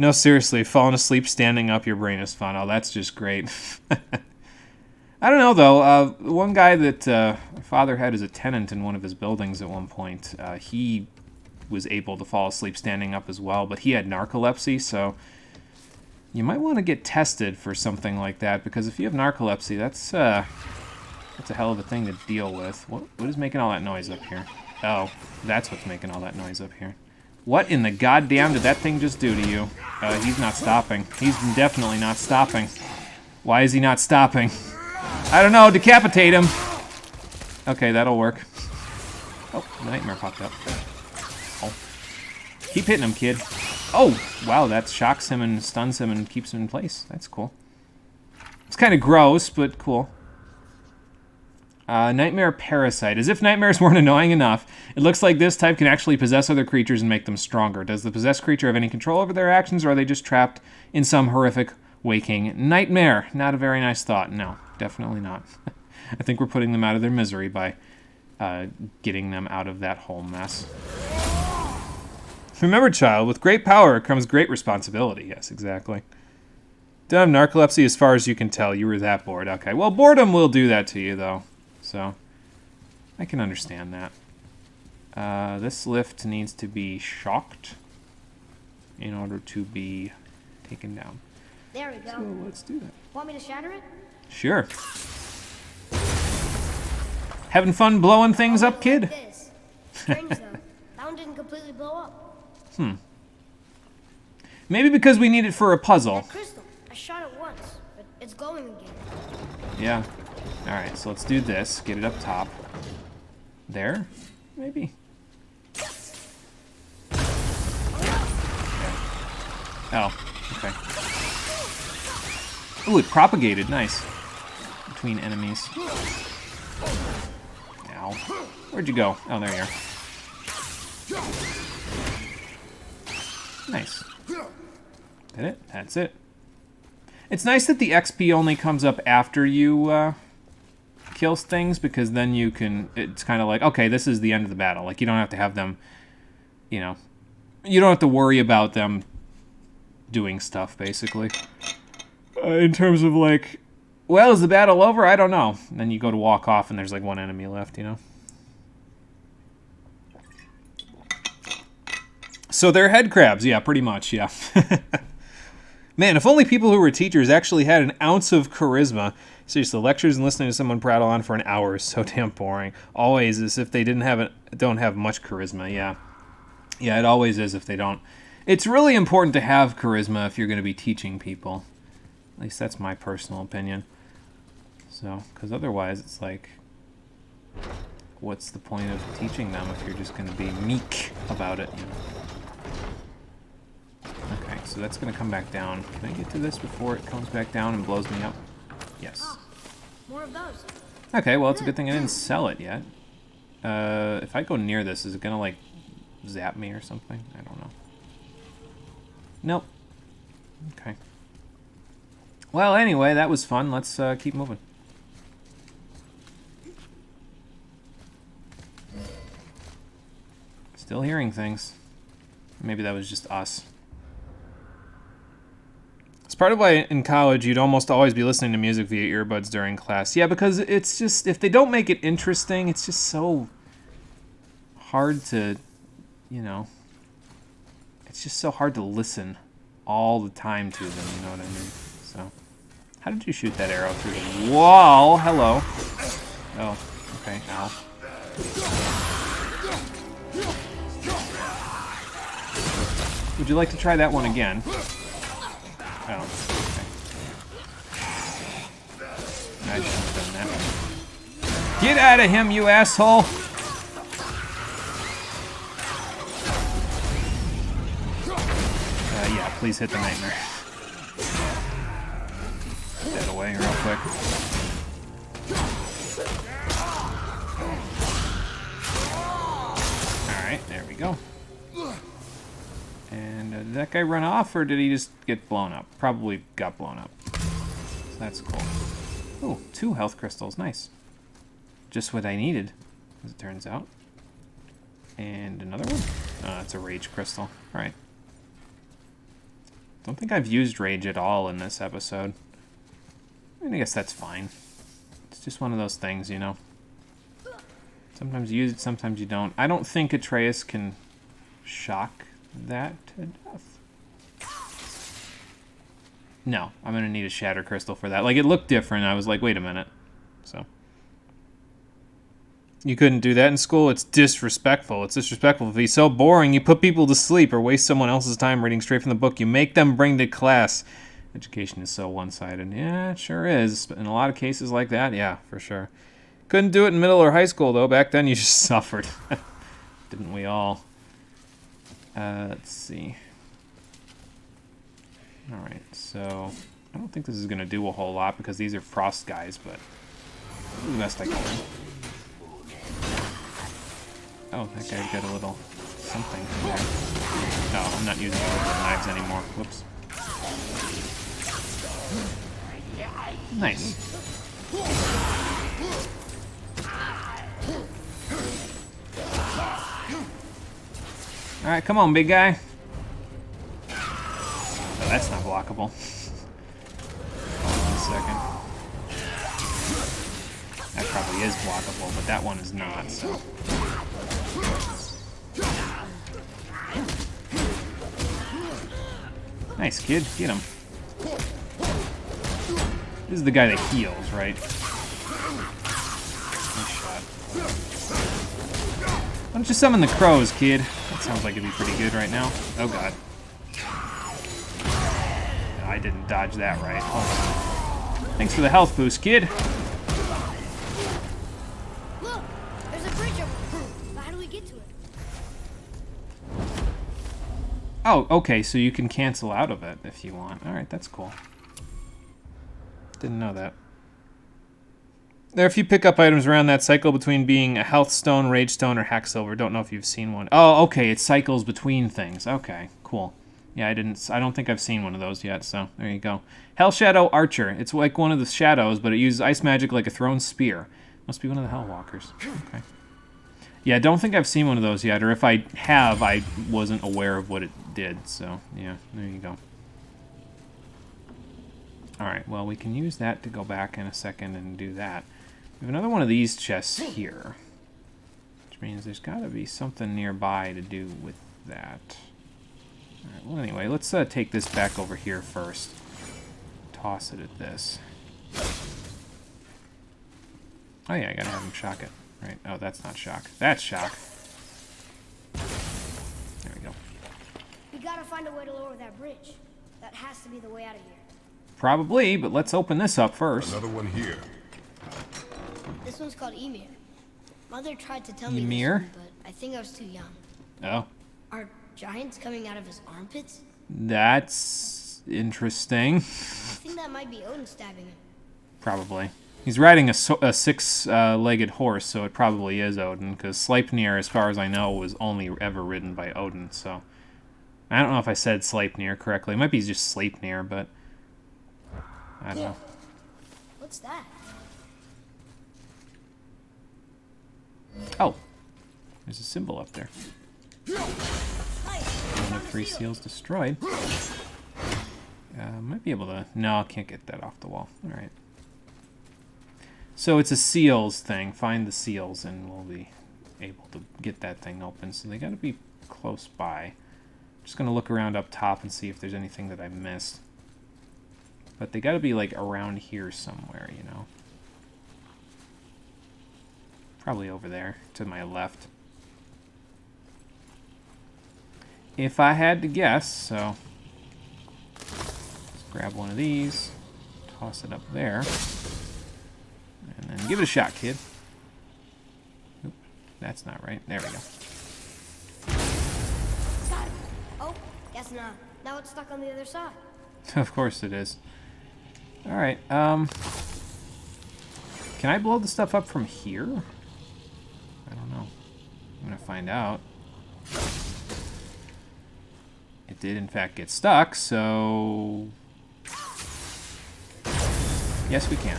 No, seriously, falling asleep standing up your brain is fun. Oh, that's just great. I don't know, though. One guy that my father had as a tenant in one of his buildings at one point, he was able to fall asleep standing up as well, but he had narcolepsy, so you might want to get tested for something like that, because if you have narcolepsy, that's a hell of a thing to deal with. What is making all that noise up here? Oh, that's what's making all that noise up here. What in the goddamn did that thing just do to you? He's not stopping. He's definitely not stopping. Why is he not stopping? I don't know. Decapitate him. Okay, that'll work. Oh, the nightmare popped up. Oh. Keep hitting him, kid. Oh, wow, that shocks him and stuns him and keeps him in place. That's cool. It's kind of gross, but cool. Nightmare Parasite. As if nightmares weren't annoying enough, it looks like this type can actually possess other creatures and make them stronger. Does the possessed creature have any control over their actions, or are they just trapped in some horrific waking nightmare? Not a very nice thought. No, definitely not. I think we're putting them out of their misery by getting them out of that whole mess. Remember, child, with great power comes great responsibility. Yes, exactly. Don't have narcolepsy as far as you can tell. You were that bored. Okay, well, boredom will do that to you, though. So, I can understand that. This lift needs to be shocked in order to be taken down. There we go. So, let's do that. Want me to shatter it? Sure. Having fun blowing things up, kid? Like this. Strange, though. That one didn't completely blow up. Maybe because we need it for a puzzle. That crystal. I shot it once, but it's glowing again. Yeah. Alright, so let's do this. Get it up top. There? Maybe. Okay. Oh, okay. Ooh, it propagated. Nice. Between enemies. Ow. Where'd you go? Oh, there you are. Nice. Did it? That's it. It's nice that the XP only comes up after you kill things, because then you can, it's kind of like, okay, this is the end of the battle. Like, you don't have to have them, you know, you don't have to worry about them doing stuff, basically. In terms of like, well, is the battle over? I don't know. And then you go to walk off and there's like one enemy left, you know? So they're head crabs, yeah, pretty much, yeah. Man, if only people who were teachers actually had an ounce of charisma. Seriously, lectures and listening to someone prattle on for an hour is so damn boring. Always as if they don't have much charisma, yeah. Yeah, it always is if they don't. It's really important to have charisma if you're going to be teaching people. At least that's my personal opinion. So, because otherwise it's like, what's the point of teaching them if you're just going to be meek about it, you know? Okay, so that's going to come back down. Can I get to this before it comes back down and blows me up? Yes. Oh, more of those. Okay, well, it's a good thing I didn't sell it yet. If I go near this, is it going to, like, zap me or something? I don't know. Nope. Okay. Well, anyway, that was fun. Let's keep moving. Still hearing things. Maybe that was just us. It's part of why in college you'd almost always be listening to music via earbuds during class. Yeah, because it's just, if they don't make it interesting, it's just so hard to, you know, it's just so hard to listen all the time to them, you know what I mean? So, how did you shoot that arrow through the wall? Hello. Oh, okay, ow. Would you like to try that one again? Oh, okay. I shouldn't have done that. Get out of him, you asshole! Yeah, please hit the nightmare. Put that away real quick. Alright, there we go. And did that guy run off, or did he just get blown up? Probably got blown up. So that's cool. Oh, 2 health crystals. Nice. Just what I needed, as it turns out. And another one? Oh, that's a rage crystal. Alright. Don't think I've used rage at all in this episode. I mean, I guess that's fine. It's just one of those things, you know. Sometimes you use it, sometimes you don't. I don't think Atreus can shock that to death. No, I'm going to need a Shatter Crystal for that. Like, it looked different. I was like, wait a minute. So. You couldn't do that in school? It's disrespectful. It's disrespectful. If he's so boring, you put people to sleep or waste someone else's time reading straight from the book. You make them bring to class. Education is so one-sided. Yeah, it sure is. In a lot of cases like that, yeah, for sure. Couldn't do it in middle or high school, though. Back then, you just suffered. Didn't we all? Let's see. Alright, so I don't think this is going to do a whole lot because these are frost guys, but I'll do the best I can. Oh, that guy got a little something there. No, I'm not using the knives anymore. Whoops. Nice. Alright, come on, big guy. Oh, that's not blockable. Hold on a second. That probably is blockable, but that one is not, so. Nice, kid. Get him. This is the guy that heals, right? Nice shot. Why don't you summon the crows, kid? That sounds like it'd be pretty good right now. Oh, God. No, I didn't dodge that right. Hold on. Thanks for the health boost, kid. Look, there's a bridge over there. But how do we get to it? Oh, okay, so you can cancel out of it if you want. Alright, that's cool. Didn't know that. There are a few pickup items around that cycle between being a health stone, rage stone, or hack silver. Don't know if you've seen one. Oh, okay, it cycles between things. Okay, cool. Yeah, I don't think I've seen one of those yet, so there you go. Hell Shadow Archer. It's like one of the shadows, but it uses ice magic like a thrown spear. Must be one of the Hell Walkers. Okay. Yeah, I don't think I've seen one of those yet, or if I have, I wasn't aware of what it did, so yeah, there you go. Alright, well, we can use that to go back in a second and do that. We have another one of these chests here, which means there's got to be something nearby to do with that. Alright, well, anyway, let's take this back over here first. Toss it at this. Oh yeah, I gotta have him shock it. Right, oh, that's not shock. That's shock. There we go. We gotta find a way to lower that bridge. That has to be the way out of here. Probably, but let's open this up first. Another one here. This one's called Ymir. Mother tried to tell me Ymir? this one, but I think I was too young. Oh. Are giants coming out of his armpits? That's interesting. I think that might be Odin stabbing him. Probably. He's riding a six-legged horse, so it probably is Odin, because Sleipnir, as far as I know, was only ever ridden by Odin, so... I don't know if I said Sleipnir correctly. It might be just Sleipnir, but... I don't know. What's that? Oh. There's a symbol up there. One of 3 seals destroyed. Might be able to... No, I can't get that off the wall. Alright. So it's a seals thing. Find the seals and we'll be able to get that thing open. So they gotta be close by. Just gonna look around up top and see if there's anything that I missed. But they gotta be like around here somewhere, you know. Probably over there, to my left. If I had to guess, so... Let's grab one of these. Toss it up there. And then give it a shot, kid. Oop, that's not right. There we go. Got it. Oh, guess not. Now it's stuck on the other side. Of course it is. Alright, can I blow the stuff up from here? I don't know. I'm gonna find out. It did in fact get stuck, so... Yes, we can.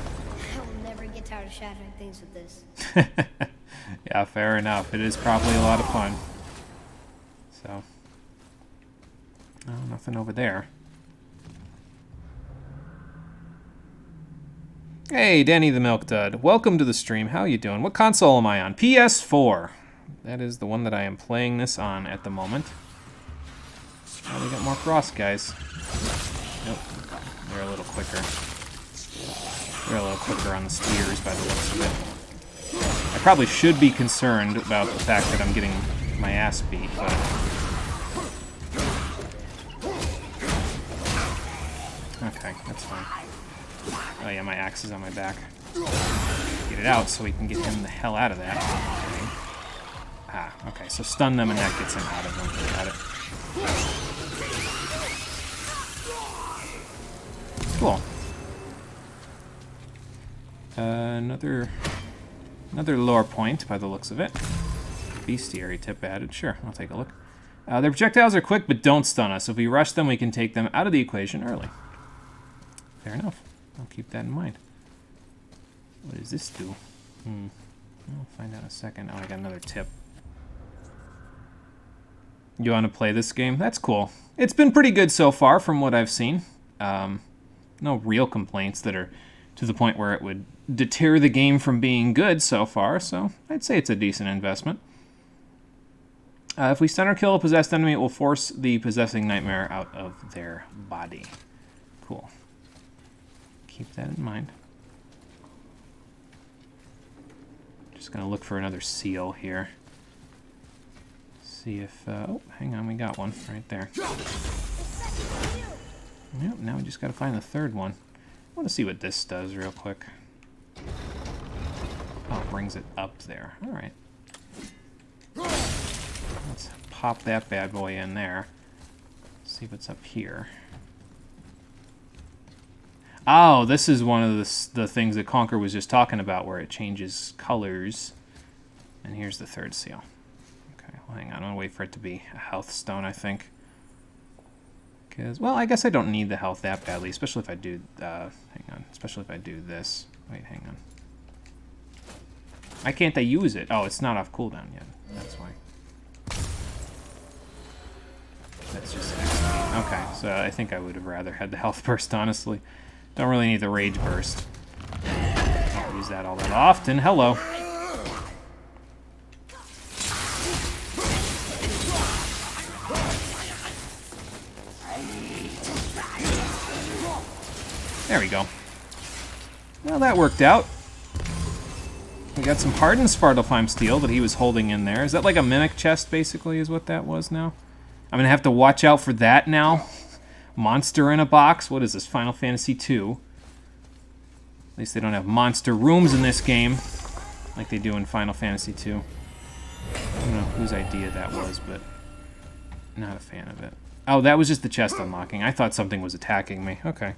I'll never get tired of shattering things with this. Yeah, fair enough. It is probably a lot of fun. So... Oh, nothing over there. Hey, Danny the Milk Dud. Welcome to the stream. How you doing? What console am I on? PS4. That is the one that I am playing this on at the moment. Oh, we got more frost guys. Nope. They're a little quicker. They're a little quicker on the spears by the looks of it. I probably should be concerned about the fact that I'm getting my ass beat, but... Okay, that's fine. Oh yeah, my axe is on my back. Get it out so we can get him the hell out of that. Okay. Ah, okay, so stun them and that gets him out of them. Got it. Cool. Another lore point by the looks of it. Bestiary tip added. Sure, I'll take a look. Their projectiles are quick but don't stun us. If we rush them, we can take them out of the equation early. Fair enough. I'll keep that in mind. What does this do? I'll find out in a second. Oh, I got another tip. You want to play this game? That's cool. It's been pretty good so far from what I've seen. No real complaints that are to the point where it would deter the game from being good so far, so I'd say it's a decent investment. If we stun or kill a possessed enemy, it will force the possessing nightmare out of their body. Cool. Keep that in mind. Just gonna look for another seal here. See if, oh, hang on, we got one right there. Yep, now we just gotta find the third one. I want to see what this does real quick. Oh, it brings it up there. Alright. Let's pop that bad boy in there. See what's up here. Oh, this is one of the things that Conker was just talking about, where it changes colors. And here's the third seal. Okay, well, hang on. I'm going to wait for it to be a health stone, I think. Because, well, I guess I don't need the health that badly, especially if I do, hang on, especially if I do this. Wait, hang on. Why can't I use it? Oh, it's not off cooldown yet. That's why. That's just XP. Okay, so I think I would have rather had the health burst, honestly. Don't really need the rage burst. Don't use that all that often. Hello. There we go. Well, that worked out. We got some hardened Svartalfheim steel that he was holding in there. Is that like a mimic chest, basically, is what that was now? I'm going to have to watch out for that now. Monster in a box. What is this, Final Fantasy II? At least they don't have monster rooms in this game, like they do in Final Fantasy II. I don't know whose idea that was, but not a fan of it. Oh, that was just the chest unlocking. I thought something was attacking me. Okay.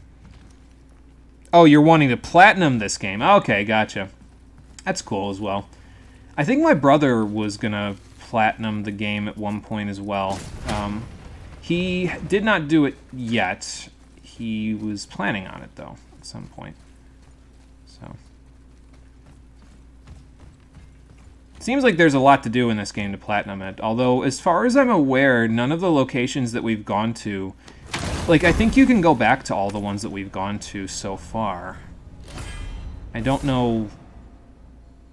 Oh, you're wanting to platinum this game. Okay, gotcha. That's cool as well. I think my brother was going to platinum the game at one point as well. He did not do it yet. He was planning on it, though, at some point. So. Seems like there's a lot to do in this game to platinum it. Although, as far as I'm aware, none of the locations that we've gone to... Like, I think you can go back to all the ones that we've gone to so far. I don't know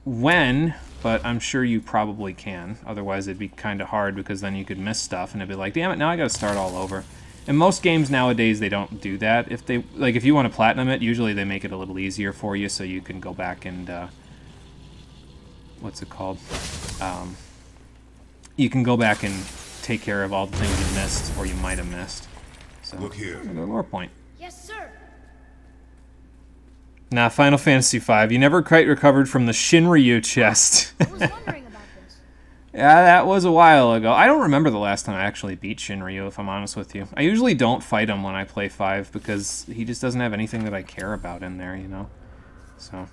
when, but I'm sure you probably can. Otherwise, it'd be kind of hard, because then you could miss stuff, and it'd be like, damn it, now I gotta start all over. In most games nowadays, they don't do that. If they, like, if you want to platinum it, usually they make it a little easier for you, so you can go back and, what's it called? You can go back and take care of all the things you missed, or you might have missed. So, look here. Another lore point. Yes, sir. Nah, Final Fantasy V. You never quite recovered from the Shinryu chest. I was wondering about this. Yeah, that was a while ago. I don't remember the last time I actually beat Shinryu, if I'm honest with you. I usually don't fight him when I play 5, because he just doesn't have anything that I care about in there, you know? So...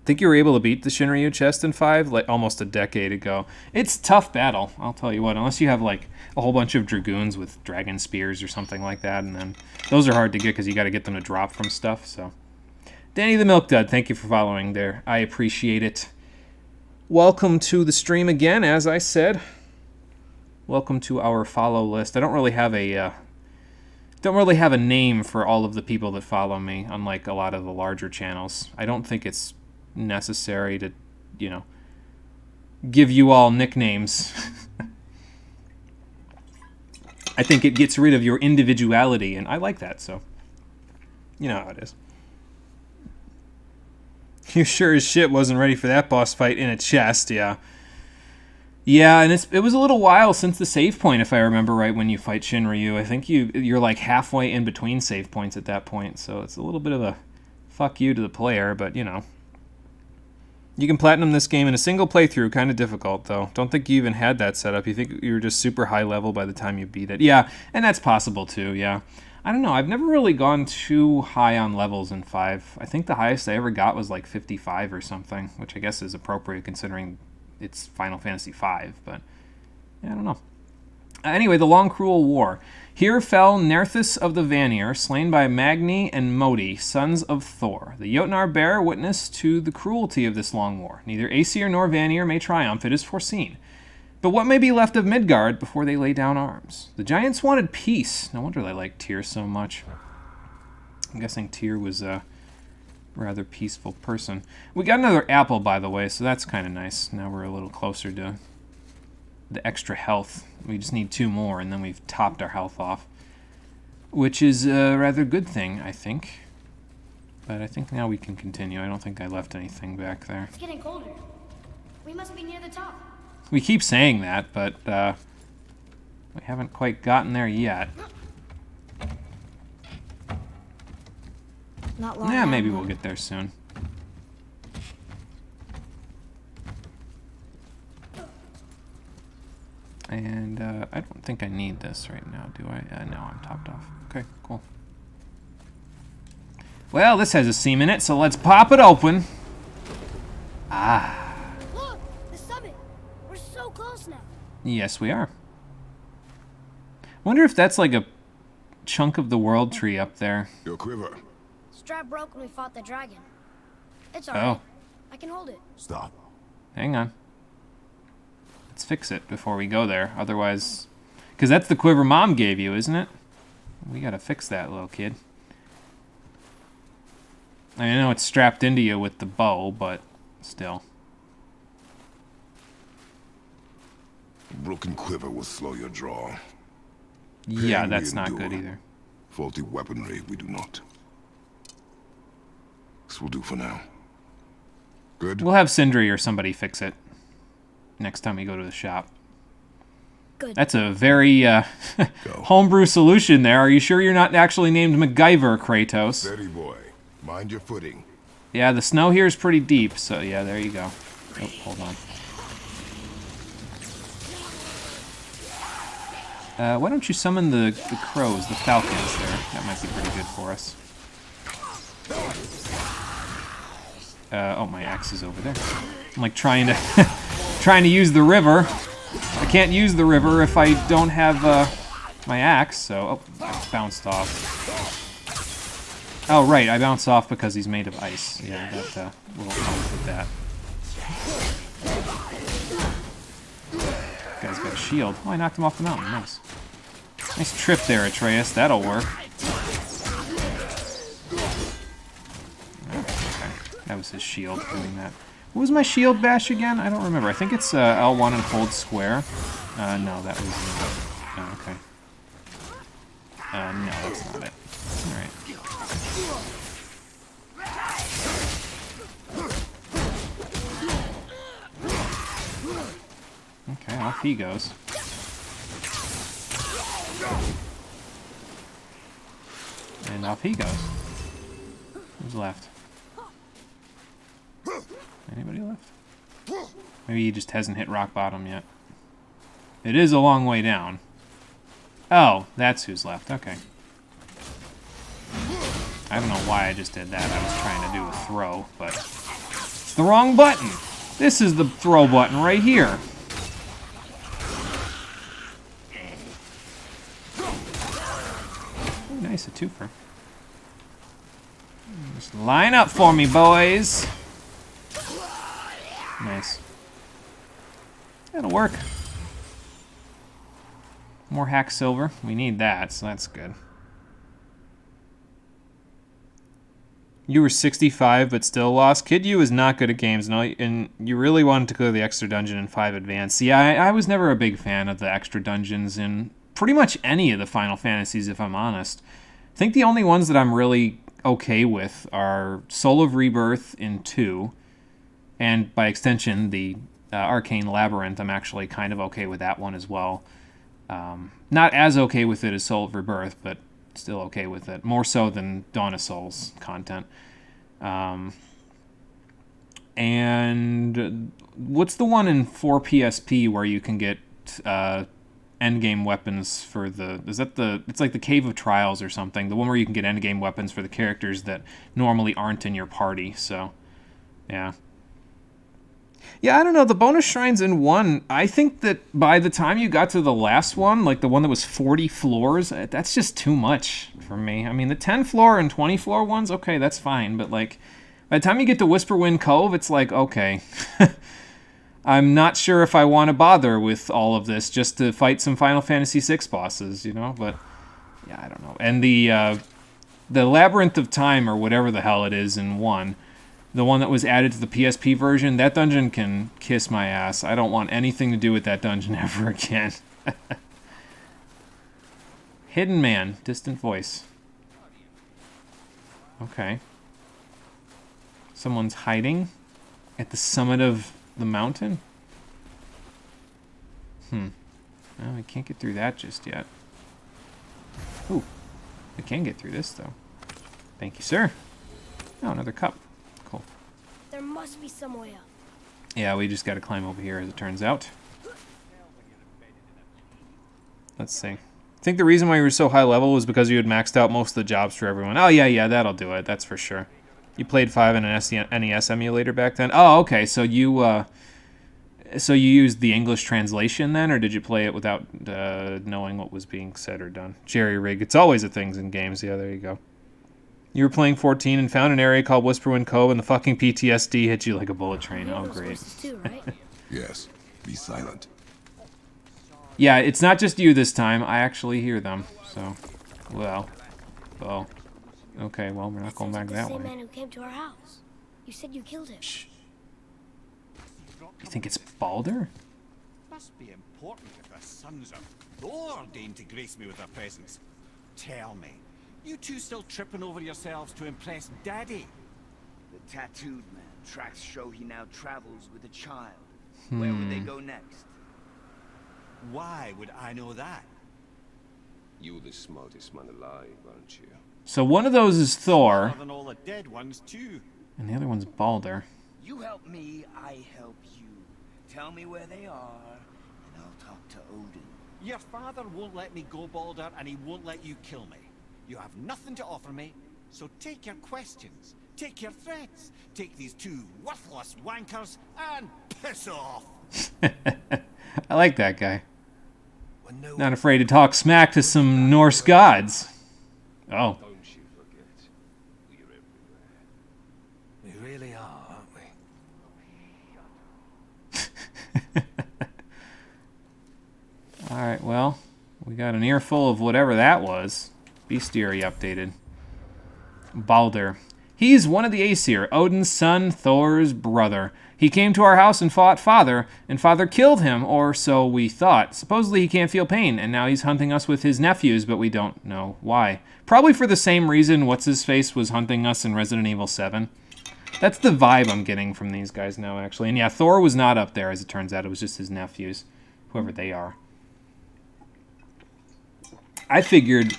think you were able to beat the Shinryu chest in 5 like almost a decade ago. It's a tough battle, I'll tell you what, unless you have like a whole bunch of dragoons with dragon spears or something like that, and then those are hard to get because you got to get them to drop from stuff. So, Danny the Milk Dud, thank you for following there. I appreciate it. Welcome to the stream again, as I said. Welcome to our follow list. I don't really have a don't really have a name for all of the people that follow me, unlike a lot of the larger channels. I don't think it's necessary to, you know, give you all nicknames. I think it gets rid of your individuality, and I like that, so you know how it is. You sure as shit wasn't ready for that boss fight in a chest, yeah. Yeah, and it was a little while since the save point, if I remember right, when you fight Shinryu. I think you're like halfway in between save points at that point, so it's a little bit of a fuck you to the player, but you know. You can platinum this game in a single playthrough, kind of difficult, though. Don't think you even had that set up. You think you were just super high level by the time you beat it. Yeah, and that's possible, too, yeah. I don't know, I've never really gone too high on levels in 5. I think the highest I ever got was like 55 or something, which I guess is appropriate considering it's Final Fantasy V, but yeah, I don't know. Anyway, the Long Cruel War. Here fell Nerthus of the Vanir, slain by Magni and Modi, sons of Thor. The Jotnar bear witness to the cruelty of this long war. Neither Aesir nor Vanir may triumph, it is foreseen. But what may be left of Midgard before they lay down arms? The giants wanted peace. No wonder they liked Tyr so much. I'm guessing Tyr was a rather peaceful person. We got another apple, by the way, so that's kind of nice. Now we're a little closer to the extra health. We just need 2 more, and then we've topped our health off. Which is a rather good thing, I think. But I think now we can continue. I don't think I left anything back there. It's getting colder. We must be near the top. We keep saying that, but we haven't quite gotten there yet. Not long. Yeah, maybe we'll get there soon. And I don't think I need this right now, do I? No, I'm topped off. Okay, cool. Well, this has a seam in it, so let's pop it open. Ah. Look, the summit. We're so close now. Yes, we are. Wonder if that's like a chunk of the world tree up there. Your quiver. Strap broke when we fought the dragon. It's alright. Oh, I can hold it. Stop. hang on. Let's fix it before we go there. Otherwise, because that's the quiver Mom gave you, isn't it? We gotta fix that, little kid. I know it's strapped into you with the bow, but still. A broken quiver will slow your draw. Yeah, Pain that's we not endure. good either. Faulty weaponry we do not. This will do for now. Good? We'll have Sindri or somebody fix it next time we go to the shop. Good. That's a very homebrew solution there. Are you sure you're not actually named MacGyver, Kratos? Steady, boy. Mind your footing. Yeah, the snow here is pretty deep, so yeah, there you go. Oh, hold on. Why don't you summon the crows, the falcons there? That might be pretty good for us. Oh, my axe is over there. I'm like trying to trying to use the river. I can't use the river if I don't have my axe, so... Oh, I bounced off. Oh, right, I bounced off because he's made of ice. Yeah, that will help with that. Guy's got a shield. Oh, I knocked him off the mountain. Nice. Nice trip there, Atreus. That'll work. Okay. That was his shield doing that. What was my shield bash again? I don't remember. I think it's L1 and hold square. No, that was... oh, okay. No, that's not it. Alright. Okay, off he goes. And off he goes. Who's left? Anybody left? Maybe he just hasn't hit rock bottom yet. It is a long way down. Oh, that's who's left. Okay. I don't know why I just did that. I was trying to do a throw, but it's the wrong button. This is the throw button right here. Ooh, nice, a twofer. Just line up for me, boys. Nice. That'll work. More hack silver. We need that, so that's good. You were 65 but still lost. Kid U is not good at games, and you really wanted to clear the extra dungeon in 5 Advanced. Yeah, I was never a big fan of the extra dungeons in pretty much any of the Final Fantasies, if I'm honest. I think the only ones that I'm really okay with are Soul of Rebirth in 2, and by extension, the Arcane Labyrinth. I'm actually kind of okay with that one as well. Not as okay with it as Soul of Rebirth, but still okay with it. More so than Dawn of Souls content. And what's the one in 4 PSP where you can get endgame weapons for the... Is that the... It's like the Cave of Trials or something. The one where you can get endgame weapons for the characters that normally aren't in your party. So, yeah. Yeah, I don't know. The bonus shrines in 1, I think that by the time you got to the last one, like the one that was 40 floors, that's just too much for me. I mean, the 10 floor and 20 floor ones, okay, that's fine. But, like, by the time you get to Whisperwind Cove, it's like, okay. I'm not sure if I want to bother with all of this just to fight some Final Fantasy VI bosses, you know? But, yeah, I don't know. And the Labyrinth of Time, or whatever the hell it is in 1... The one that was added to the PSP version, that dungeon can kiss my ass. I don't want anything to do with that dungeon ever again. Hidden Man, distant voice. Okay. Someone's hiding at the summit of the mountain? Well, we can't get through that just yet. Ooh, we can get through this, though. Thank you, sir. Oh, another cup. There must be some way up. Yeah, we just got to climb over here, as it turns out. Let's see. I think the reason why you were so high level was because you had maxed out most of the jobs for everyone. Oh, yeah, that'll do it. That's for sure. You played 5 in an NES emulator back then? Oh, okay, so you used the English translation then, or did you play it without knowing what was being said or done? Jerry rig. It's always a thing in games. Yeah, there you go. You were playing 14 and found an area called Whisperwind Cove, and the fucking PTSD hit you like a bullet train. Oh, great. Too, right? Yes, be silent. Yeah, it's not just you this time. I actually hear them. So, well. Okay, well, we're not going back that way. The same man who came to our house. You said you killed him. Shh. You think it's Baldur? Must be important if the sons of Thor deign to grace me with their presence. Tell me. You two still tripping over yourselves to impress Daddy? The tattooed man. Tracks show he now travels with a child. Where would they go next? Why would I know that? You're the smartest man alive, aren't you? So one of those is Thor, More than all the dead ones too. and the other one's Baldur. You help me, I help you. Tell me where they are, and I'll talk to Odin. Your father won't let me go, Baldur, and he won't let you kill me. You have nothing to offer me, so take your questions, take your threats, take these two worthless wankers, and piss off! I like that guy. Not afraid to talk smack to some Norse gods. Oh. Don't you forget, we're everywhere. We really are, aren't we? Alright, well, we got an earful of whatever that was. Bestiary updated. Baldur. He's one of the Aesir, Odin's son, Thor's brother. He came to our house and fought Father, and Father killed him, or so we thought. Supposedly he can't feel pain, and now he's hunting us with his nephews, but we don't know why. Probably for the same reason What's-His-Face was hunting us in Resident Evil 7. That's the vibe I'm getting from these guys now, actually. And yeah, Thor was not up there, as it turns out. It was just his nephews, whoever they are. I figured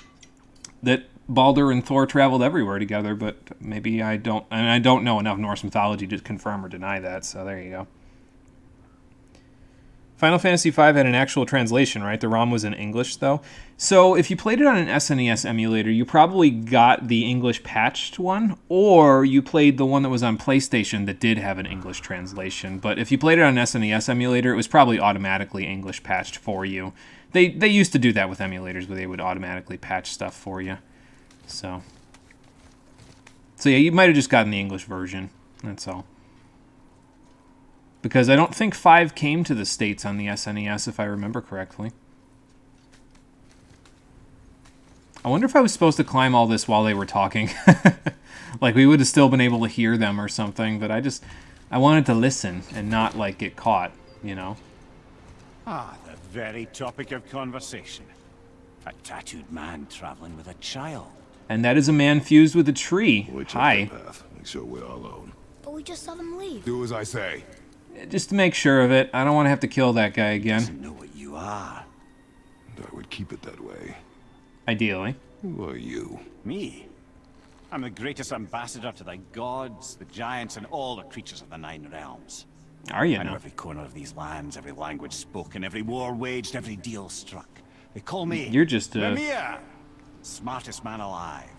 that Baldur and Thor traveled everywhere together, but maybe I don't know enough Norse mythology to confirm or deny that, so there you go. Final Fantasy V had an actual translation, right? The ROM was in English, though. So if you played it on an SNES emulator, you probably got the English patched one, or you played the one that was on PlayStation that did have an English translation. But if you played it on an SNES emulator, it was probably automatically English patched for you. They used to do that with emulators, where they would automatically patch stuff for you. So yeah, you might have just gotten the English version. That's all. Because I don't think 5 came to the States on the SNES, if I remember correctly. I wonder if I was supposed to climb all this while they were talking. Like, we would have still been able to hear them or something, but I wanted to listen and not, like, get caught, you know? Ah, the very topic of conversation. A tattooed man traveling with a child. And that is a man fused with a tree. We check Hi. the path. Make sure we're all alone. But we just saw them leave. Do as I say. Just to make sure of it. I don't want to have to kill that guy He again. doesn't know what you are. And I would keep it that way. Ideally. Who are you? Me? I'm the greatest ambassador to the gods, the giants, and all the creatures of the Nine Realms. Are you I know now? every corner of these lands, every language spoken, every war waged, every deal struck. They call me... You're just Mimir, smartest man alive.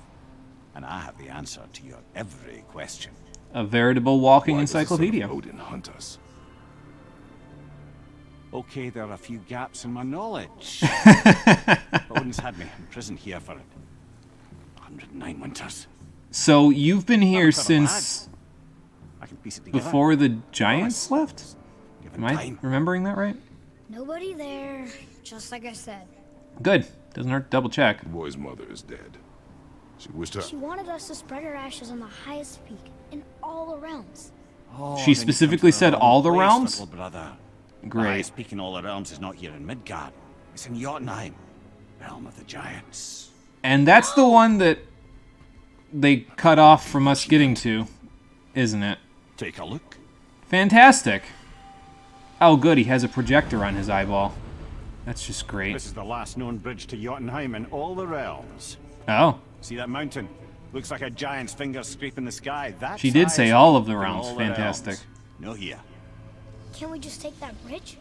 And I have the answer to your every question. a veritable walking Why does the son of encyclopedia. Odin hunt us. Okay, there are a few gaps in my knowledge. Odin's had me imprisoned here for 109 winters. So you've been here clever since I can piece it together. before the giants left? Given Am I time. remembering that right? Nobody there, just like I said. Good. Doesn't hurt to double check. The boy's mother is dead. She wished her... She wanted us to spread her ashes on the highest peak in all the realms. Oh, She then you specifically come to the said wrong all the place, realms? little brother. Great. Speaking all the realms is not here in Midgard. It's in Jotunheim, realm of the giants. And that's the one that they cut off from us getting to, isn't it? Take a look. Fantastic. Oh, good. He has a projector on his eyeball. That's just great. This is the last known bridge to Jotunheim in all the realms. Oh, See that mountain? Looks like a giant's finger scraping the sky. That's she did say all of the realms. Fantastic. No here. Can't we just take that bridge?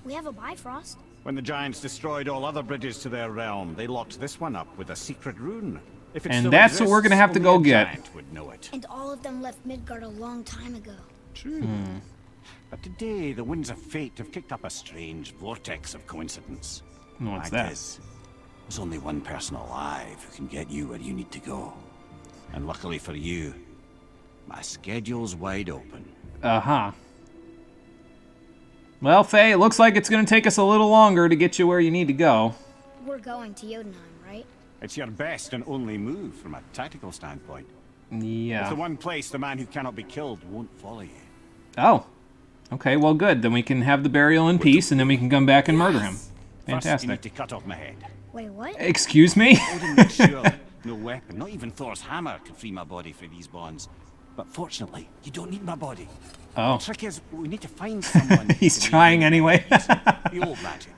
We have a Bifrost. When the giants destroyed all other bridges to their realm, they locked this one up with a secret rune. If it And still that's what we're gonna have to exists, go only a get. giant would know it. And all of them left Midgard a long time ago. True. But today, the winds of fate have kicked up a strange vortex of coincidence. What's Fact that? is, there's only one person alive who can get you where you need to go. And luckily for you, my schedule's wide open. Uh-huh. Well, Faye, it looks like it's going to take us a little longer to get you where you need to go. We're going to Jotunheim, right? It's your best and only move from a tactical standpoint. It's the Yeah. one place the man who cannot be killed won't follow you. Oh. Okay, well, good. Then we can have the burial in peace, and then we can come back and murder him. First, you need Fantastic. to cut off my head. Wait, what? Excuse me? Odin makes sure that no weapon, not even Thor's hammer, can free my body from these bonds. But fortunately, you don't need my body. Oh. The trick is, we need to find someone. who He's can trying make anyway. the old magic.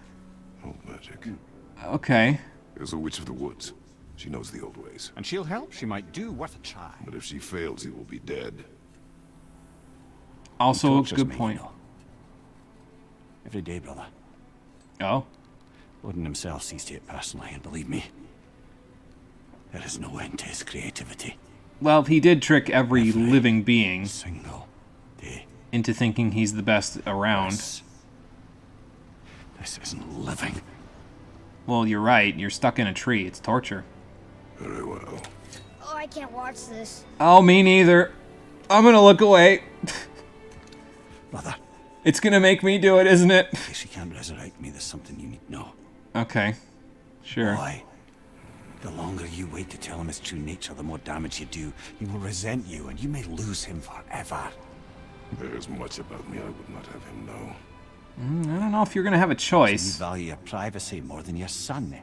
Old magic. Okay. There's a witch of the woods. She knows the old ways. And she'll help. She might do worth a try. But if she fails, he will be dead. Also a Tortures good me, point. you know. Every day, brother. Oh. Odin himself sees to it personally, and believe me, there is no end to his creativity. Well, he did trick every living being Single day. into thinking he's the best around. This isn't living. Well, you're right. You're stuck in a tree. It's torture. Very well. Oh, I can't watch this. Oh, me neither. I'm gonna look away. Brother, It's gonna make me do it, isn't it? in case you can't resurrect me, there's something you need to know. Okay. Sure. Why? The longer you wait to tell him his true nature, the more damage you do. He will resent you, and you may lose him forever. There's much about me I would not have him know. I don't know if you're gonna have a You choice. value your privacy more than your son.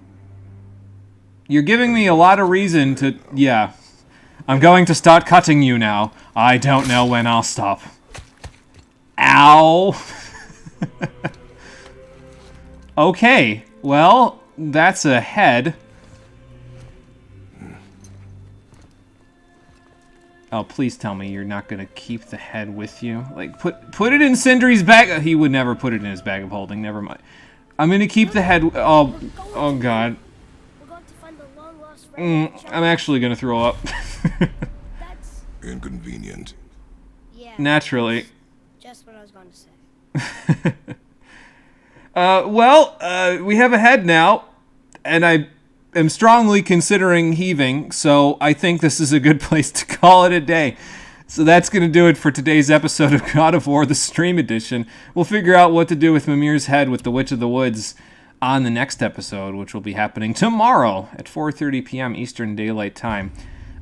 You're giving me a lot of reason to... Yeah. I'm going to start cutting you now. I don't know when I'll stop. Ow! Okay. Well, that's a head. Oh, please tell me you're not gonna keep the head with you. Like, put it in Sindri's bag. He would never put it in his bag of holding. Never mind. I'm gonna keep the head. Oh God. We're going to find the long lost friend. I'm actually gonna throw up. That's Inconvenient. yeah. Naturally. Just what I was going to say. We have a head now, and I am strongly considering heaving, so I think this is a good place to call it a day. So that's going to do it for today's episode of God of War, the Stream Edition. We'll figure out what to do with Mimir's head with the Witch of the Woods on the next episode, which will be happening tomorrow at 4:30 p.m. Eastern Daylight Time.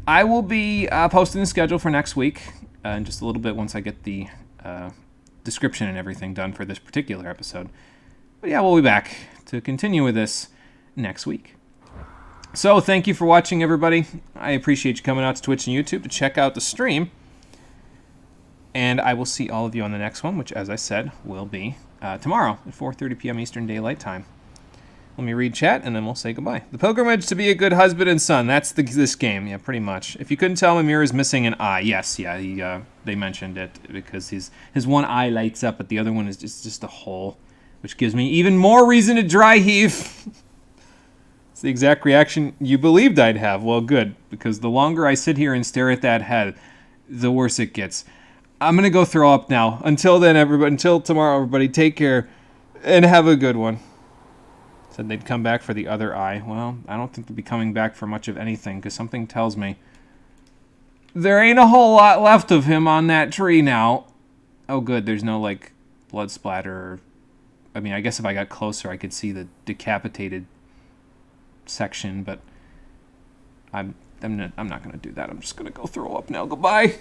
I will be posting the schedule for next week in just a little bit once I get the description and everything done for this particular episode. But yeah, we'll be back to continue with this next week. So thank you for watching, everybody. I appreciate you coming out to Twitch and YouTube to check out the stream. And I will see all of you on the next one, which, as I said, will be tomorrow at 4:30 p.m. Eastern Daylight Time. Let me read chat, and then we'll say goodbye. The pilgrimage to be a good husband and son. That's this game. Yeah, pretty much. If you couldn't tell, Mimir is missing an eye. Yes, yeah, they mentioned it because his one eye lights up, but the other one is just a hole, which gives me even more reason to dry heave. It's the exact reaction you believed I'd have. Well, good, because the longer I sit here and stare at that head, the worse it gets. I'm going to go throw up now. Until then, everybody, until tomorrow, everybody, take care and have a good one. Said they'd come back for the other eye. Well, I don't think they'll be coming back for much of anything, because something tells me there ain't a whole lot left of him on that tree now. Oh, good, there's no, like, blood splatter. I mean, I guess if I got closer, I could see the decapitated section, but I'm not going to do that. I'm just going to go throw up now. Goodbye.